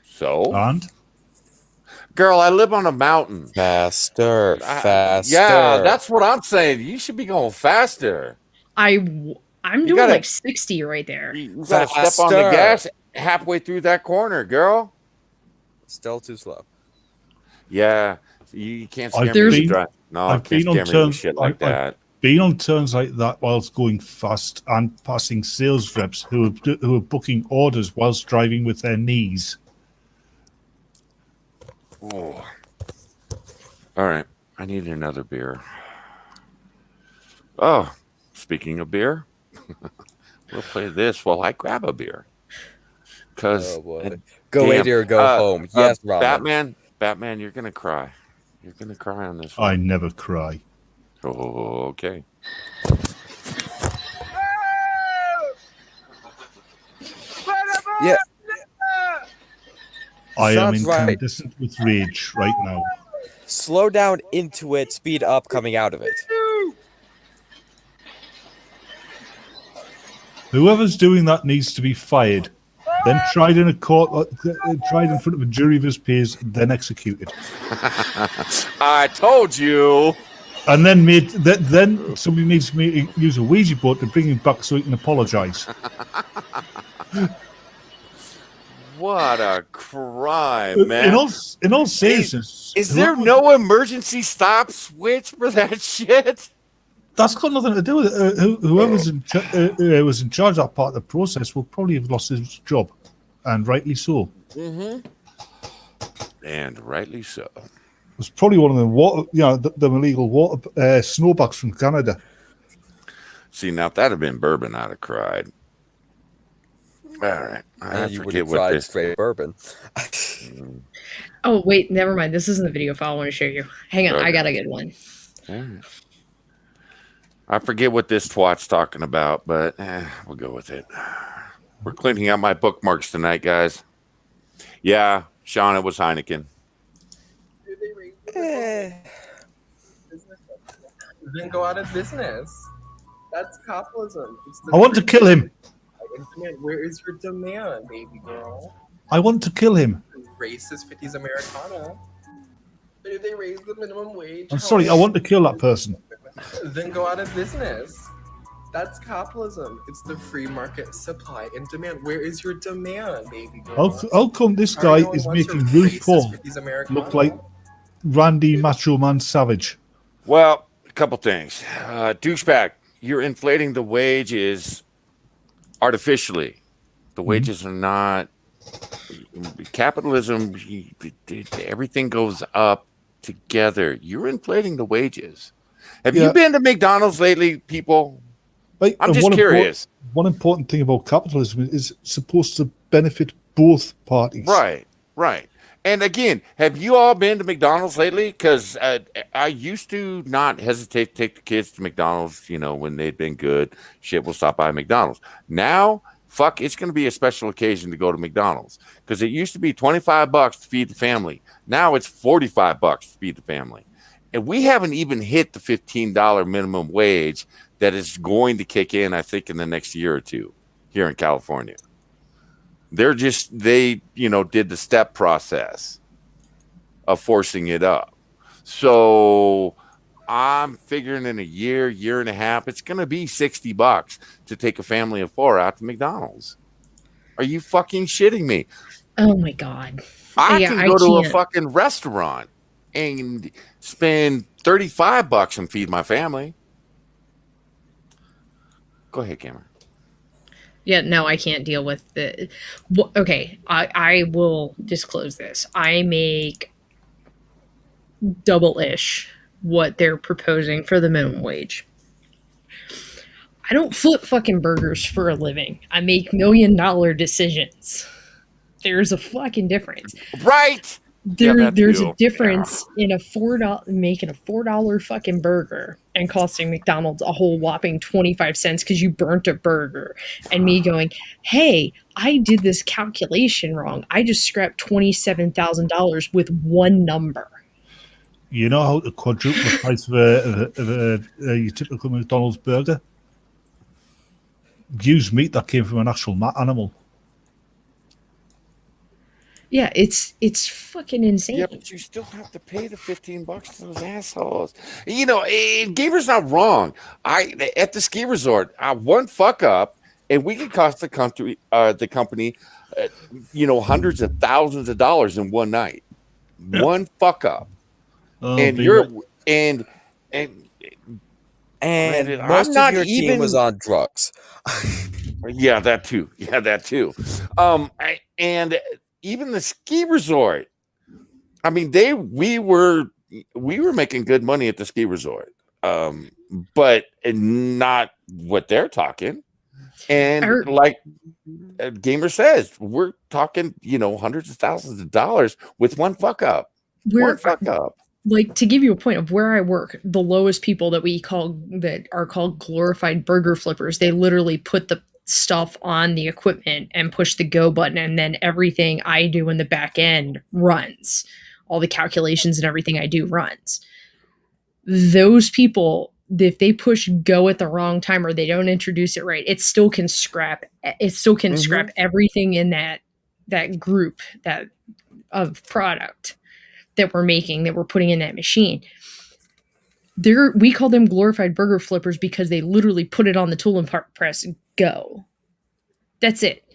So? And? Girl, I live on a mountain. Faster. Yeah, that's what I'm saying. You should be going faster. I'm doing gotta- like 60 right there. You gotta step on the Faster. gas halfway through that corner, girl. Still too slow. Yeah. You can't scare I've me with been- drive. No, I've can't been on scare me turn- with shit like I've- that. Being on turns like that whilst going fast and passing sales reps who are booking orders whilst driving with their knees. Oh. All right. I need another beer. Oh, speaking of beer, we'll play this while I grab a beer. Because Oh boy. Go away or go home. Yes, Robin. Batman, you're gonna cry. You're gonna cry on this one. I never cry. Oh, okay. Yeah. I am Sounds right. incandescent with rage right now. Slow down into it, speed up coming out of it. Whoever's doing that needs to be fired, then tried in a court, tried in front of a jury of his peers, then executed. I told you. And then then somebody needs to use a Ouija board to bring him back so he can apologise. What a crime, man! In all seriousness, is there no emergency stop switch for that shit? That's got nothing to do with it. Whoever's was in charge of that part of the process will probably have lost his job, and rightly so. Mm-hmm. And rightly so. It's probably one of the illegal water snowbacks from Canada. See, now if that had been bourbon, I'd have cried. All right, I you would forget have what tried this. straight bourbon. Oh wait, never mind. This isn't the video file I want to show you. Hang on, I got a good one. I forget what this twat's talking about, but we'll go with it. We're cleaning out my bookmarks tonight, guys. Yeah, Sean, it was Heineken. Then go out of business. That's capitalism. I want to kill him. Where is your demand, baby girl? I want to kill him. Racist 50s Americana. But if they raise the minimum wage, I'm sorry, I want to kill that person. then go out of business. That's capitalism. It's the free market supply and demand. Where is your demand, baby girl? How come this guy is making Ruth Paul look like Randy Macho Man Savage? Well, a couple things. Douchebag, you're inflating the wages artificially. The wages are not. Capitalism, everything goes up together. You're inflating the wages. Have you been to McDonald's lately, people? I'm just curious. One important thing about capitalism is it's supposed to benefit both parties. Right. And again, have you all been to McDonald's lately? Because I used to not hesitate to take the kids to McDonald's, when they'd been good. Shit, we'll stop by McDonald's. Now, fuck, it's going to be a special occasion to go to McDonald's. Because it used to be $25 to feed the family. Now it's $45 to feed the family. And we haven't even hit the $15 minimum wage that is going to kick in, I think, in the next year or two here in California. They did the step process of forcing it up. So I'm figuring in a year and a half, it's going to be $60 to take a family of 4 out to McDonald's. Are you fucking shitting me? Oh my God. I can go to a fucking restaurant and spend $35 and feed my family. Go ahead, Cameron. Yeah, no, I can't deal with the. Okay, I will disclose this. I make double-ish what they're proposing for the minimum wage. I don't flip fucking burgers for a living. I make $1 million decisions. There's a fucking difference. Right. There's a difference in making a $4 fucking burger and costing McDonald's a whole whopping 25 cents because you burnt a burger, and me going, hey, I did this calculation wrong. I just scrapped $27,000 with one number. You know how to quadruple the price of your typical McDonald's burger? Use meat that came from an actual animal. Yeah, it's fucking insane. Yeah, but you still have to pay the $15 to those assholes. Gamer's not wrong. At the ski resort, one fuck up, and we could cost the company, hundreds of thousands of dollars in one night. Yeah. One fuck up, and most of your team was on drugs. Yeah, that too. And even the ski resort, I mean, we were making good money at the ski resort, but not what they're talking. And like Gamer says, we're talking, hundreds of thousands of dollars with one fuck up. Like, to give you a point of where I work, the lowest people that are called glorified burger flippers, they literally put the stuff on the equipment and push the go button, and then everything I do in the back end runs. All the calculations and everything I do runs. Those people, if they push go at the wrong time or they don't introduce it right, it still can scrap. It still can scrap everything in that group of product that we're making, that we're putting in that machine. We call them glorified burger flippers because they literally put it on the tool and press go. That's it.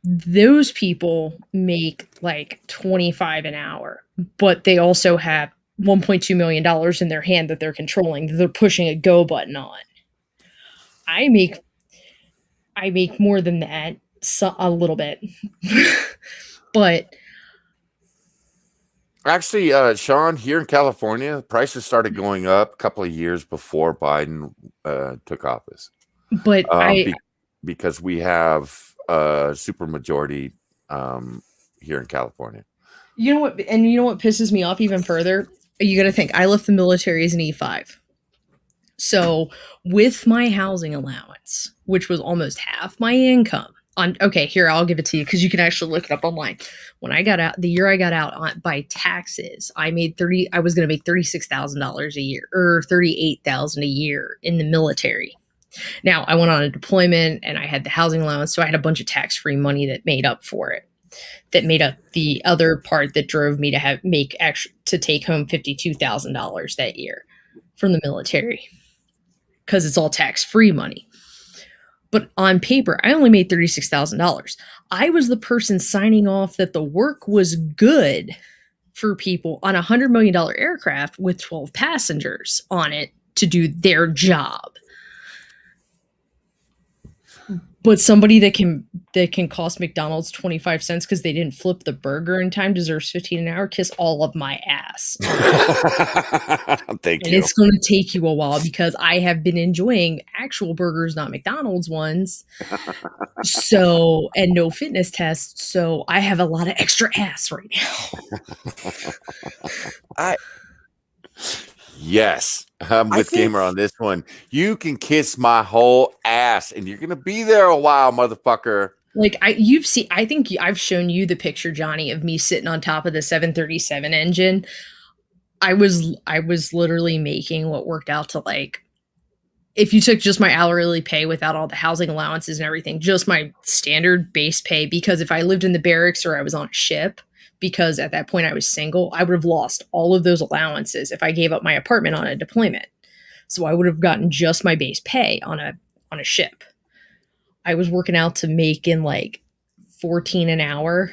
Those people make like $25 an hour, but they also have $1.2 million in their hand that they're controlling, that they're pushing a go button on. I make more than that, a little bit. But actually, Sean, here in California, prices started going up a couple of years before Biden took office. But because we have a super majority here in California. You know what? And you know what pisses me off even further? You got to think, I left the military as an E5. So with my housing allowance, which was almost half my income, here, I'll give it to you because you can actually look it up online. When I got out, the year I got out by taxes, I was going to make $36,000 a year, or $38,000 a year in the military. Now I went on a deployment and I had the housing allowance, so I had a bunch of tax-free money that made up for it. That made up the other part that drove me to take home $52,000 that year from the military, because it's all tax-free money. But on paper, I only made $36,000. I was the person signing off that the work was good for people on a $100 million aircraft with 12 passengers on it to do their job. But somebody that can cost McDonald's 25 cents because they didn't flip the burger in time deserves $15 an hour. Kiss all of my ass. Thank you. And it's going to take you a while because I have been enjoying actual burgers, not McDonald's ones. So, and no fitness tests. So I have a lot of extra ass right now. Yes, I'm with Gamer on this one. You can kiss my whole ass, and you're gonna be there a while, motherfucker. Like I think I've shown you the picture, Johnny, of me sitting on top of the 737 engine. I was literally making what worked out to, like, if you took just my hourly pay without all the housing allowances and everything, just my standard base pay, because if I lived in the barracks or I was on a ship, because at that point I was single, I would have lost all of those allowances if I gave up my apartment on a deployment. So I would have gotten just my base pay on a ship. I was working out to make in like $14 an hour.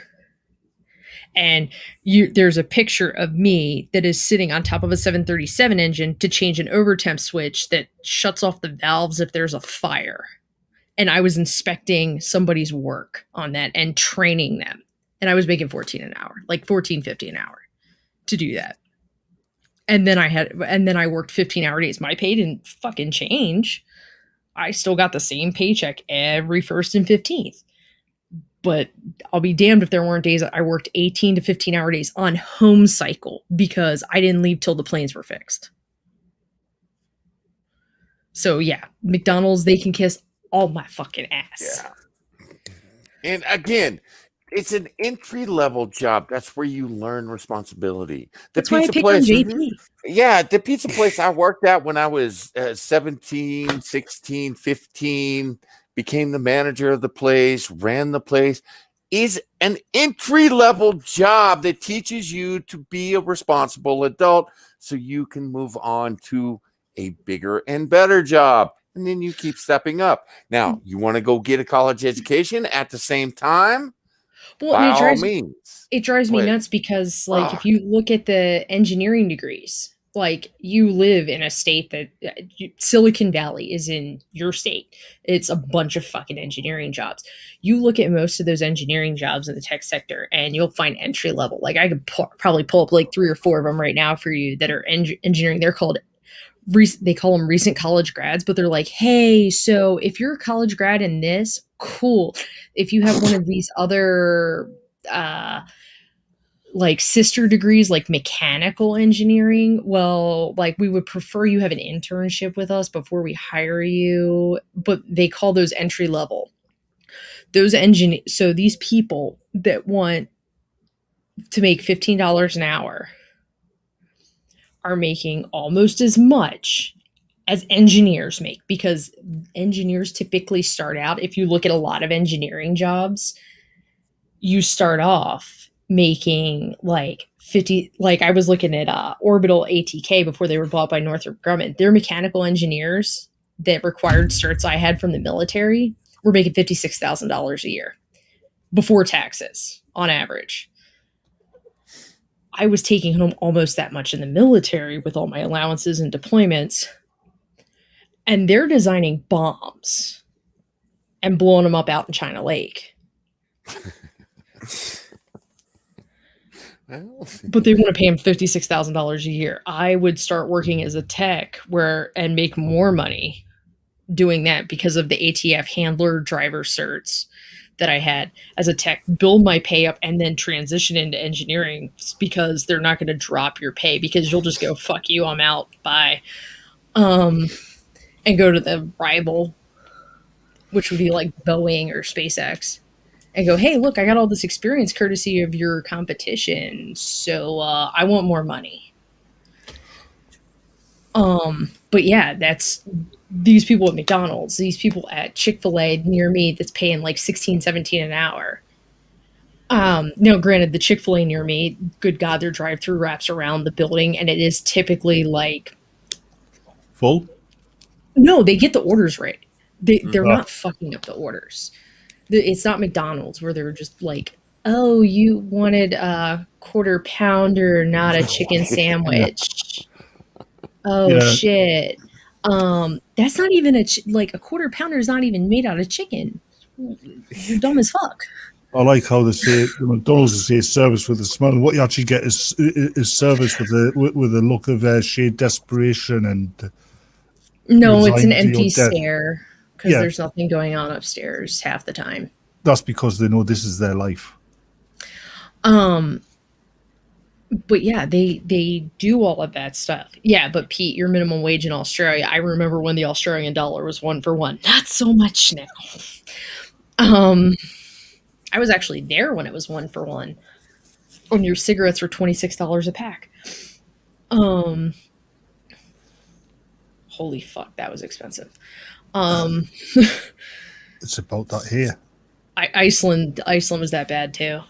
And there's a picture of me that is sitting on top of a 737 engine to change an overtemp switch that shuts off the valves if there's a fire. And I was inspecting somebody's work on that and training them. And I was making $14 an hour, like $14.50 an hour to do that. And then I worked 15-hour days. My pay didn't fucking change. I still got the same paycheck every 1st and 15th. But I'll be damned if there weren't days I worked 18 to 15-hour days on home cycle because I didn't leave till the planes were fixed. So yeah, McDonald's, they can kiss all my fucking ass. Yeah. And again, it's an entry-level job. That's where you learn responsibility. That's why I picked on JP. Yeah, the pizza place I worked at when I was 17, 16, 15, became the manager of the place, ran the place, is an entry-level job that teaches you to be a responsible adult so you can move on to a bigger and better job. And then you keep stepping up. Now, you want to go get a college education at the same time? Well, by it all means. It drives me nuts because, like, if you look at the engineering degrees, like, you live in a state that Silicon Valley is in your state. It's a bunch of fucking engineering jobs. You look at most of those engineering jobs in the tech sector and you'll find entry level. Like, I could probably pull up like 3 or 4 of them right now for you that are engineering. They're called they call them recent college grads, but they're like, hey, so if you're a college grad in this, cool. If you have one of these other like sister degrees, like mechanical engineering, well, like, we would prefer you have an internship with us before we hire you. But they call those entry level. those engineers, so these people that want to make $15 an hour are making almost as much as engineers make, because engineers typically start out, if you look at a lot of engineering jobs, you start off making like 50, like I was looking at Orbital ATK before they were bought by Northrop Grumman. Their mechanical engineers that required certs I had from the military were making $56,000 a year before taxes on average. I was taking home almost that much in the military with all my allowances and deployments. And they're designing bombs and blowing them up out in China Lake. But they want to pay him $56,000 a year. I would start working as a tech and make more money doing that because of the ATF handler driver certs that I had as a tech, build my pay up and then transition into engineering, because they're not going to drop your pay, because you'll just go, fuck you, I'm out, bye. And go to the rival, which would be like Boeing or SpaceX, and go, hey, look, I got all this experience courtesy of your competition, so I want more money. But yeah, that's these people at McDonald's, these people at Chick-fil-A near me that's paying like $16, $17 an hour. Now, granted, the Chick-fil-A near me, good God, their drive-through wraps around the building, and it is typically like full. No, they get the orders right. They're not fucking up the orders. It's not McDonald's where they're just like, oh, you wanted a quarter pounder, not a chicken sandwich. Oh, shit. That's not even like a quarter pounder is not even made out of chicken. You're dumb as fuck. I like how they say the McDonald's say service with a smile, and what you actually get is service with a look of sheer desperation and. No, it's an empty stare because there's nothing going on upstairs half the time. That's because they know this is their life. But yeah, they do all of that stuff. Yeah, but Pete, your minimum wage in Australia, I remember when the Australian dollar was 1 for 1. Not so much now. I was actually there when it was 1 for 1. When your cigarettes were $26 a pack. Holy fuck, that was expensive. It's about that here. Iceland was that bad too.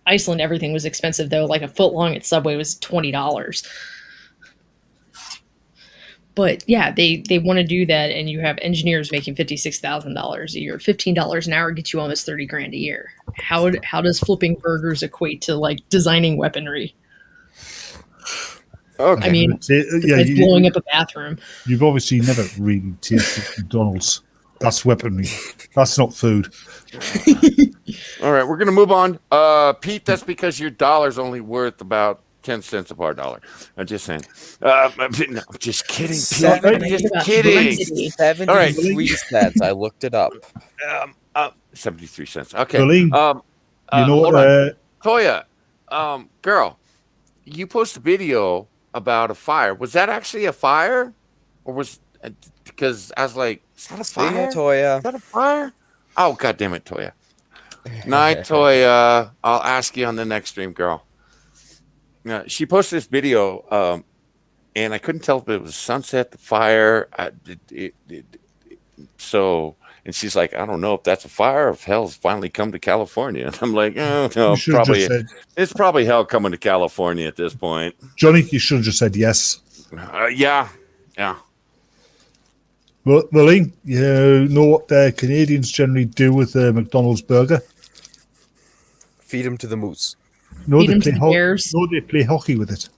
Iceland, everything was expensive though. Like a foot long at Subway was $20. But yeah, they want to do that, and you have engineers making $56,000 a year. $15 an hour gets you almost $30,000 a year. How does flipping burgers equate to like designing weaponry? Okay. I mean, it's blowing up a bathroom. You've obviously never really tasted McDonald's. That's weaponry. That's not food. All right, we're going to move on. Pete, that's because your dollar's only worth about 10 cents of our dollar. I'm just saying. No, I'm just kidding, Pete. I'm just kidding. 73 cents. I looked it up. 73 cents. Okay. Colleen, you know what? Toya, girl, you posted a video about a fire. Was that actually a fire? Or was... Because I was like, is that a fire? Toya. Is that a fire? Oh, God damn it, Toya. Night, Toya. I'll ask you on the next stream, girl. She posted this video, and I couldn't tell if it was sunset, the fire. And she's like, I don't know if that's a fire or if hell's finally come to California. And I'm like, oh, no, probably. It's probably hell coming to California at this point. Johnny, you should have just said yes. Yeah. Well, Lee, you know what Canadians generally do with the McDonald's burger? Feed them to the moose. No, Feed them to the bears. No, they play hockey with it.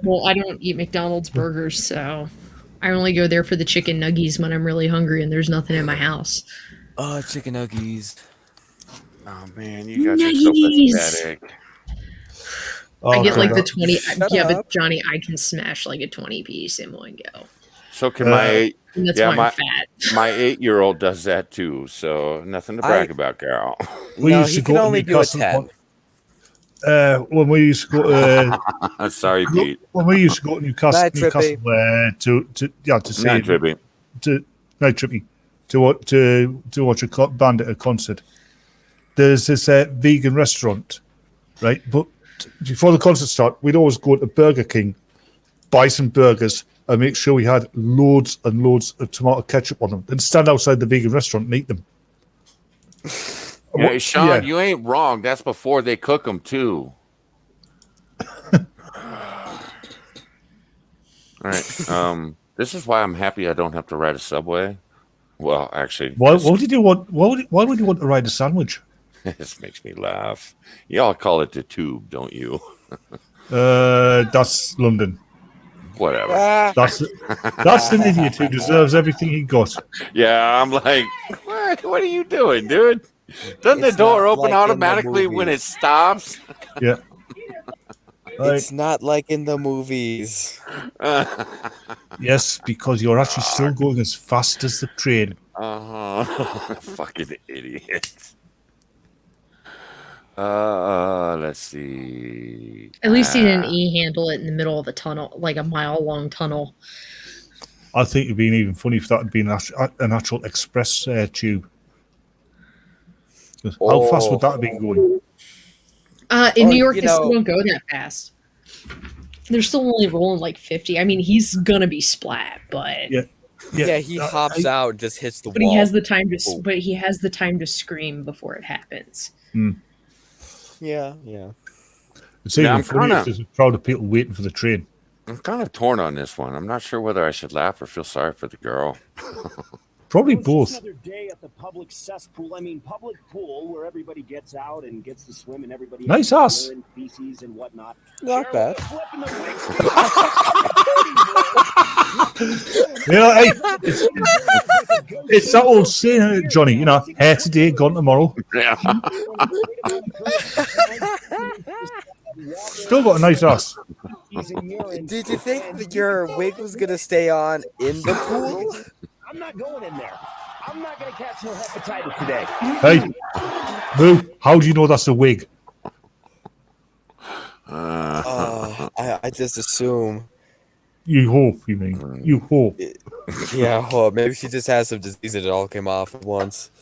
Well, I don't eat McDonald's burgers, so I only go there for the chicken nuggies when I'm really hungry and there's nothing in my house. Oh, chicken nuggies. Oh, man, you guys are so pathetic. I get like the 20. But Johnny, I can smash like a 20 piece in one go. So can my I'm fat. My 8-year-old does that too. So nothing to brag about, Carol. No, he can only do a 10. When we used to go, sorry, Pete. When we used to go to Newcastle, to say Night, Trippy. to watch a band at a concert. There's this vegan restaurant, right? But before the concert start, we'd always go to Burger King, buy some burgers, and make sure we had loads and loads of tomato ketchup on them, and stand outside the vegan restaurant and eat them. Yeah, Sean, you ain't wrong. That's before they cook them too. All right. This is why I'm happy I don't have to ride a subway. Well, actually, why would you want to ride a sandwich? This makes me laugh. Y'all call it the tube, don't you? That's London. Whatever. That's an idiot who deserves everything he got. Yeah, I'm like, what are you doing, dude? Doesn't the door open automatically when it stops? Yeah. It's not like in the movies. Yes, because you're actually still going as fast as the train. Fucking idiot. Let's see. At least he didn't E-handle it in the middle of a tunnel, like a mile-long tunnel. I think it'd been even funny if that had been an actual express tube. How fast would that have been going? In New York, they still don't go that fast. They're still only rolling like 50. I mean, he's gonna be splat, but yeah, he hops out, just hits the but wall. He has the time to. But he has the time to scream before it happens. Yeah. It's even funny if there's a crowd of people waiting for the train. I'm kind of torn on this one. I'm not sure whether I should laugh or feel sorry for the girl. Probably both. Another day at the public cesspool. I mean, public pool where everybody gets out and gets to swim and everybody nice has ass. Feces and whatnot. Not bad. Hey, it's that old saying, Johnny. You know, hair today, gone tomorrow. Yeah. Still got a nice ass. Did you think that your wig was gonna stay on in the pool? I'm not going in there. I'm not going to catch no hepatitis today. Hey, Boo, how do you know that's a wig? I just assume. You hope, you mean. You hope. Yeah, well, maybe she just has some disease and it all came off at once.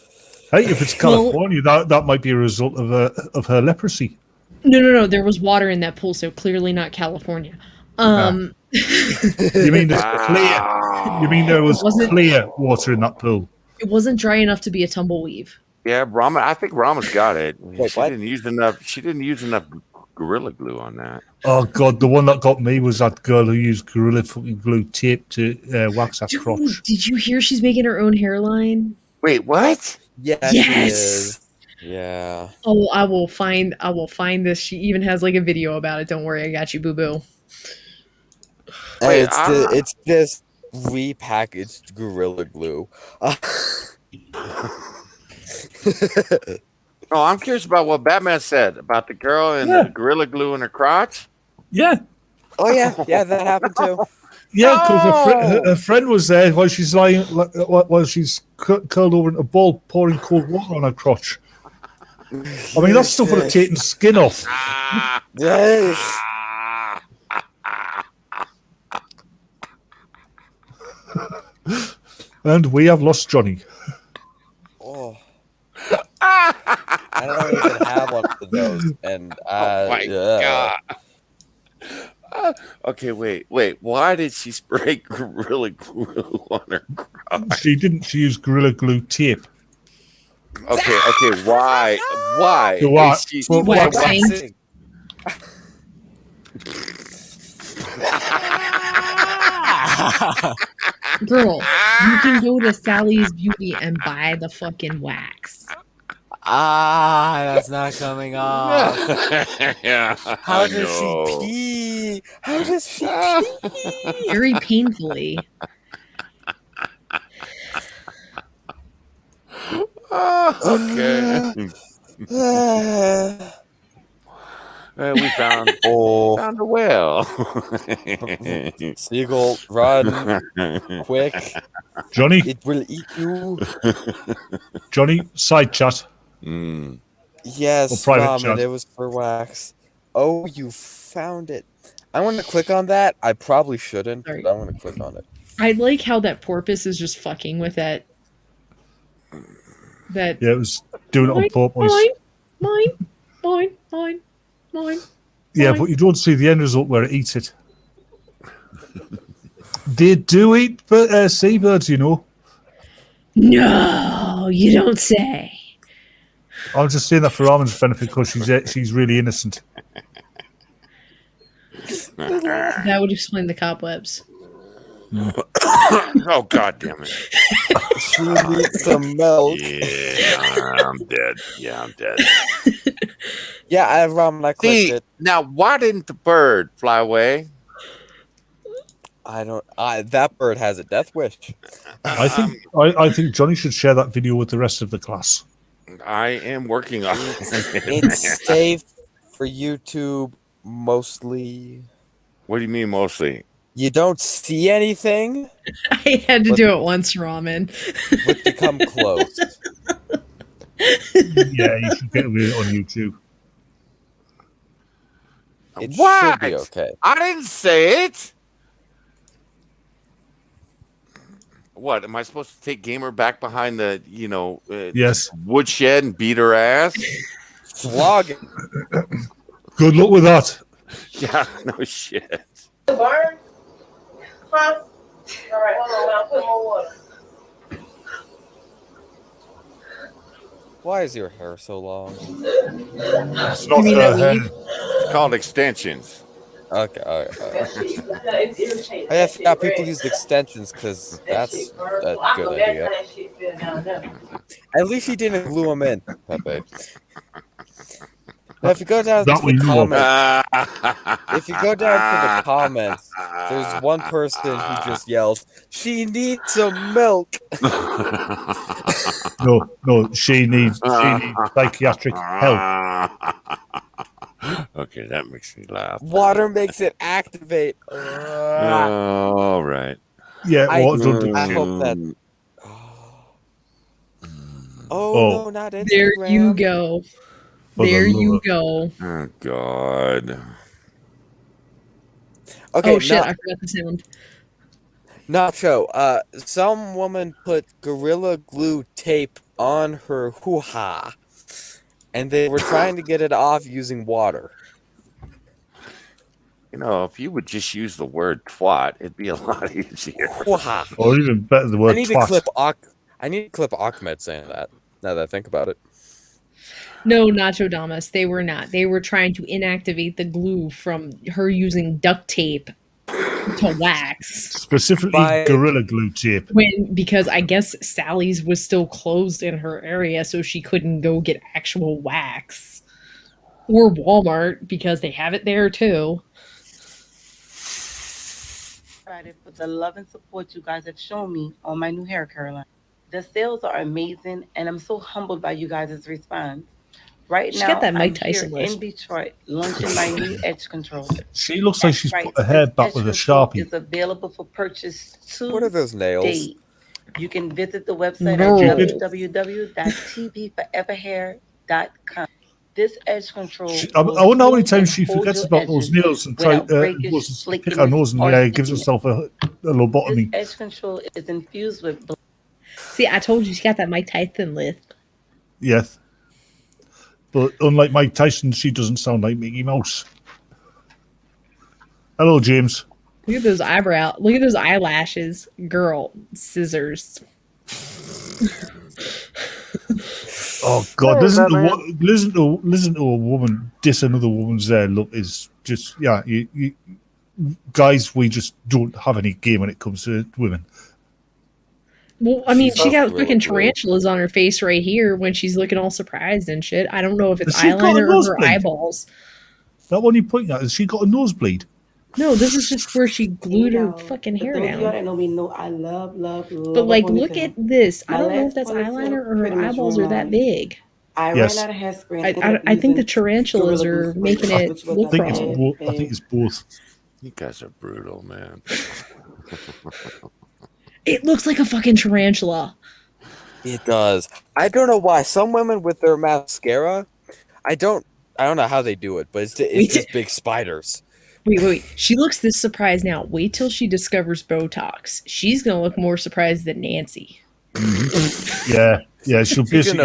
Hey, if it's California, that might be a result of her leprosy. No. There was water in that pool, so clearly not California. You mean there's clear? You mean there was clear water in that pool? It wasn't dry enough to be a tumbleweave. Yeah, Rama. I think Rama's got it. Wait, she didn't use enough. She didn't use enough Gorilla Glue on that. Oh God, the one that got me was that girl who used Gorilla fucking Glue tape to wax her crotch. Did you hear she's making her own hairline? Wait, what? Yes. She is. Yeah. Oh, I will find this. She even has like a video about it. Don't worry, I got you, boo boo. Wait, it's this repackaged Gorilla Glue. Oh, I'm curious about what Batman said about the girl and the Gorilla Glue in her crotch. Yeah. Oh yeah, that happened too. Yeah, because her friend was there while she's lying, while she's curled over in a ball, pouring cold water on her crotch. I mean, that's stuff would have taken skin off. Yes. And we have lost Johnny. Oh. I don't even have one of those. And oh my God. Okay, wait. Why did she spray Gorilla Glue on her crotch? She didn't. She used Gorilla Glue tape. Okay. Why? Why? Waxing. Girl, you can go to Sally's Beauty and buy the fucking wax. That's not coming off. Yeah. How does she pee? How does she pee? Very painfully. Okay. We found a whale. Seagull, run quick. Johnny. It will eat you. Johnny, side chat. Yes, Ramen, it was for wax. Oh, you found it. I want to click on that. I probably shouldn't, but I want to click on it. I like how that porpoise is just fucking with that That Yeah, it was doing it on mine, purpose. mine. Yeah, Mine. but you don't see the end result where it eats it. They do eat seabirds, you know. No, you don't say. I'm just saying that for Armin's benefit because she's really innocent. That would explain the cobwebs. Oh, God damn it. She needs some milk. Yeah, I'm dead. Yeah, I'm dead. Yeah, I have ramen. I clicked See, it. now why didn't the bird fly away? I don't. That bird has a death wish. I think Johnny should share that video with the rest of the class. I am working on it. It's safe for YouTube mostly. What do you mean mostly? You don't see anything. I had to do it once, Ramen. But become close. Yeah, you should get with it on YouTube. It What? should be okay. I didn't say it. What am I supposed to take Gamer back behind the Yes, woodshed and beat her ass? Slog it. Good luck with that. Yeah, no shit. Burn? Huh? All right, hold on. I'll put more water. Why is your hair so long? It's not her hair. It's called extensions. Okay. It's irritating. I forgot people use extensions because that's a good idea. At least you didn't glue them in, Pepe. Now, if you go down to the comments, there's one person who just yells, "She needs some milk." No, she needs psychiatric help. Okay, that makes me laugh. Water makes it activate. All right. Yeah, water's I hope that. Oh, no, not Instagram. There you go. There you go. Oh God. Okay, oh shit! I forgot the sound. Nacho, some woman put Gorilla Glue tape on her hoo-ha, and they were trying to get it off using water. You know, if you would just use the word twat, it'd be a lot easier. Hoo-ha. Or even better, the word I need twat. to clip Ahmed saying that, now that I think about it. No, Nacho Damas, they were not. They were trying to inactivate the glue from her using duct tape to wax. Specifically Gorilla Glue tape. Because I guess Sally's was still closed in her area, so she couldn't go get actual wax. Or Walmart, because they have it there too. For the love and support you guys have shown me on my new hair care line. The sales are amazing, and I'm so humbled by you guys' response. Right She now, got that Mike I'm Tyson here list. in Detroit launching my new edge control. She looks like she's Right, put her hair this back edge with a control Sharpie. is available for purchase today. What are those nails? You can visit the website No. at www.tbforeverhair.com. This edge control. I wonder how many will times she smooth and hold forgets your about those edges nails and tries without breakage, goes to pick her flakiness, nose and or gives stickiness. herself a lobotomy. This edge control is infused with See, I told you she got that Mike Tyson list. Yes. But unlike Mike Tyson, she doesn't sound like Mickey Mouse. Hello, James. Look at those eyebrows. Look at those eyelashes. Girl, scissors. Oh God! Listen to a woman diss another woman's look is just You guys, we just don't have any game when it comes to women. Well, I mean, she got really freaking cool. tarantulas on her face right here when she's looking all surprised and shit. I don't know if it's Has she got a eyeliner or her nosebleed? eyeballs. That one you're pointing at, has she got a nosebleed? No, this is just where she glued her fucking hair Those of y'all down. that know me know I love But like, look at this. I My don't know last if that's ponytail eyeliner or her pretty much eyeballs are went that on. big. I Yes. ran out of hairspray. I think the tarantulas are making it look I think it's wrong. both. I think it's both. You guys are brutal, man. It looks like a fucking tarantula. It does. I don't know why some women with their mascara. I don't know how they do it, but it's just big spiders. Wait. She looks this surprised now. Wait till she discovers Botox. She's gonna look more surprised than Nancy. Yeah. She'll basically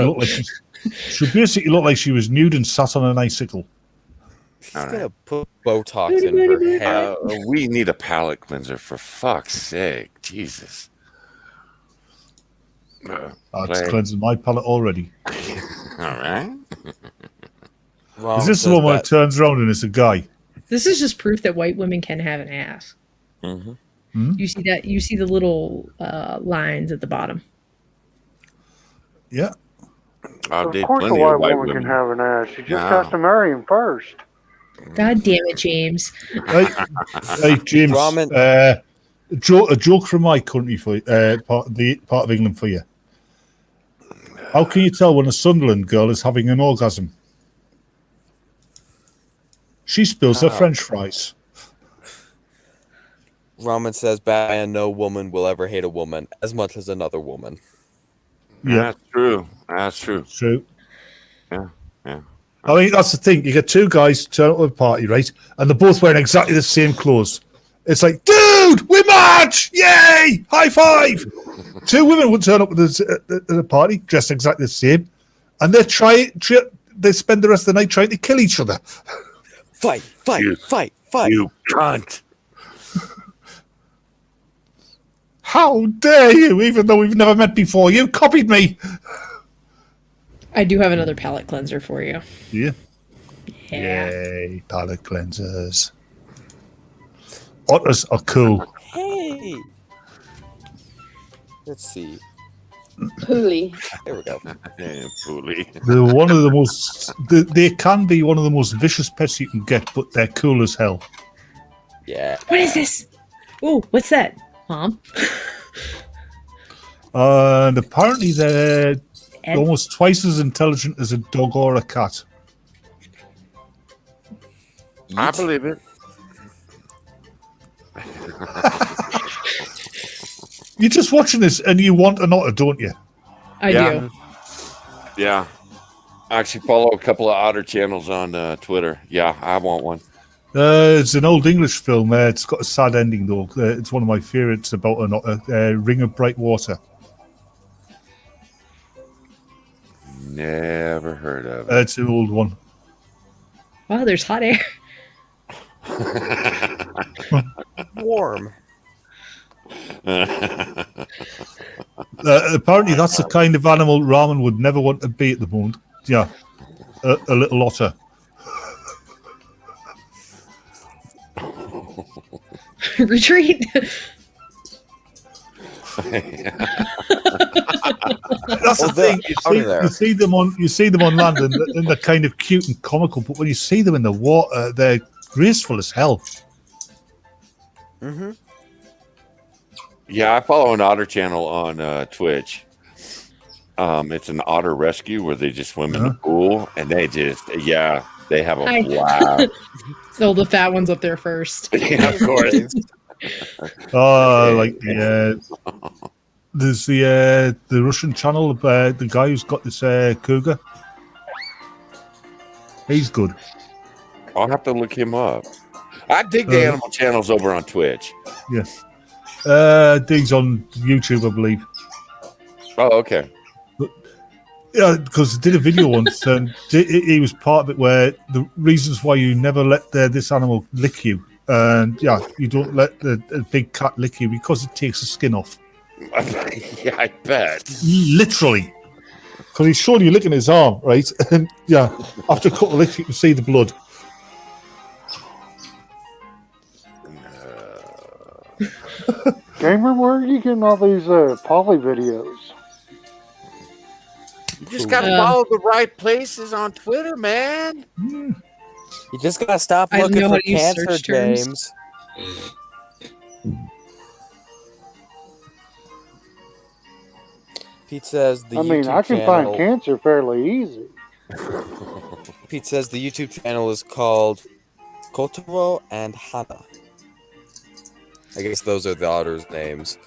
look like she was nude and sat on an icicle. She's All gonna right. put Botox in her hair. We need a palate cleanser for fuck's sake. Jesus. It's cleansing my palate already. All right. Is this the one where it turns around and it's a guy? This is just proof that white women can have an ass. Mm-hmm. You see that? You see the little lines at the bottom. Yeah. I Of did course, a plenty of white woman can have an ass. She just has to marry him first. God damn it, James. Hey, James. A joke from my country for part of England for you. How can you tell when a Sunderland girl is having an orgasm? She spills her French fries. Ramen says, Batman, no woman will ever hate a woman as much as another woman. Yeah. That's true. That's true. True. Yeah. Yeah. I mean, that's the thing. You get two guys turn up at a party, right? And they're both wearing exactly the same clothes. It's like, dude, we match! Yay! High five! Two women would turn up at a party dressed exactly the same, and they spend the rest of the night trying to kill each other. Fight! You cunt! How dare you? Even though we've never met before, you copied me. I do have another palate cleanser for you. Yeah. Yeah. Yay, palate cleansers. Otters are cool. Hey! Let's see. Pooly. There we go. Pooly. They're one of the most. They can be one of the most vicious pets you can get, but they're cool as hell. Yeah. What is this? Oh, what's that, Mom? And apparently they're almost twice as intelligent as a dog or a cat. I believe it. You're just watching this and you want an otter, don't you? I do. Yeah. I actually follow a couple of otter channels on Twitter. Yeah, I want one. It's an old English film. It's got a sad ending, though. It's one of my favourites about an otter, Ring of Bright Water. Never heard of it. It's an old one. Wow, there's hot air. Warm. Apparently, that's the kind of animal Ramen would never want to be at the moment. Yeah, a little otter. Retreat. That's the thing. You see them on land, and they're kind of cute and comical. But when you see them in the water, they're graceful as hell. Mm-hmm. Yeah, I follow an otter channel on Twitch. It's an otter rescue where they just swim in the pool, and they have a blast. So the fat one's up there first. Yeah, of course. There's the Russian channel, the guy who's got this cougar. He's good. I'll have to look him up. I dig the animal channels over on Twitch. Yeah. Dig's on YouTube, I believe. Oh, okay. Yeah, because I did a video once, and he was part of it where the reasons why you never let this animal lick you, and you don't let a big cat lick you because it takes the skin off. Yeah, I bet. Literally. Because he's showing you licking his arm, right? And after a couple of licks, you can see the blood. Gamer, where are you getting all these poly videos? You just got to follow the right places on Twitter, man. You just got to stop I looking know for how to use cancer, search terms. James. Pete says the YouTube I can channel... find cancer fairly easy. Pete says the YouTube channel is called Kotaro and Hana. I guess those are the otters' names.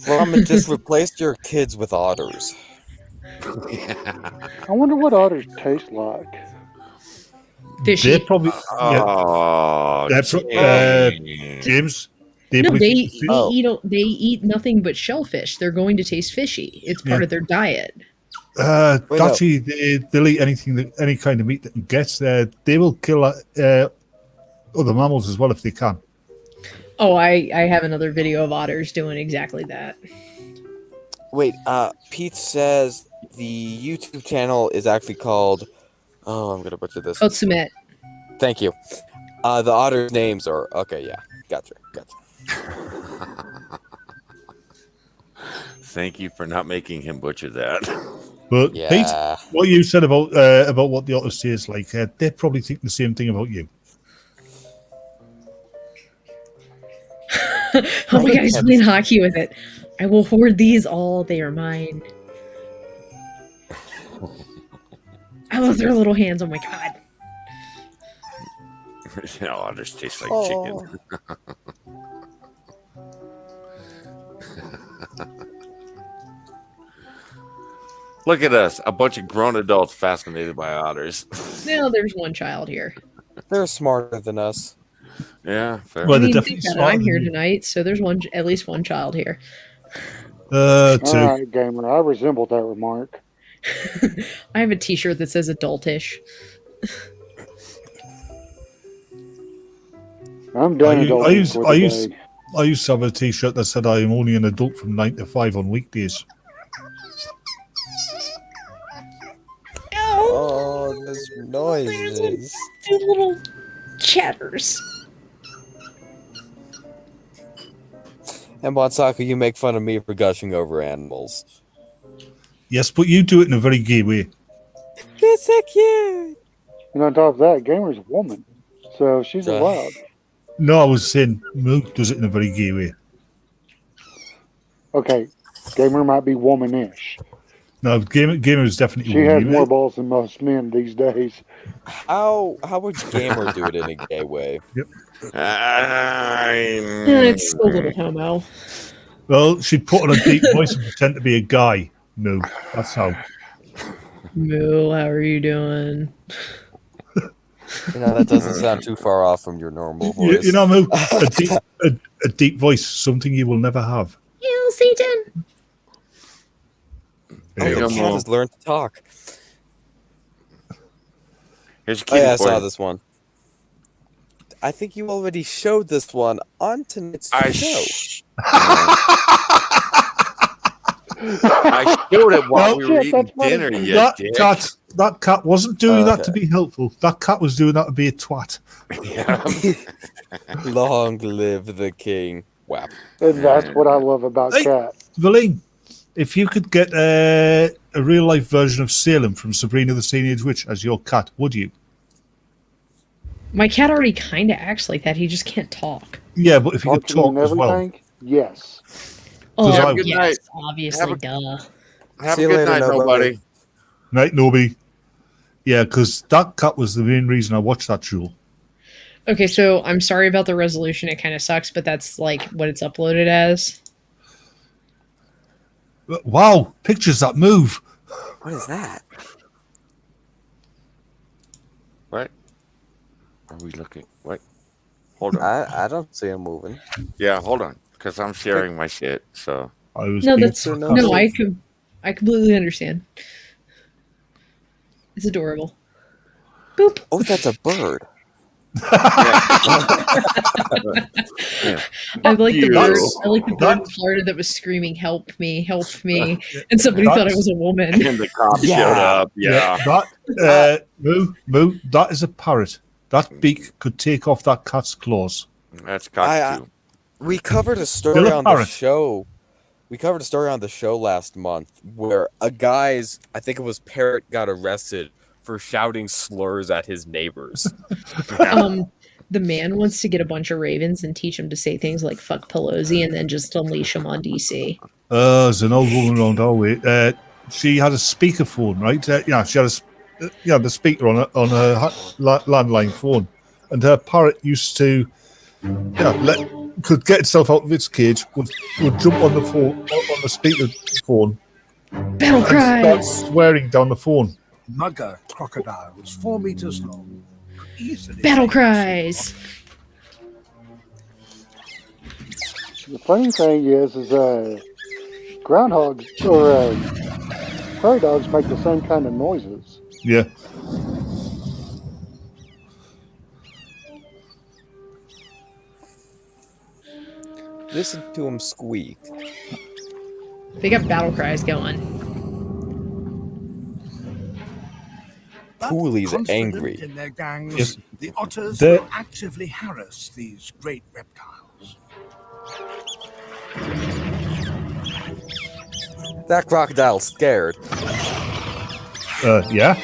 Ramen just replaced your kids with otters. I wonder what otters taste like. Fishy. They're probably Oh, James. They No, probably they think the they eat nothing but shellfish. They're going to taste fishy. It's part of their diet. Actually, they'll eat any kind of meat that can get there. They will kill other mammals as well if they can. Oh, I have another video of otters doing exactly that. Wait, Pete says the YouTube channel is actually called. Oh, I'm gonna butcher this. Otsumet. Thank you. The otters' names are okay. Yeah, gotcha. Thank you for not making him butcher that. But Yeah. Pete, what you said about what the otters taste like, they probably think the same thing about you. Oh my god, he's playing hockey with it. I will hoard these all. They are mine. I love their little hands. Oh my god. Otters taste like chicken. Look at us, a bunch of grown adults fascinated by otters. Now there's one child here. They're smarter than us. Yeah, fair. Well, I they're mean, definitely think about it, I'm here smarter than tonight, so there's at least one child here. Two. All right, gamer. I resemble that remark. I have a T-shirt that says adultish. I'm done adulting for the day. I used to have a T-shirt that said I am only an adult from 9 to 5 on weekdays. Oh, there's noises. Two little chatters. And Watsaka, you make fun of me for gushing over animals. Yes, but you do it in a very gay way. You're so cute. And on top of that, gamer's a woman, so she's allowed. No, I was saying Moo does it in a very gay way. Okay, gamer might be womanish. No, gamer is definitely. She has more balls than most men these days. How would Gamer do it in a gay way? Yep. It's a little homo. Well, she'd put on a deep voice and pretend to be a guy. No, that's how. Moo, how are you doing? That doesn't sound too far off from your normal voice. You know, Moo, a deep voice, something you will never have. Hail Satan! Oh, the cat has learned to talk. Here's a Oh, yeah, I for saw you. this one. I think you already showed this one on tonight's show. I showed it while we were eating dinner. That cat wasn't doing that to be helpful. That cat was doing that to be a twat. Long live the king. Wow. And that's what I love about cats. Valine, if you could get a real life version of Salem from Sabrina the Teenage Witch as your cat, would you? My cat already kind of acts like that. He just can't talk. Yeah, but if you could talk as well. Yes. Oh, Have a good yes, night. obviously, duh. Have a good night, nobody. Night, nobody. Yeah, because that cat was the main reason I watched that show. Okay, so I'm sorry about the resolution. It kind of sucks, but that's like what it's uploaded as. Wow, pictures that move. What is that? What? Are we looking? What? Hold on. I don't see him moving. Yeah, hold on, because I'm sharing my shit. So No, that's no. I completely understand. It's adorable. Boop. Oh, that's a bird. I like the bird. I like the bird in Florida that was screaming, "Help me! Help me!" And somebody thought I was a woman. And the cop showed up. Yeah. Moo, that is a parrot. That beak could take off that cat's claws. That's cockatoo. We covered a story Still a on the parrot. show. We covered a story on the show last month where a guy's, I think it was parrot, got arrested for shouting slurs at his neighbors. The man wants to get a bunch of ravens and teach them to say things like "fuck Pelosi" and then just unleash them on DC. There's an old woman around our way. She had a speakerphone, right? She had the speaker on her landline phone, and her parrot used to could get itself out of its cage, would jump on the phone, on the speakerphone, Battle and start cries. swearing down the phone. Mugger crocodiles 4 meters long could easily Battle make cries. The funny thing is groundhogs or prairie dogs make the same kind of noises. Yeah. Listen to him squeak. They got battle cries going. Cooley's Confident angry. in their gangs, Yes. the otters They're- will actively harass these great reptiles. That crocodile's scared. Yeah.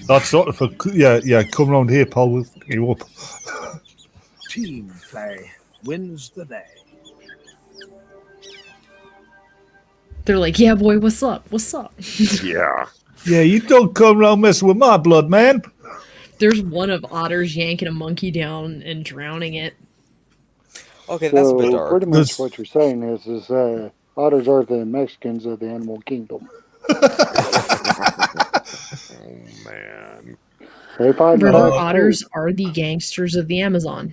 That's sort of yeah. Come round here, Paul. We'll pick you up. Team play wins the day. They're like, yeah, boy, what's up? What's up? Yeah. Yeah, you don't come around messing with my blood, man. There's one of otters yanking a monkey down and drowning it. Okay, that's a bit So dark. pretty much what you're saying is otters are the Mexicans of the animal kingdom. Oh man. They find River the otters are the gangsters of the Amazon.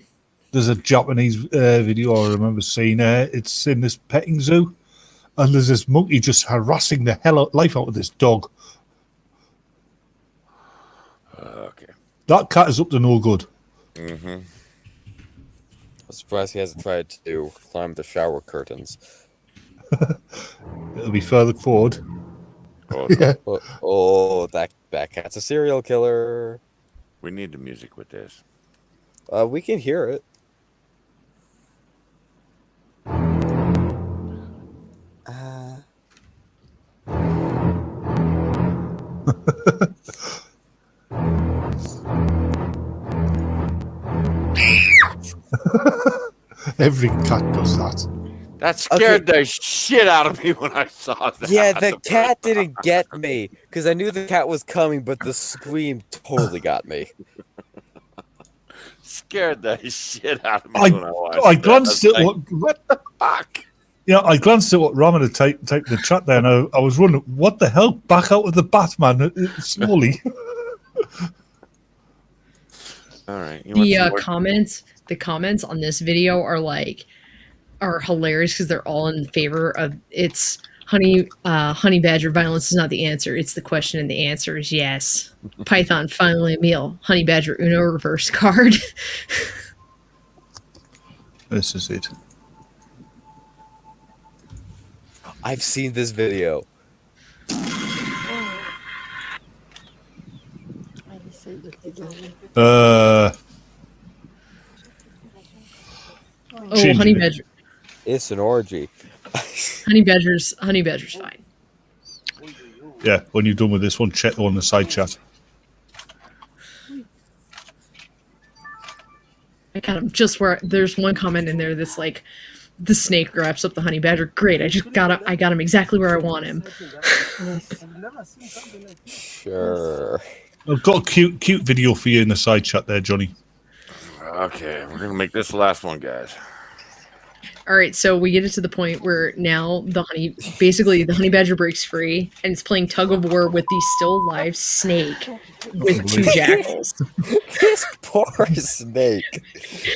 There's a Japanese video I remember seeing. It's in this petting zoo, and there's this monkey just harassing the life out of this dog. Okay. That cat is up to no good. Mm-hmm. I'm surprised he hasn't tried to climb the shower curtains. It'll be further forward. Oh, Yeah. Oh, that cat's a serial killer. We need the music with this. We can hear it. Every cat does that. That scared the shit out of me when I saw that. Yeah, the cat didn't get me because I knew the cat was coming, but the scream totally got me. Scared the shit out of me when I watched I that. glanced I at was like, what the fuck? Yeah, I glanced at what Raman had typed in the chat there, and I was wondering, what the hell? Back out with the Batman slowly. All right. The comments on this video are hilarious because they're all in favor of it's honey badger violence is not the answer, it's the question, and the answer is yes. Python finally a meal. Honey badger Uno reverse card. This is it. I've seen this video. Oh, Changing honey it. badger. It's an orgy. Honey badger's fine. Yeah, when you're done with this one, check the one in the side chat. I got him just where there's one comment in there that's like, the snake wraps up the honey badger. Great, I got him exactly where I want him. Sure. I've got a cute video for you in the side chat there, Johnny. Okay, we're gonna make this the last one, guys. All right, so we get it to the point where now the honey badger breaks free and it's playing tug of war with the still alive snake with two jackals. This poor snake.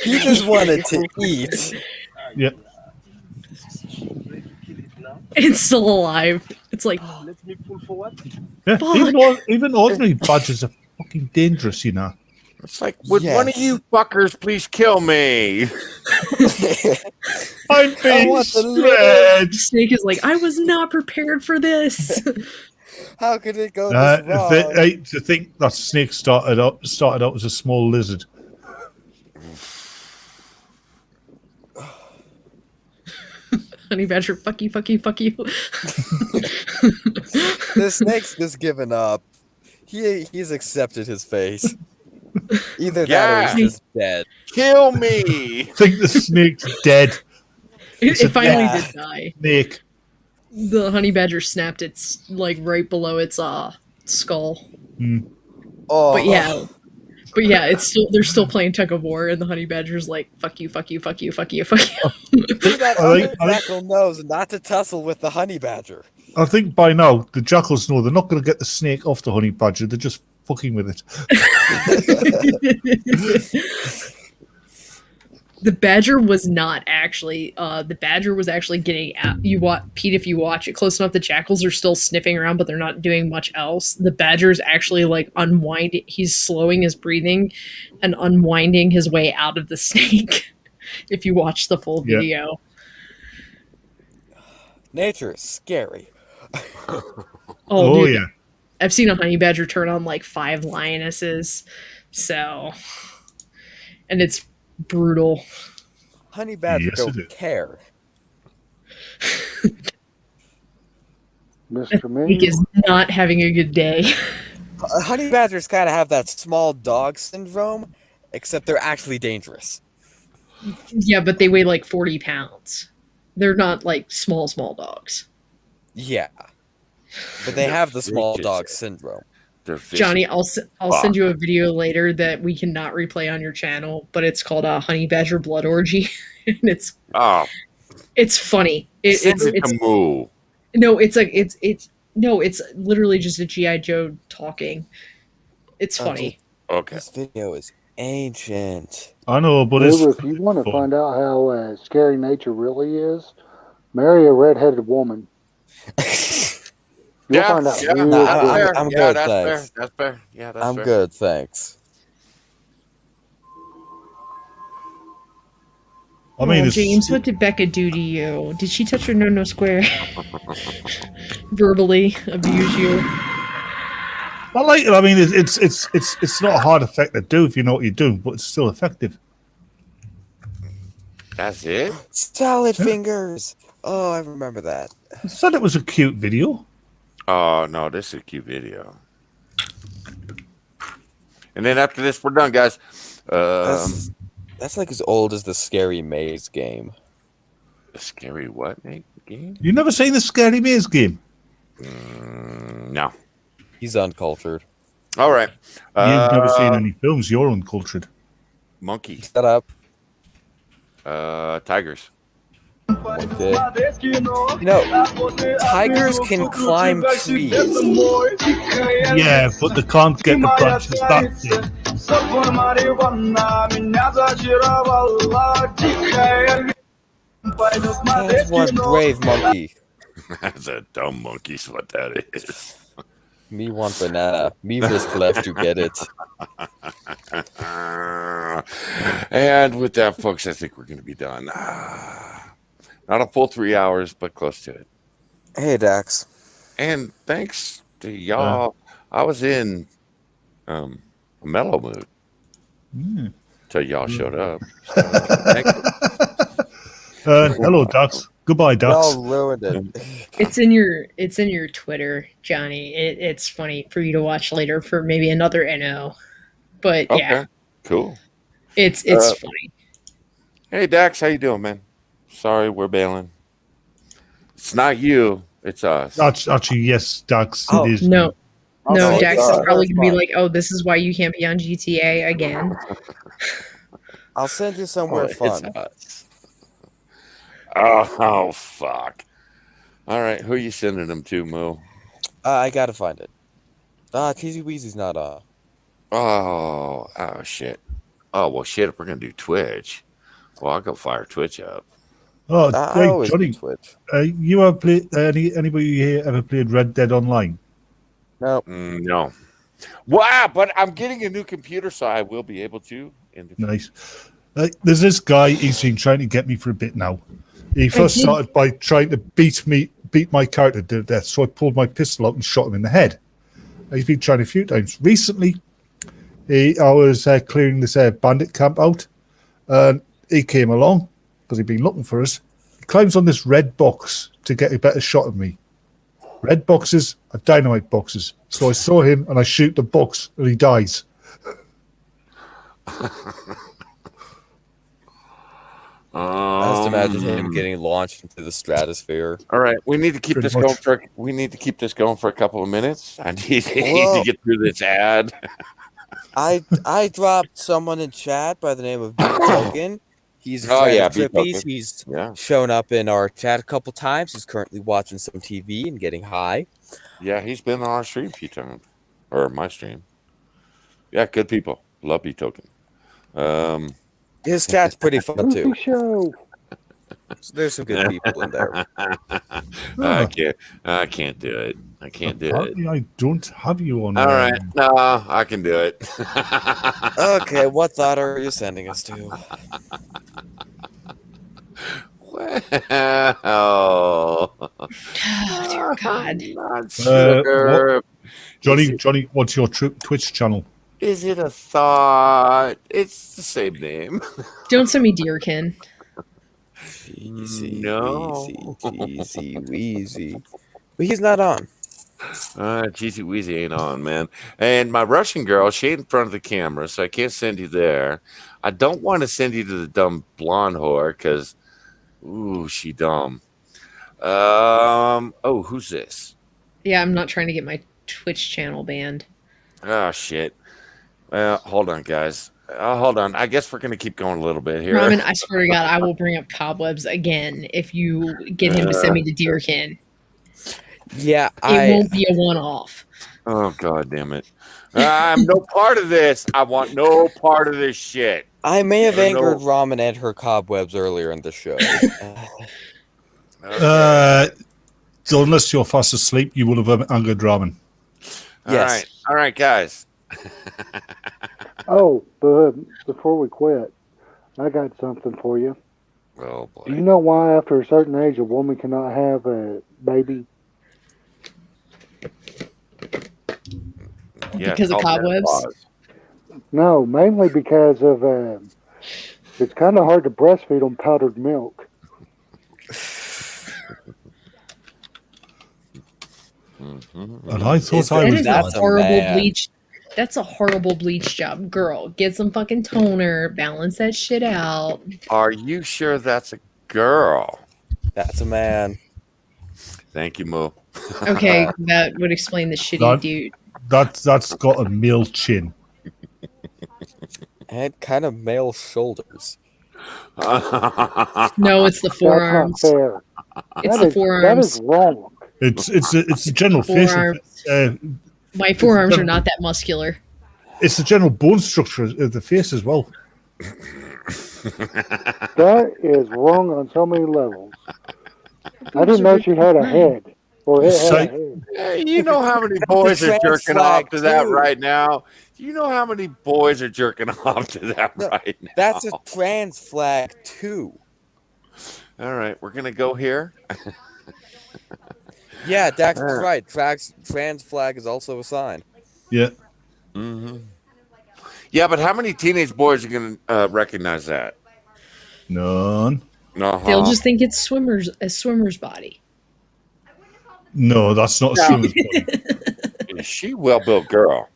He just wanted to eat. Yeah. It's still alive. It's like, Yeah, Fuck. even ordinary badgers are fucking dangerous, you know. It's like, would one of you fuckers please kill me? I'm being want the stretched. snake is like, I was not prepared for this. How could it go this wrong? To think that snake started out as a small lizard. Honey badger, fuck you, fuck you, fuck you. The snake's just given up. He's accepted his face. Either that or he's just dead. Kill me. I think the snake's dead. It finally Yeah. did die. Snake. The honey badger snapped its right below its skull. Mm. Oh, But yeah, But yeah, they're still playing tug of war, and the honey badger's like, "Fuck you, fuck you, fuck you, fuck you, fuck you." That other jackal knows not to tussle with the honey badger. I think by now the jackals know they're not going to get the snake off the honey badger. They're just fucking with it. The badger was not actually. The badger was actually getting out. Pete, if you watch it close enough, the jackals are still sniffing around, but they're not doing much else. The badger's actually like unwinding. He's slowing his breathing and unwinding his way out of the snake. If you watch the full video, Nature is scary. Oh dude, yeah. I've seen a honey badger turn on like 5 lionesses, so, and it's brutal. Honey badger don't care. Mr. Nick is not having a good day. Honey badgers kind of have that small dog syndrome, except they're actually dangerous. Yeah, but they weigh like 40 pounds. They're not like small dogs. Yeah, but they have the small dog syndrome. Johnny, I'll send you a video later that we cannot replay on your channel, but it's called a honey badger blood orgy, and it's funny. It's literally just a GI Joe talking. It's funny. Okay. This video is ancient. I know, but if you want to find out how scary nature really is, marry a redheaded woman. You'll find out. I'm good, thanks. That's fair. Yeah, that's I'm fair. good, thanks. I mean, James, what did Becca do to you? Did she touch your no square? Verbally abuse you? I like it. I mean, it's not a hard effect to do if you know what you're doing, but it's still effective. That's it. Salad fingers. Oh, I remember that. I said it was a cute video. Oh no, this is a cute video. And then after this, we're done, guys. That's like as old as the Scary Maze game. The Scary what game? You never seen the Scary Maze game? No. He's uncultured. All right. You've never seen any films. You're uncultured. Monkey. Shut up. Tigers. Okay. Tigers can climb trees. Yeah, but they can't get the branches back. That's one brave monkey. That's a dumb monkey, is what that is. Me want banana. Me risk left to get it. And with that, folks, I think we're going to be done. Not a full 3 hours, but close to it. Hey, Dax. And thanks to y'all. I was in a mellow mood until y'all showed up. So, thank you. Hello, Dax. Goodbye, Dax. Y'all ruined it. It's in your Twitter, Johnny. It's funny for you to watch later for maybe another NO. But yeah, cool. It's funny. Hey, Dax, how you doing, man? Sorry, we're bailing. It's not you. It's us. Actually, yes, Dax. Oh, it is. No, Dax is probably going to be fine. like, oh, this is why you can't be on GTA again. I'll send you somewhere fun. It's us. Oh, fuck. All right, who are you sending them to, Moo? I gotta find it. Teasy Weezy's not Oh, shit. Oh, well, shit, if we're going to do Twitch, well, I'll go fire Twitch up. Oh, I hey, always Johnny, do Twitch. you ever played anybody here ever played Red Dead Online? No. No. Wow, but I'm getting a new computer, so I will be able to. Nice. There's this guy, he's been trying to get me for a bit now. He first started by trying to beat my character to death, so I pulled my pistol out and shot him in the head. He's been trying a few times. Recently, I was clearing this bandit camp out, and he came along because he'd been looking for us. He climbs on this red box to get a better shot of me. Red boxes are dynamite boxes. So I saw him and I shoot the box and he dies. I just imagine him getting launched into the stratosphere. All right, we need to keep this going for. We need to keep this going for a couple of minutes. I need to get through this ad. I dropped someone in chat by the name of B Token. He's a Oh, friend yeah, of B Trippy's. Token. He's Yeah. shown up in our chat a couple times. He's currently watching some TV and getting high. Yeah, he's been on our stream a few times, or my stream. Yeah, good people. Love B Token. His chat's pretty fun too. Goofy show. So there's some good people in there. I can't do it. I can't do it. Apparently, I don't have you on. All right, no, I can do it. Okay, what thought are you sending us to? Well, Oh, dear God. not sure. Johnny, what's your Twitch channel? Is it a thought? It's the same name. Don't send me Deerkin. Easy, No. easy, wheezy. But he's not on. Cheesy Weezy ain't on, man. And my Russian girl, she ain't in front of the camera, so I can't send you there. I don't want to send you to the dumb blonde whore because, ooh, she dumb. Oh, who's this? Yeah, I'm not trying to get my Twitch channel banned. Oh, shit. Well, hold on, guys. Hold on. I guess we're going to keep going a little bit here. Ramen, I swear to God, I will bring up cobwebs again if you get him to send me to Deerkin. Yeah, It won't be a one-off. Oh, God damn it. I'm no part of this. I want no part of this shit. I may have Or angered no- Ramen and her cobwebs earlier in the show. So unless you're fast asleep, you will have angered Ramen. Yes. All right, guys. Oh, but before we quit, I got something for you. Oh, boy. Do you know why after a certain age a woman cannot have a baby? Yeah, Because of call that cobwebs? pause. No, mainly because of it's kind of hard to breastfeed on powdered milk. And I thought I That was is That's a a horrible man. bleach. That's a horrible bleach job. Girl, get some fucking toner, balance that shit out. Are you sure that's a girl? That's a man. Thank you, Mo. Okay, that would explain the shitty That- dude. That's got a male chin. And kind of male shoulders. No, it's the That's not forearms. fair. It's That the is forearms. wrong. It's a general facial. Forearms. My forearms are not that muscular. It's the general bone structure of the face as well. That is wrong on so many levels. I didn't know she had a head. Or it had a head. Hey, you know how many boys are jerking off to that right now? Do you know how many boys are jerking off to that right now? That's a trans flag too. All right, we're gonna go here. Yeah, Dax is right. Trans flag is also a sign. Yeah. Mm-hmm. Yeah, but how many teenage boys are gonna recognize that? None. No, They'll just think it's a swimmer's body. No, that's not a swimmer's body. Is she well-built girl?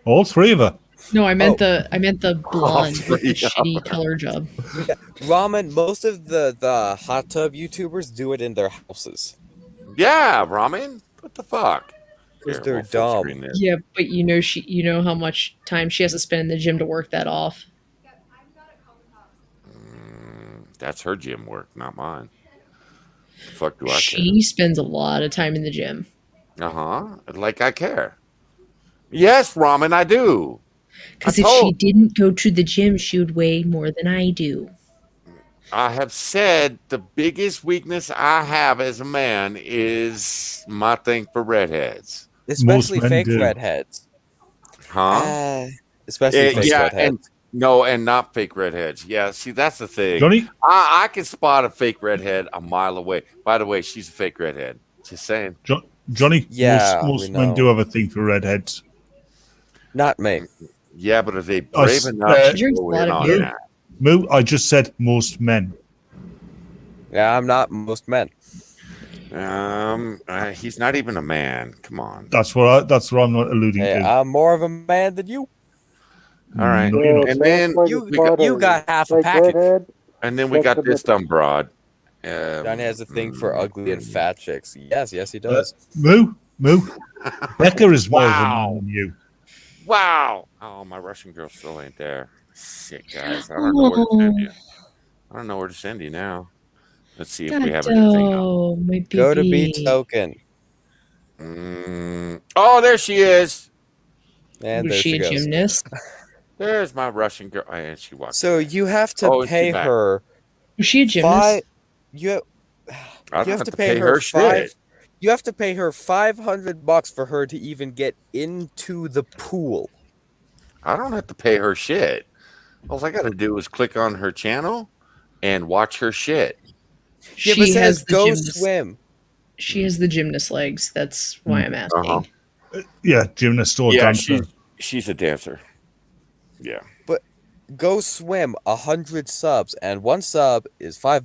All three of her. No, I meant the blonde with the yeah. shitty color job. Yeah. Ramen, most of the hot tub YouTubers do it in their houses. Yeah, Ramen. What the fuck? Because Here, they're we'll full dumb. screen this. Yeah, but you know how much time she has to spend in the gym to work that off. That's her gym work, not mine. The fuck do I She spends a lot of time in the gym. care? Like I care. Yes, Ramen, I do. Because I if she told- didn't go to the gym, she would weigh more than I do. I have said the biggest weakness I have as a man is my thing for redheads. Especially men fake do. redheads. Huh? Especially fake yeah, redheads. and not fake redheads. Yeah, see, that's the thing. Johnny? I can spot a fake redhead a mile away. By the way, she's a fake redhead. Just saying. Johnny? Yeah, most we men know. do have a thing for redheads. Not me. Yeah, but are they brave enough She to drinks a go lot in of on beer. that? Moo, I just said most men. Yeah, I'm not most men. He's not even a man. Come on. That's what I'm not alluding Hey, to. I'm more of a man than you. All right. No, you're not. And then You got half a Fake package. redhead? And then we got this dumb broad. Johnny has a thing for ugly and fat chicks. Yes, he does. Moo, Becca is more of a man than you. Wow. Oh, my Russian girl still ain't there. Shit, guys. I don't know where to send you. I don't know where to send you now. Let's see if we have anything up. Oh, my Go to B baby. token. Oh, there she is. And Was there she she a goes. gymnast? There's my Russian girl. And she walked. So you have to Oh, is she pay back? her. Was she a gymnast? I don't You have to pay her shit. You have to pay her $500 for her to even get into the pool. I don't have to pay her shit. All I got to do is click on her channel and watch her shit. Yeah, but it says go swim. She has the gymnast legs. That's why I'm asking. Yeah, gymnast or Yeah, dancer. she's a dancer. Yeah. But go swim 100 subs, and one sub is $5.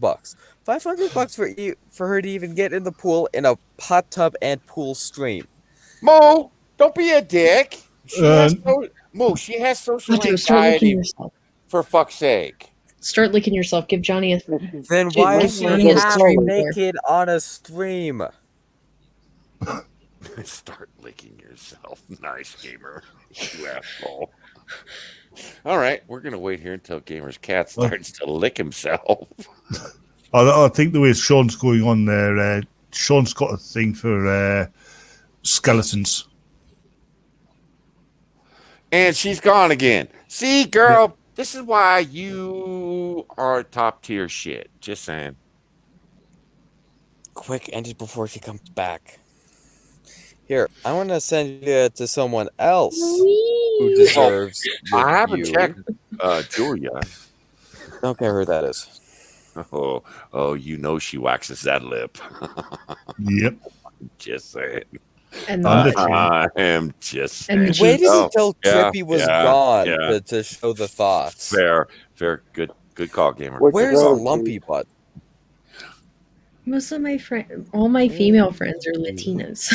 $500 for her to even get in the pool in a hot tub and pool stream. Mo, don't be a dick. She has social Nacho, start licking anxiety. yourself. For fuck's sake. Start licking yourself. Give Johnny a. Then Dude, why let is she Johnny a half story there. naked on a stream? Start licking yourself. Nice, gamer. You asshole. All right, we're going to wait here until Gamer's cat starts to lick himself. I think the way Sean's going on there, Sean's got a thing for skeletons. And she's gone again. See, girl, this is why you are top tier shit. Just saying. Quick, end it before she comes back. Here, I want to send you to someone else who deserves the I haven't view. checked Julia. Okay, who that is. Oh, you know she waxes that lip. Yep. Just saying. And I am just saying. And Waited until Trippy was gone yeah. to show the thoughts. Fair. Good call, Gamer. Where's the lumpy butt? Most of my friends, all my female friends are Latinas.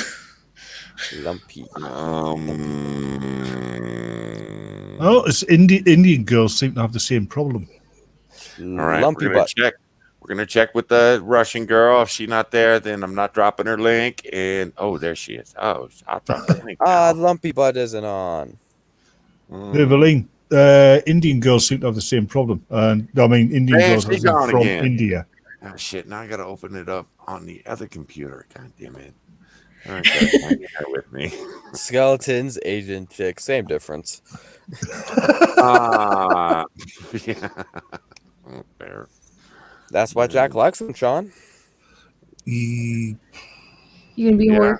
Lumpy. Oh, it's Indian girls seem to have the same problem. All right, we're gonna check. We're gonna check with the Russian girl. If she's not there, then I'm not dropping her link. And there she is. Oh, I'll drop the link. Lumpy butt isn't on. Evelyn, Indian girls seem to have the same problem. And I mean, Indian Man, girls she as in gone from again. India. Oh shit! Now I gotta open it up on the other computer. God damn it! All right, guys, hang in there with me. Skeletons, Asian chick, same difference. Yeah. Fair. That's why Jack likes them, Sean. You gonna be a whore?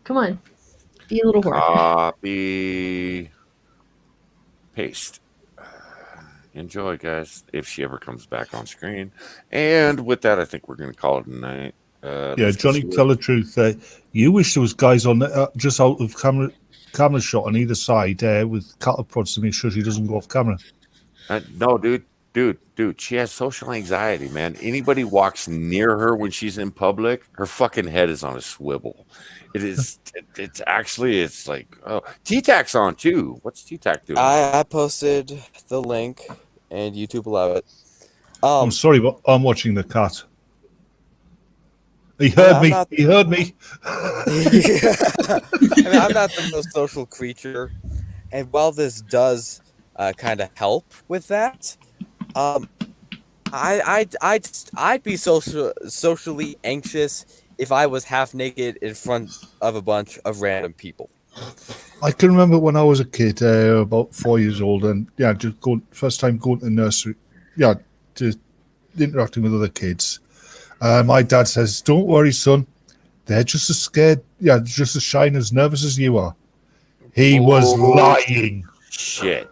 Come on, be a little whore. Copy. Paste. Enjoy, guys, if she ever comes back on screen. And with that, I think we're going to call it a night. Yeah, Johnny, tell the truth. You wish there was guys on just out of camera shot on either side with cattle prods to make sure she doesn't go off camera. No, dude, she has social anxiety, man. Anybody walks near her when she's in public, her fucking head is on a swivel. It is. It's like, oh, T-Tac's on too. What's T-Tac doing? I posted the link, and YouTube will allow it. I'm sorry, but I'm watching the cat. He heard me. He heard me. I mean, I'm not the most social creature, and while this does kind of help with that, I'd be socially anxious if I was half naked in front of a bunch of random people. I can remember when I was a kid, about 4 years old, and just first time going to nursery, just interacting with other kids. My dad says, "Don't worry, son. They're just as scared, just as shy and as nervous as you are." He was lying. Shit.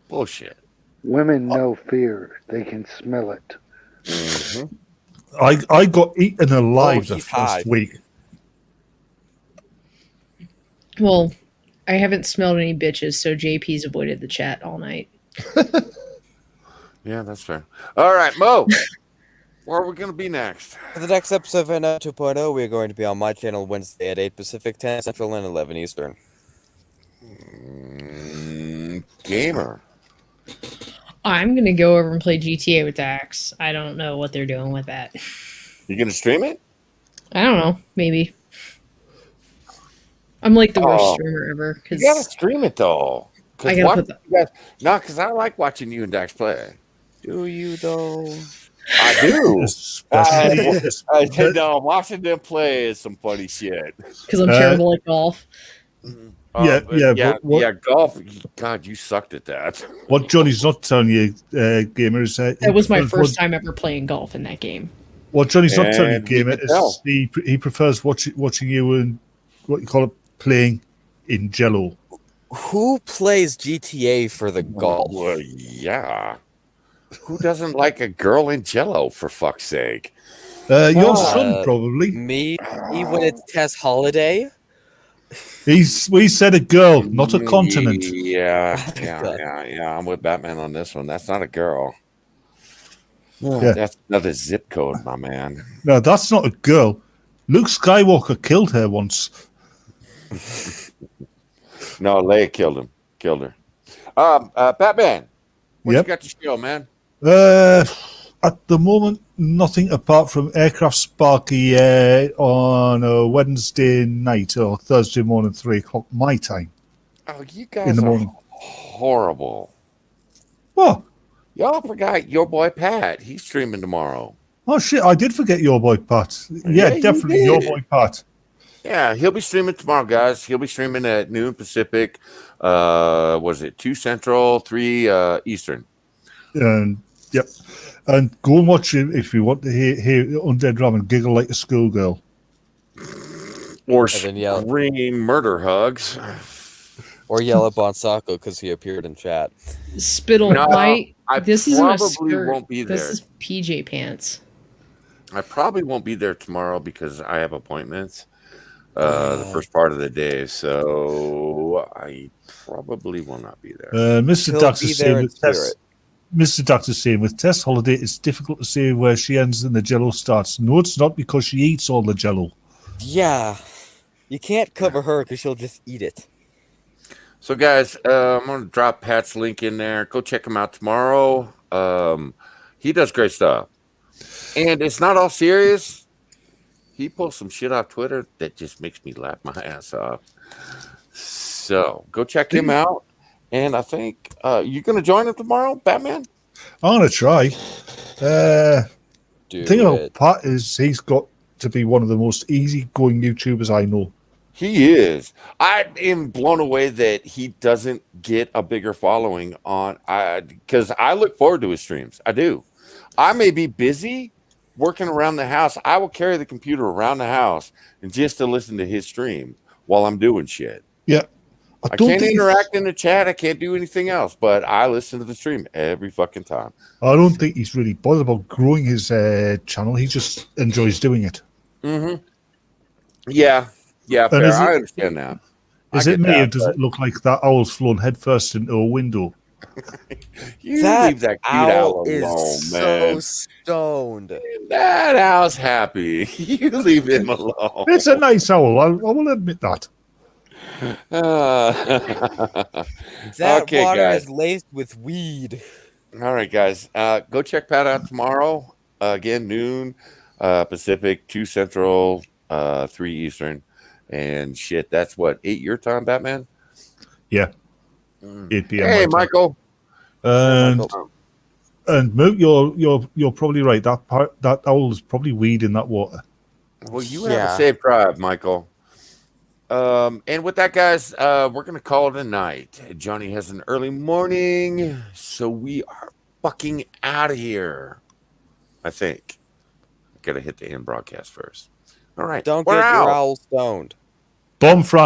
Bullshit. Women know fear. They can smell it. Mm-hmm. I got eaten alive the he's first high. week. Well, I haven't smelled any bitches, so JP's avoided the chat all night. Yeah, that's fair. All right, Mo. Where are we going to be next? For the next episode of NO 2.0, we're going to be on my channel Wednesday at 8 Pacific, 10 Central, and 11 Eastern. Gamer. I'm gonna go over and play GTA with Dax. I don't know what they're doing with that. You going to stream it? I don't know. Maybe. I'm like the worst Oh, streamer ever You gotta because stream it though. I gotta put Because I like watching you and Dax play. Do you though? I do. Especially, No, watching them play is some funny shit. because I'm terrible at golf. But golf. God, you sucked at that. what Johnny's not telling you, gamer, is That was my first time ever playing golf in that game. What Johnny's not telling you, And we gamer, could tell. is he prefers watching you and what you call it playing in Jello. Who plays GTA for the golf? Well, yeah. Who doesn't like a girl in Jello? For fuck's sake. Your son probably. Me when it's Tess Holiday. We said a girl, not a continent. Yeah. I'm with Batman on this one. That's not a girl. Yeah. That's another zip code, my man. No, that's not a girl. Luke Skywalker killed her once. No, Leia killed him. Killed her. Batman, what you got to show, man? At the moment, nothing apart from Aircraft Sparky on a Wednesday night or Thursday morning, 3 o'clock my time. Oh, you guys in the are morning. horrible. What? Y'all forgot your boy Pat. He's streaming tomorrow. Oh shit! I did forget your boy Pat. Yeah, Yeah, you definitely did. your boy Pat. Yeah, he'll be streaming tomorrow, guys. He'll be streaming at noon Pacific. Was it 2 Central, 3 Eastern? And yep, and go and watch him if you want to hear Undead Ram and giggle like a schoolgirl. Or then yell- scream murder hugs. Or yell at Bonsako because he appeared in chat. Spittle, No, this isn't a probably skirt. won't be This there. is PJ pants. I probably won't be there tomorrow because I have appointments the first part of the day. So I probably will not be there. Mr. He'll Dax be is there saying in with Tess. spirit. Mr. Dax is saying with Tess Holiday, it's difficult to say where she ends and the Jello starts. No, it's not because she eats all the Jello. Yeah. You can't cover her because she'll just eat it. So, guys, I'm going to drop Pat's link in there. Go check him out tomorrow. He does great stuff. And it's not all serious. He pulls some shit off Twitter that just makes me laugh my ass off. So, go check him out. And I think you're going to join him tomorrow, Batman? I'm going to try. The thing about it. Pat is he's got to be one of the most easygoing YouTubers I know. He is. I am blown away that he doesn't get a bigger following on because I look forward to his streams. I do. I may be busy working around the house. I will carry the computer around the house and just to listen to his stream while I'm doing shit. Yeah. I can't interact in the chat. I can't do anything else, but I listen to the stream every fucking time. I don't think he's really bothered about growing his channel. He just enjoys doing it. Mm-hmm. Yeah. Yeah, fair. I understand that. Is it me, or does it look like that owl's flown headfirst into a window? You That leave that cute owl owl is alone, so man. stoned. That owl's happy. You leave him alone. It's a nice owl. I will admit that. That Okay, water guys. is laced with weed. All right, guys. Go check Pat out tomorrow. Again, noon Pacific, 2 Central, 3 Eastern. And shit, that's what, 8 your time, Batman? Yeah. 8 p.m. Hey, my time. Michael. And Moot, you're probably right. That owl is probably weed in that water. Well, you have a safe drive, Michael. And with that, guys, we're gonna call it a night. Johnny has an early morning, so we are fucking out of here. I think. Gotta hit the end broadcast first. All right. Don't we're get out. your owl stoned. Bomb Fran.